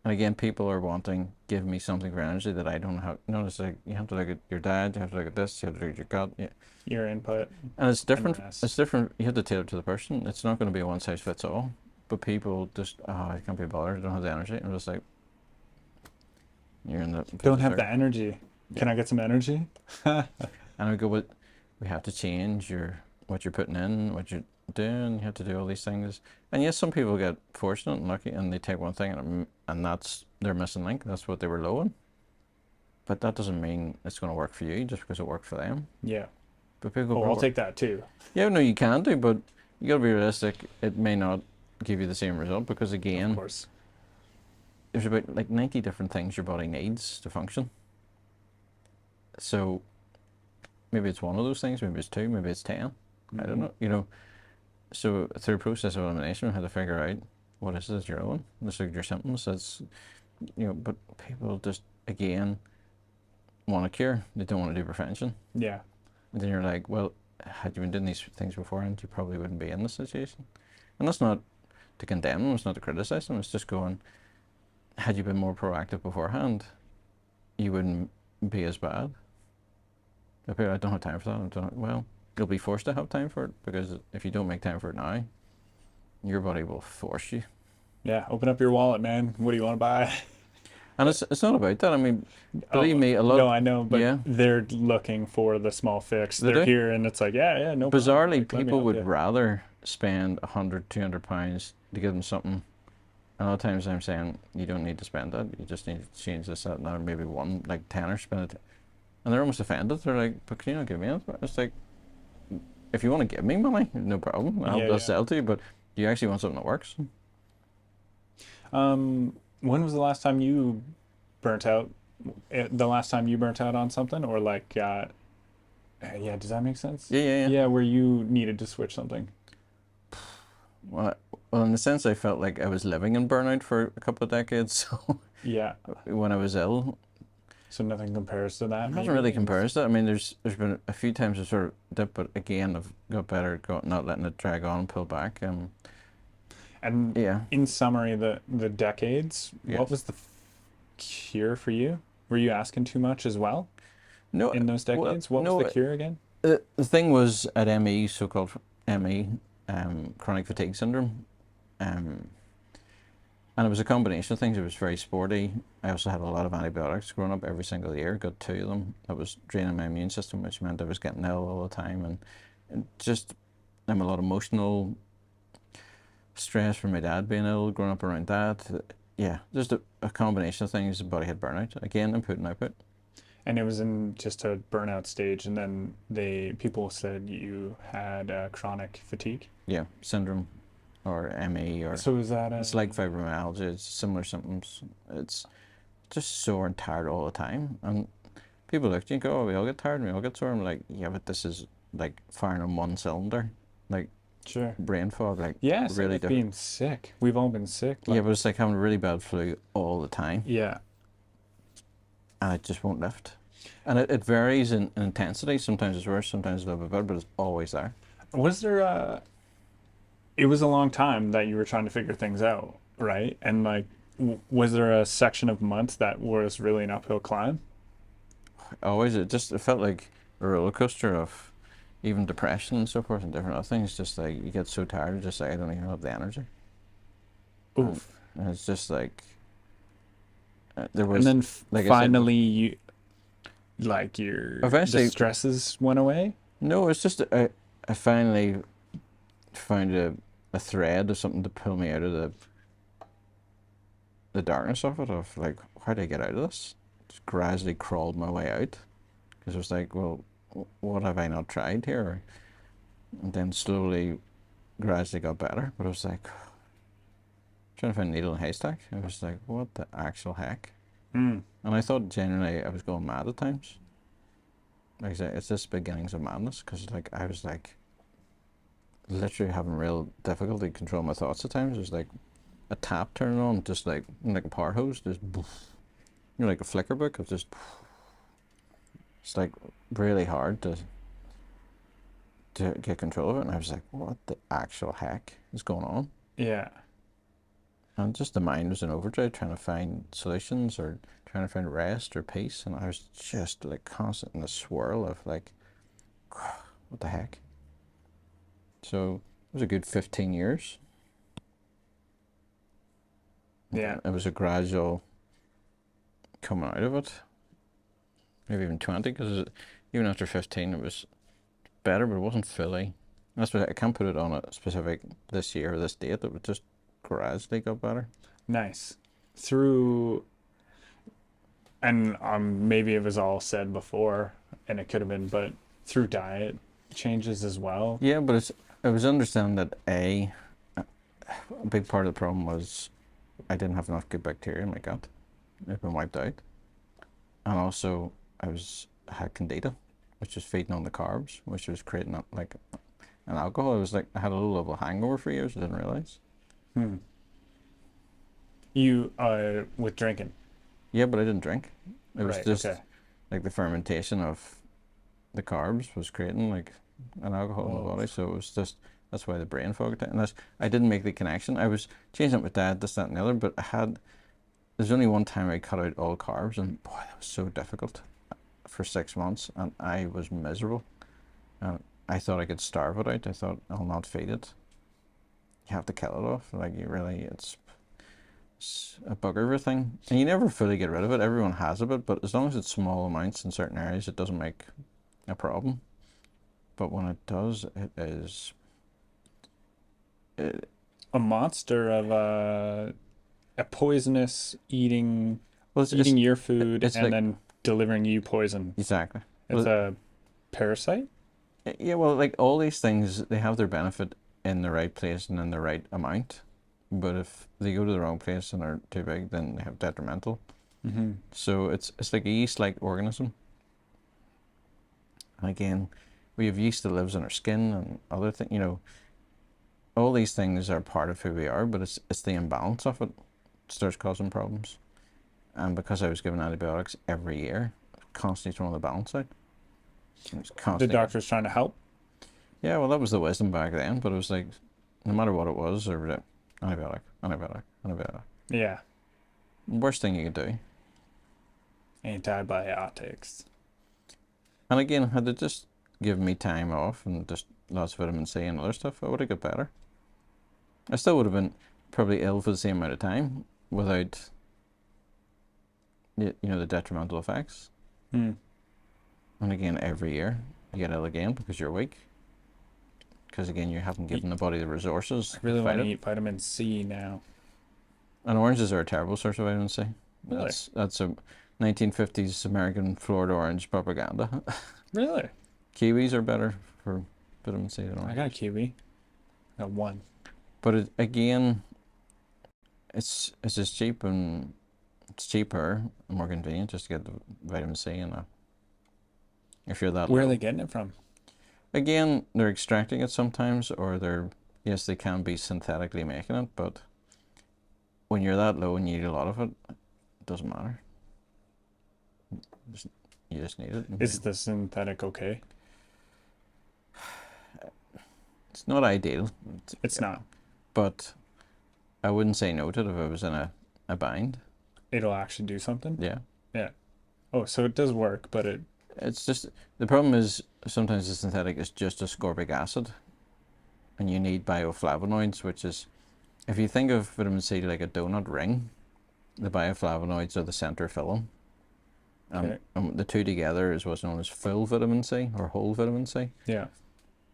And again, people are wanting, give me something for energy that I don't have. No, it's like, you have to look at your diet, you have to look at this, you have to look at your gut. Yeah. Your input. And it's different. rest. It's different. You have to tailor to the person. It's not going to be a one size fits all. But people just, oh, I can't be bothered. I don't have the energy. I'm just like, you're in the Don't have circle. the energy. Can I get some energy? And I go, well, we have to change what you're putting in, what you're doing. You have to do all these things. And yes, some people get fortunate and lucky, and they take one thing, and that's their missing link. That's what they were low on. But that doesn't mean it's going to work for you just because it worked for them. Yeah. But people go, Oh, I'll take that too. yeah, no, you can do, but you got to be realistic. It may not give you the same result because, again, Of course. there's about like 90 different things your body needs to function. So maybe it's one of those things, maybe it's two, maybe it's 10. I don't know, you know. So through a process of elimination, we had to figure out what is it you're on. Let's look at your symptoms. That's, you know, but people just, again, want a cure. They don't want to do prevention. Yeah. And then you're like, well, had you been doing these things beforehand, you probably wouldn't be in this situation. And that's not to condemn them, it's not to criticize them, it's just going, had you been more proactive beforehand, you wouldn't be as bad. I don't have time for that. Well, you'll be forced to have time for it, because if you don't make time for it now, your body will force you. Yeah. Open up your wallet, man. What do you want to buy? And it's not about that. I mean, believe me, a lot. No, I know, but yeah. they're looking for the small fix. They They're do. here, and it's like, yeah, no problem. Bizarrely, Like, let me people help would you. rather spend 100, 200 pounds to give them something. And a lot of times I'm saying, you don't need to spend that. You just need to change this, that, and that, or maybe one, like tenner, spend it. And they're almost offended. They're like, but can you not give me it? It's like, if you want to give me money, no problem. I'll sell to you, but do you actually want something that works? When was the last time you burnt out? The last time you burnt out on something, or like, yeah, does that make sense? Yeah. Yeah, where you needed to switch something. Well, in the sense, I felt like I was living in burnout for a couple of decades. So Yeah. when I was ill, So nothing compares to that. it maybe? doesn't really compare to that. I mean, there's been a few times I sort of dipped, but again, I've got better at not letting it drag on and pull back. And Yeah. in summary, the decades. Yes. What was the cure for you? Were you asking too much as well No, in those decades? What was the cure again? The thing was at ME, so-called ME, chronic fatigue syndrome, and it was a combination of things. It was very sporty. I also had a lot of antibiotics growing up every single year. Got 2 of them. That was draining my immune system, which meant I was getting ill all the time, and just I'm a lot of emotional stress from my dad being ill, growing up around that. Yeah, just a combination of things. The body had burnout. Again, input and output. And it was in just a burnout stage, and then people said you had chronic fatigue. Yeah, syndrome, or ME, or So is that it's like fibromyalgia. It's similar symptoms. It's just sore and tired all the time. And people look at you and go, "Oh, we all get tired and we all get sore." I'm like, yeah, but this is like firing on one cylinder, like sure brain fog, like Yeah, so really with different. being sick. We've all been sick. Yeah, but it's like having a really bad flu all the time, Yeah. and it just won't lift. And it varies in intensity. Sometimes it's worse, sometimes it's a little bit better, but it's always there. Was there it was a long time that you were trying to figure things out, right? And like, was there a section of months that was really an uphill climb? Always, it felt like a roller coaster of even depression and so forth and different other things. Just like you get so tired, just like I don't even have the energy. Oof. And it's just like there And was, then like I said, finally, you like the eventually, stresses went away. no, it's just I finally found a thread or something to pull me out of the darkness of it, of like, how do I get out of this? Just gradually crawled my way out, because it was like, well, what have I not tried here? And then slowly, gradually got better, but it was like, trying to find a needle in a haystack. I was like, what the actual heck? Mm. And I thought genuinely I was going mad at times. Like I said, it's just beginnings of madness, because like I was like literally having real difficulty controlling my thoughts at times. It was like a tap turning on, just like a power hose, just like a flicker book of just. It's like really hard to get control of it, and I was like, what the actual heck is going on? Yeah. And just the mind was in overdrive, trying to find solutions or trying to find rest or peace, and I was just like constant in a swirl of like, what the heck? So it was a good 15 years. Yeah. It was a gradual coming out of it, maybe even 20, because even after 15 it was better, but it wasn't fully. That's why I can't put it on a specific this year or this date. It was just gradually got better. Nice. Through, and maybe it was all said before, and it could have been, but through diet changes as well. Yeah, but it was understanding that a big part of the problem was I didn't have enough good bacteria in my gut. It had been wiped out. And also I had candida, which was feeding on the carbs, which was creating like an alcohol. It was like I had a low level hangover for years. I didn't realize. You with drinking. Yeah, but I didn't drink. It was Right, just okay. like the fermentation of the carbs was creating like an alcohol in the body. So it was just, that's why the brain fog attack. And I didn't make the connection. I was changing up with diet, this, that, and the other, but there's only one time I cut out all carbs, and boy, that was so difficult for 6 months, and I was miserable. I thought I could starve it out. I thought, I'll not feed it. You have to kill it off. Like, it's a bugger of a thing. And you never fully get rid of it. Everyone has a bit, but as long as it's small amounts in certain areas, it doesn't make a problem. But when it does, it is... A monster of a poisonous eating Well, your food it's and like, then delivering you poison. exactly. It's a parasite? Yeah, well, like all these things, they have their benefit in the right place and in the right amount. But if they go to the wrong place and are too big, then they have detrimental. Mm-hmm. So it's like a yeast-like organism. And again, we have yeast that lives in our skin and other things. All these things are part of who we are, but it's the imbalance of it starts causing problems. And because I was given antibiotics every year, constantly throwing the balance out. The doctor's trying to help? Yeah, well, that was the wisdom back then, but it was like, no matter what it was, there was antibiotic. Yeah. Worst thing you could do. Antibiotics. And again, had they just given me time off and just lots of vitamin C and other stuff, I would have got better. I still would have been probably ill for the same amount of time without, the detrimental effects. Hmm. And again, every year you get ill again because you're weak. Because again, you haven't given the body the resources. I really to want fight to it. eat vitamin C now. And oranges are a terrible source of vitamin C. Really? That's a 1950s American Florida orange propaganda. Really? Kiwis are better for vitamin C than I oranges. got a kiwi. I got one. But again, it's just cheap, and it's cheaper and more convenient just to get the vitamin C and if you're that Where are low. they getting it from? Again, they're extracting it sometimes, or yes, they can be synthetically making it, but when you're that low and you eat a lot of it, it doesn't matter. You just need it. Is the synthetic okay? It's not ideal. It's not. But I wouldn't say no to it if I was in a bind. It'll actually do something? Yeah. Yeah. Oh, so it does work, but It's just, the problem is sometimes the synthetic is just ascorbic acid, and you need bioflavonoids, which is, if you think of vitamin C like a donut ring, the bioflavonoids are the center film. Okay. The two together is what's known as full vitamin C or whole vitamin C. Yeah.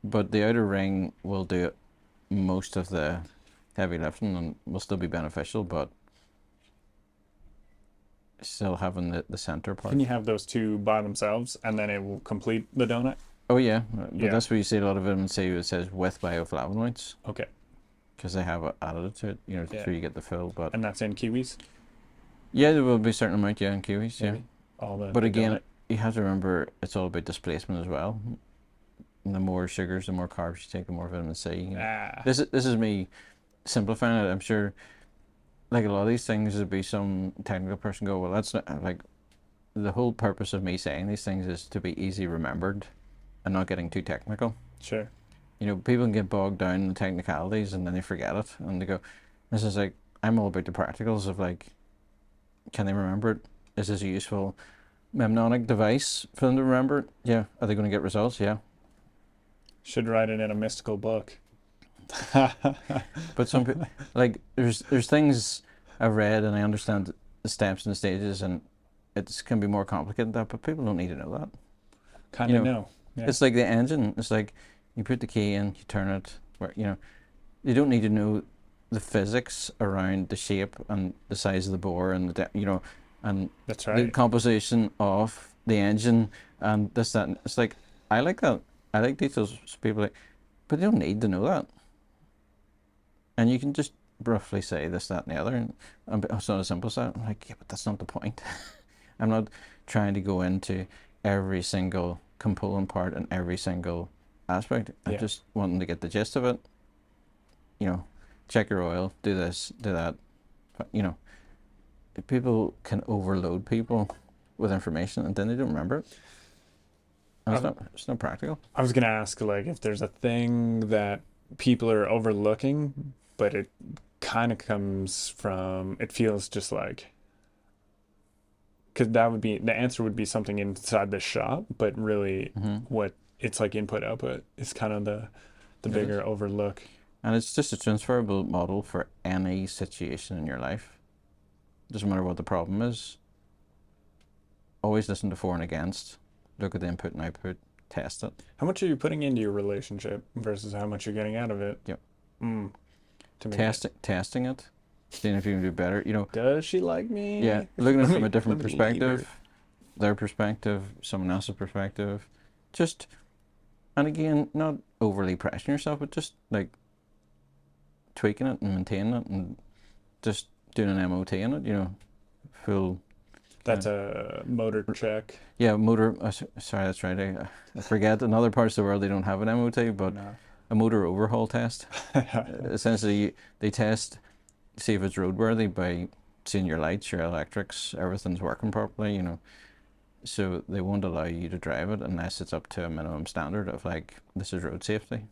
But the outer ring will do most of the heavy lifting and will still be beneficial, but still having the center part. Can you have those two by themselves and then it will complete the donut? Oh yeah, but Yeah. that's where you see a lot of vitamin C. It says with bioflavonoids Okay. because they have added to it. Yeah. So you get the fill. But And that's in kiwis? yeah, there will be a certain amount. Yeah, in kiwis. Yeah. Maybe? All the But the again, donut. you have to remember it's all about displacement as well. And the more sugars, the more carbs you take, the more vitamin C. Ah. This is me simplifying it. I'm sure, like a lot of these things, would be some technical person go, well, that's not like the whole purpose of me saying these things is to be easy remembered, and not getting too technical. Sure. People can get bogged down in the technicalities and then they forget it, and they go, this is like I'm all about the practicals of like, can they remember it? Is this a useful mnemonic device for them to remember it? Yeah. Are they going to get results? Yeah. Should write it in a mystical book. But some people, like, there's things I've read and I understand the steps and the stages, and it can be more complicated than that, but people don't need to know that. Kind You of know, know. Yeah. It's like the engine. It's like you put the key in, you turn it, you don't need to know the physics around the shape and the size of the bore and and That's the right. composition of the engine and this, that. And it's like, I like that. I like details. People like, but they don't need to know that. And you can just roughly say this, that, and the other. And it's not as simple as that. I'm like, yeah, but that's not the point. I'm not trying to go into every single component part and every single aspect. Yeah. I'm just wanting to get the gist of it. Check your oil, do this, do that. But, people can overload people with information and then they don't remember it. And it's not practical. I was gonna ask, like, if there's a thing that people are overlooking, but it kind of comes from, it feels just like, because that would be, the answer would be something inside the shop, but really what it's like input output is kind of the bigger overlook. And it's just a transferable model for any situation in your life. Doesn't matter what the problem is. Always listen to for and against. Look at the input and output. Test it. How much are you putting into your relationship versus how much you're getting out of it? Yep. To make Testing it. Seeing if you can do better. Does she like me? Yeah. Looking at it from a different let me leave her. perspective. Their perspective. Someone else's perspective. And again, not overly pressuring yourself, but just like tweaking it and maintaining it and just doing an MOT in it, full. That's a motor check. Yeah, motor. Sorry, that's right. I forget. In other parts of the world, they don't have an MOT, but No. a motor overhaul test. Essentially, they test, see if it's roadworthy by seeing your lights, your electrics, everything's working properly. So they won't allow you to drive it unless it's up to a minimum standard of like, this is road safety.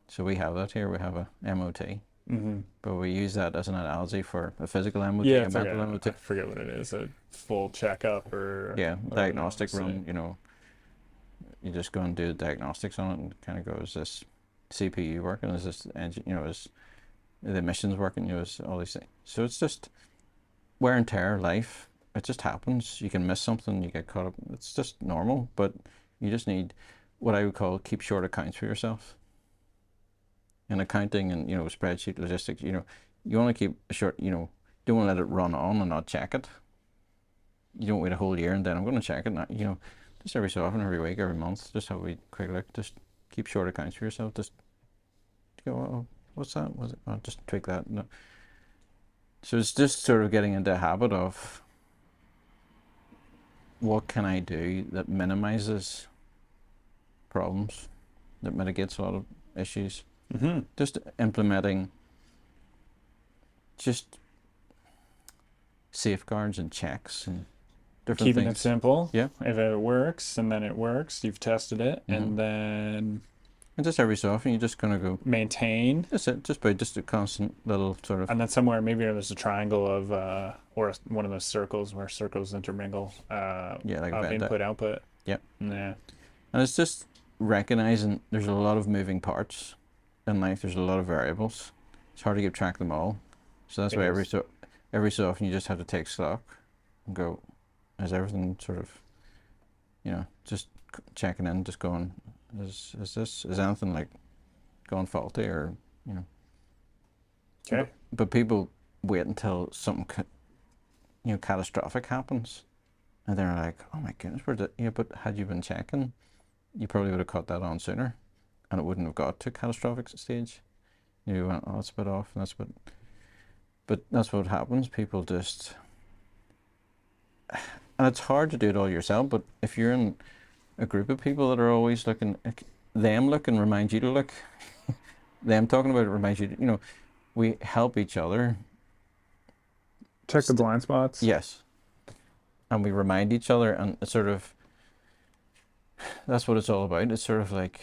So we have that here. We have a MOT. Mm-hmm. But we use that as an analogy for a physical MOT, Yeah, a mental MOT. I forget what it is. A full checkup or Yeah, whatever diagnostic they want to run, you just go and do diagnostics on it and kind of go, is this CPU working? Is this engine, is the emissions working? Is all these things. So it's just wear and tear, life. It just happens. You can miss something, you get caught up. It's just normal, but you just need what I would call keep short accounts for yourself. In accounting and, spreadsheet logistics, you want to keep a short, don't want to let it run on and not check it. You don't wait a whole year and then I'm going to check it. Now, just every so often, every week, every month, just have a quick look. Just keep short accounts for yourself. Just go, oh, what's that? Was it? Oh, just tweak that. No. So it's just sort of getting into a habit of what can I do that minimizes problems, that mitigates a lot of issues. Mm-hmm. Just implementing just safeguards and checks and different Keeping things. it simple. Yeah. If it works and then it works, you've tested it, and then And just every so often, you're just going to go, maintain. that's it, just by just a constant little sort of, And then somewhere, maybe there's a triangle of, or one of those circles where circles intermingle, yeah, like a of Venn input, output. Yep. Yeah. And it's just recognizing there's a lot of moving parts in life. There's a lot of variables. It's hard to keep track of them all. So that's It why is. every so often you just have to take stock and go, is everything sort of, just checking in, just going, is anything like going faulty or, Okay. But people wait until something, catastrophic happens, and they're like, oh my goodness, but had you been checking, you probably would have caught that on sooner, and it wouldn't have got to catastrophic stage. You went, oh, that's a bit off, and but that's what happens. People just, and it's hard to do it all yourself, but if you're in a group of people that are always looking, them looking reminds you to look, them talking about it reminds you to, we help each other. Check the blind spots. Yes. And we remind each other, and it's sort of, that's what it's all about. It's sort of like,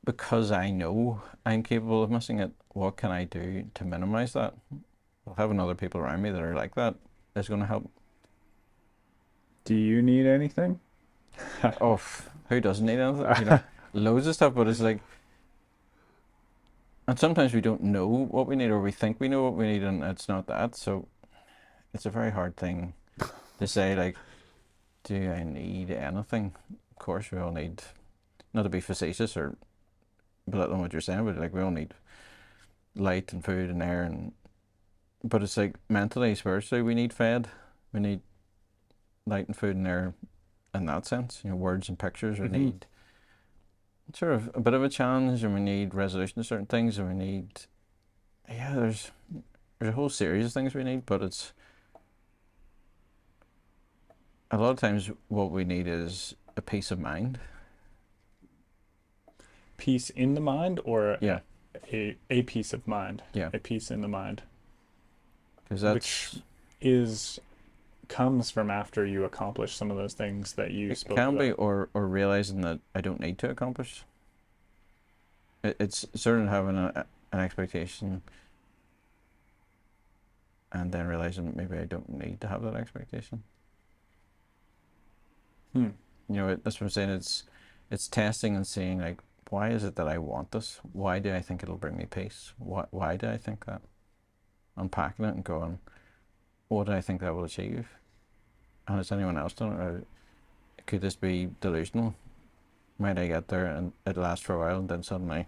because I know I'm capable of missing it, what can I do to minimize that? Well, having other people around me that are like that is going to help. Do you need anything? Oh, who doesn't need anything? Loads of stuff, but it's like, and sometimes we don't know what we need, or we think we know what we need, and it's not that. So it's a very hard thing to say, like, do I need anything? Of course we all need, not to be facetious or belittling what you're saying, but like we all need light and food and air, but it's like mentally, spiritually, we need fed. We need light and food and air in that sense, words and pictures, we need sort of a bit of a challenge, and we need resolution to certain things, and we need, there's a whole series of things we need, but it's a lot of times what we need is a peace of mind. Peace in the mind, or a peace of mind? Yeah. A peace in the mind. Because that's... Which comes from after you accomplish some of those things that you spoke about. It can be, or realizing that I don't need to accomplish. It's sort of having an expectation, and then realizing that maybe I don't need to have that expectation. That's what I'm saying. It's testing and seeing, like, why is it that I want this? Why do I think it'll bring me peace? Why do I think that? Unpacking it and going, what do I think that will achieve? And has anyone else done it? Or could this be delusional? Might I get there and it lasts for a while, and then suddenly,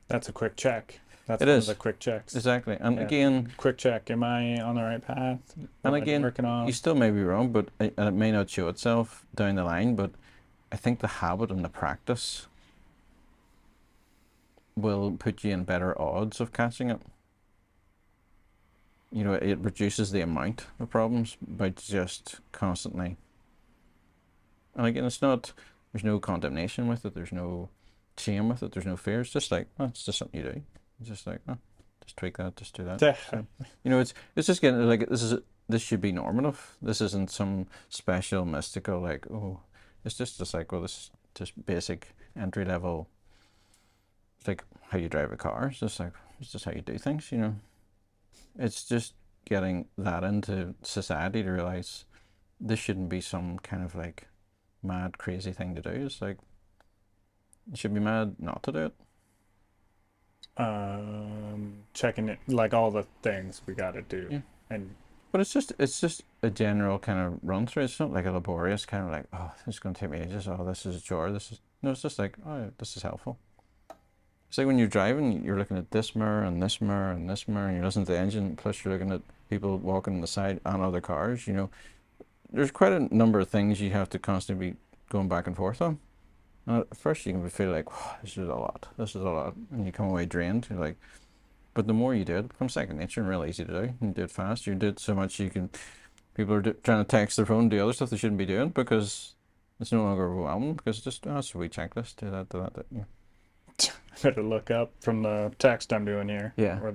That's a quick check. That's it one is. of the quick checks. Exactly. And again, quick check. Am I on the right path? And again, working on? You still may be wrong, but and it may not show itself down the line, but I think the habit and the practice will put you in better odds of catching it. It reduces the amount of problems by just constantly. And again, there's no condemnation with it, there's no shame with it, there's no fear. It's just like, it's just something you do. It's just like, just tweak that, just do that. So, it's just getting like, this should be normative. This isn't some special mystical, like, it's just like, well, this is just basic entry level. It's like how you drive a car. It's just how you do things, It's just getting that into society to realize this shouldn't be some kind of like mad, crazy thing to do. It's like, you should be mad not to do it. Checking it, like all the things we got to do. Yeah. But it's just a general kind of run through. It's not like a laborious kind of like, this is going to take me ages. This is a chore. No, it's just like, this is helpful. It's like when you're driving, you're looking at this mirror and this mirror and this mirror, and you're listening to the engine, plus you're looking at people walking on the side and other cars, There's quite a number of things you have to constantly be going back and forth on. And at first you can feel like, this is a lot, and you come away drained. You're like, but the more you do it, it becomes second nature and real easy to do. You do it fast, you do it so much people are trying to text their phone, do other stuff they shouldn't be doing because it's no longer overwhelming, because it's just, it's a wee checklist, do that. Yeah. Better look up from the text I'm doing here. Yeah. Or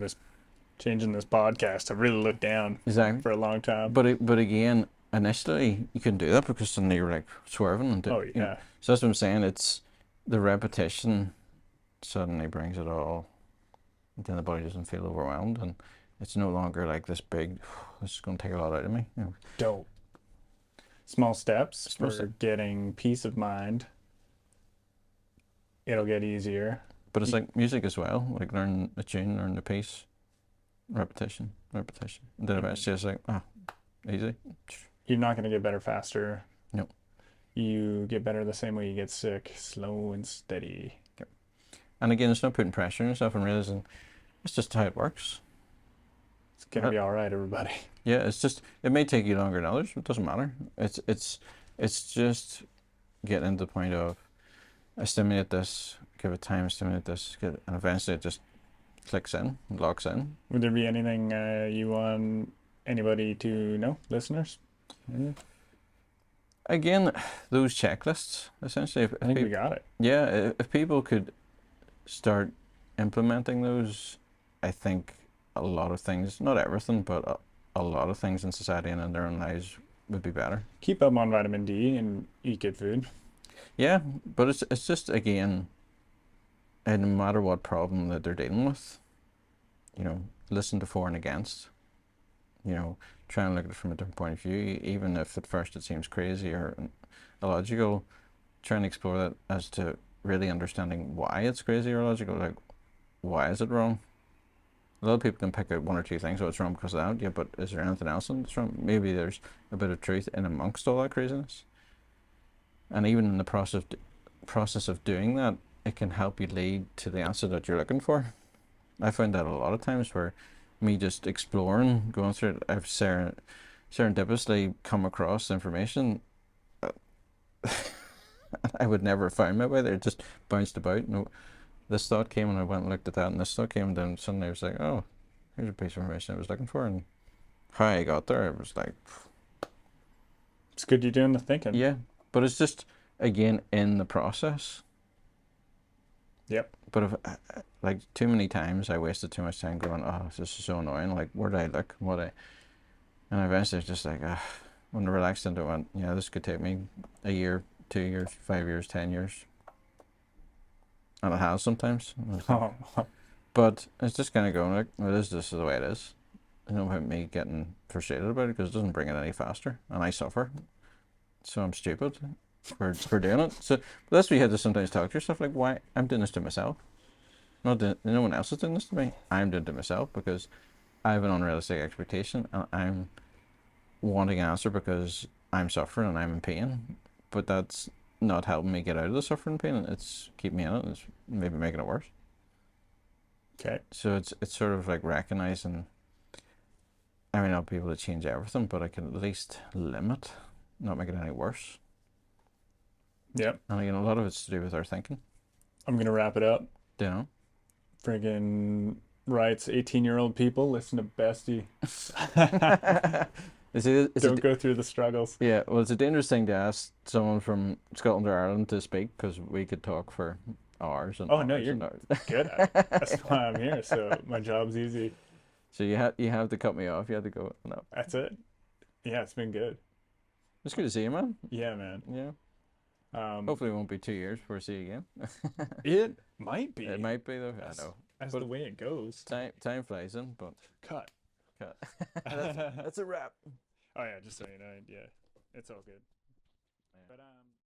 changing this podcast. I really looked down exactly for a long time. But again, initially you couldn't do that because suddenly you're like swerving and So that's what I'm saying. It's the repetition suddenly brings it all. Then the body doesn't feel overwhelmed, and it's no longer like this big. This is going to take a lot out of me. Dope. Small steps for getting peace of mind. It'll get easier. But it's like music as well. Like learn a tune, learn the piece. repetition. And then eventually it's like, oh, easy. You're not going to get better faster. No. You get better the same way you get sick, slow and steady. Yep. And again, it's not putting pressure on yourself and realizing it's just how it works. It's going to be all right, everybody. Yeah, it's just, it may take you longer than others. It doesn't matter. It's just getting to the point of, I stimulate this, give it time, stimulate this, and eventually it just clicks in, locks in. Would there be anything you want anybody to know, listeners? Again, those checklists, essentially. I think we got it. Yeah, if people could start implementing those, I think a lot of things, not everything, but a lot of things in society and in their own lives would be better. Keep up on vitamin D and eat good food. Yeah, but it's just, again, no matter what problem that they're dealing with, listen to for and against. Try and look at it from a different point of view, even if at first it seems crazy or illogical. Try and explore that as to really understanding why it's crazy or illogical. Like, why is it wrong? A lot of people can pick out one or two things. Oh, it's wrong because of that. Yeah, but is there anything else that's wrong? Maybe there's a bit of truth in amongst all that craziness. And even in the process of doing that, it can help you lead to the answer that you're looking for. I find that a lot of times where me just exploring, going through it, I've serendipitously come across information I would never have found my way there. It just bounced about. This thought came and I went and looked at that, and this thought came, and then suddenly I was like, oh, here's a piece of information I was looking for. And how I got there, it was like, it's good you're doing the thinking. Yeah, but it's just, again, in the process. Yep. But if, like, too many times I wasted too much time going, oh, this is so annoying. Like, where did I look? And eventually it's just like, when I relaxed into it, I went, yeah, this could take me a year, 2 years, 5 years, 10 years. And it has sometimes. But it's just kind of going like, well, this is the way it is. About me getting frustrated about it because it doesn't bring it any faster, and I suffer. So I'm stupid for doing it. So but that's what you have to sometimes talk to yourself, like, why I'm doing this to myself. No one else is doing this to me. I'm doing it to myself because I have an unrealistic expectation, and I'm wanting an answer because I'm suffering and I'm in pain. But that's not helping me get out of the suffering and pain. It's keeping me in it. It's maybe making it worse. Okay. So it's sort of like recognizing, I mean, I'll be able to change everything, but I can at least limit, not make it any worse. Yep. And again, a lot of it's to do with our thinking. I'm going to wrap it up. Friggin' writes 18-year-old people, listen to Bestie. Don't go through the struggles. Yeah, well, it's a dangerous thing to ask someone from Scotland or Ireland to speak, because we could talk for hours and hours. No, you're good at it. That's why I'm here, so my job's easy. So you have to cut me off. You have to go, no. That's it. Yeah, it's been good. It's good to see you, man. Yeah, man. Yeah. Hopefully it won't be 2 years before I see you again. It might be. It might be, though. I know. That's the way it goes. Time flies in, but... Cut. That's a wrap. Oh, yeah, just so you know, yeah. It's all good. Yeah. But,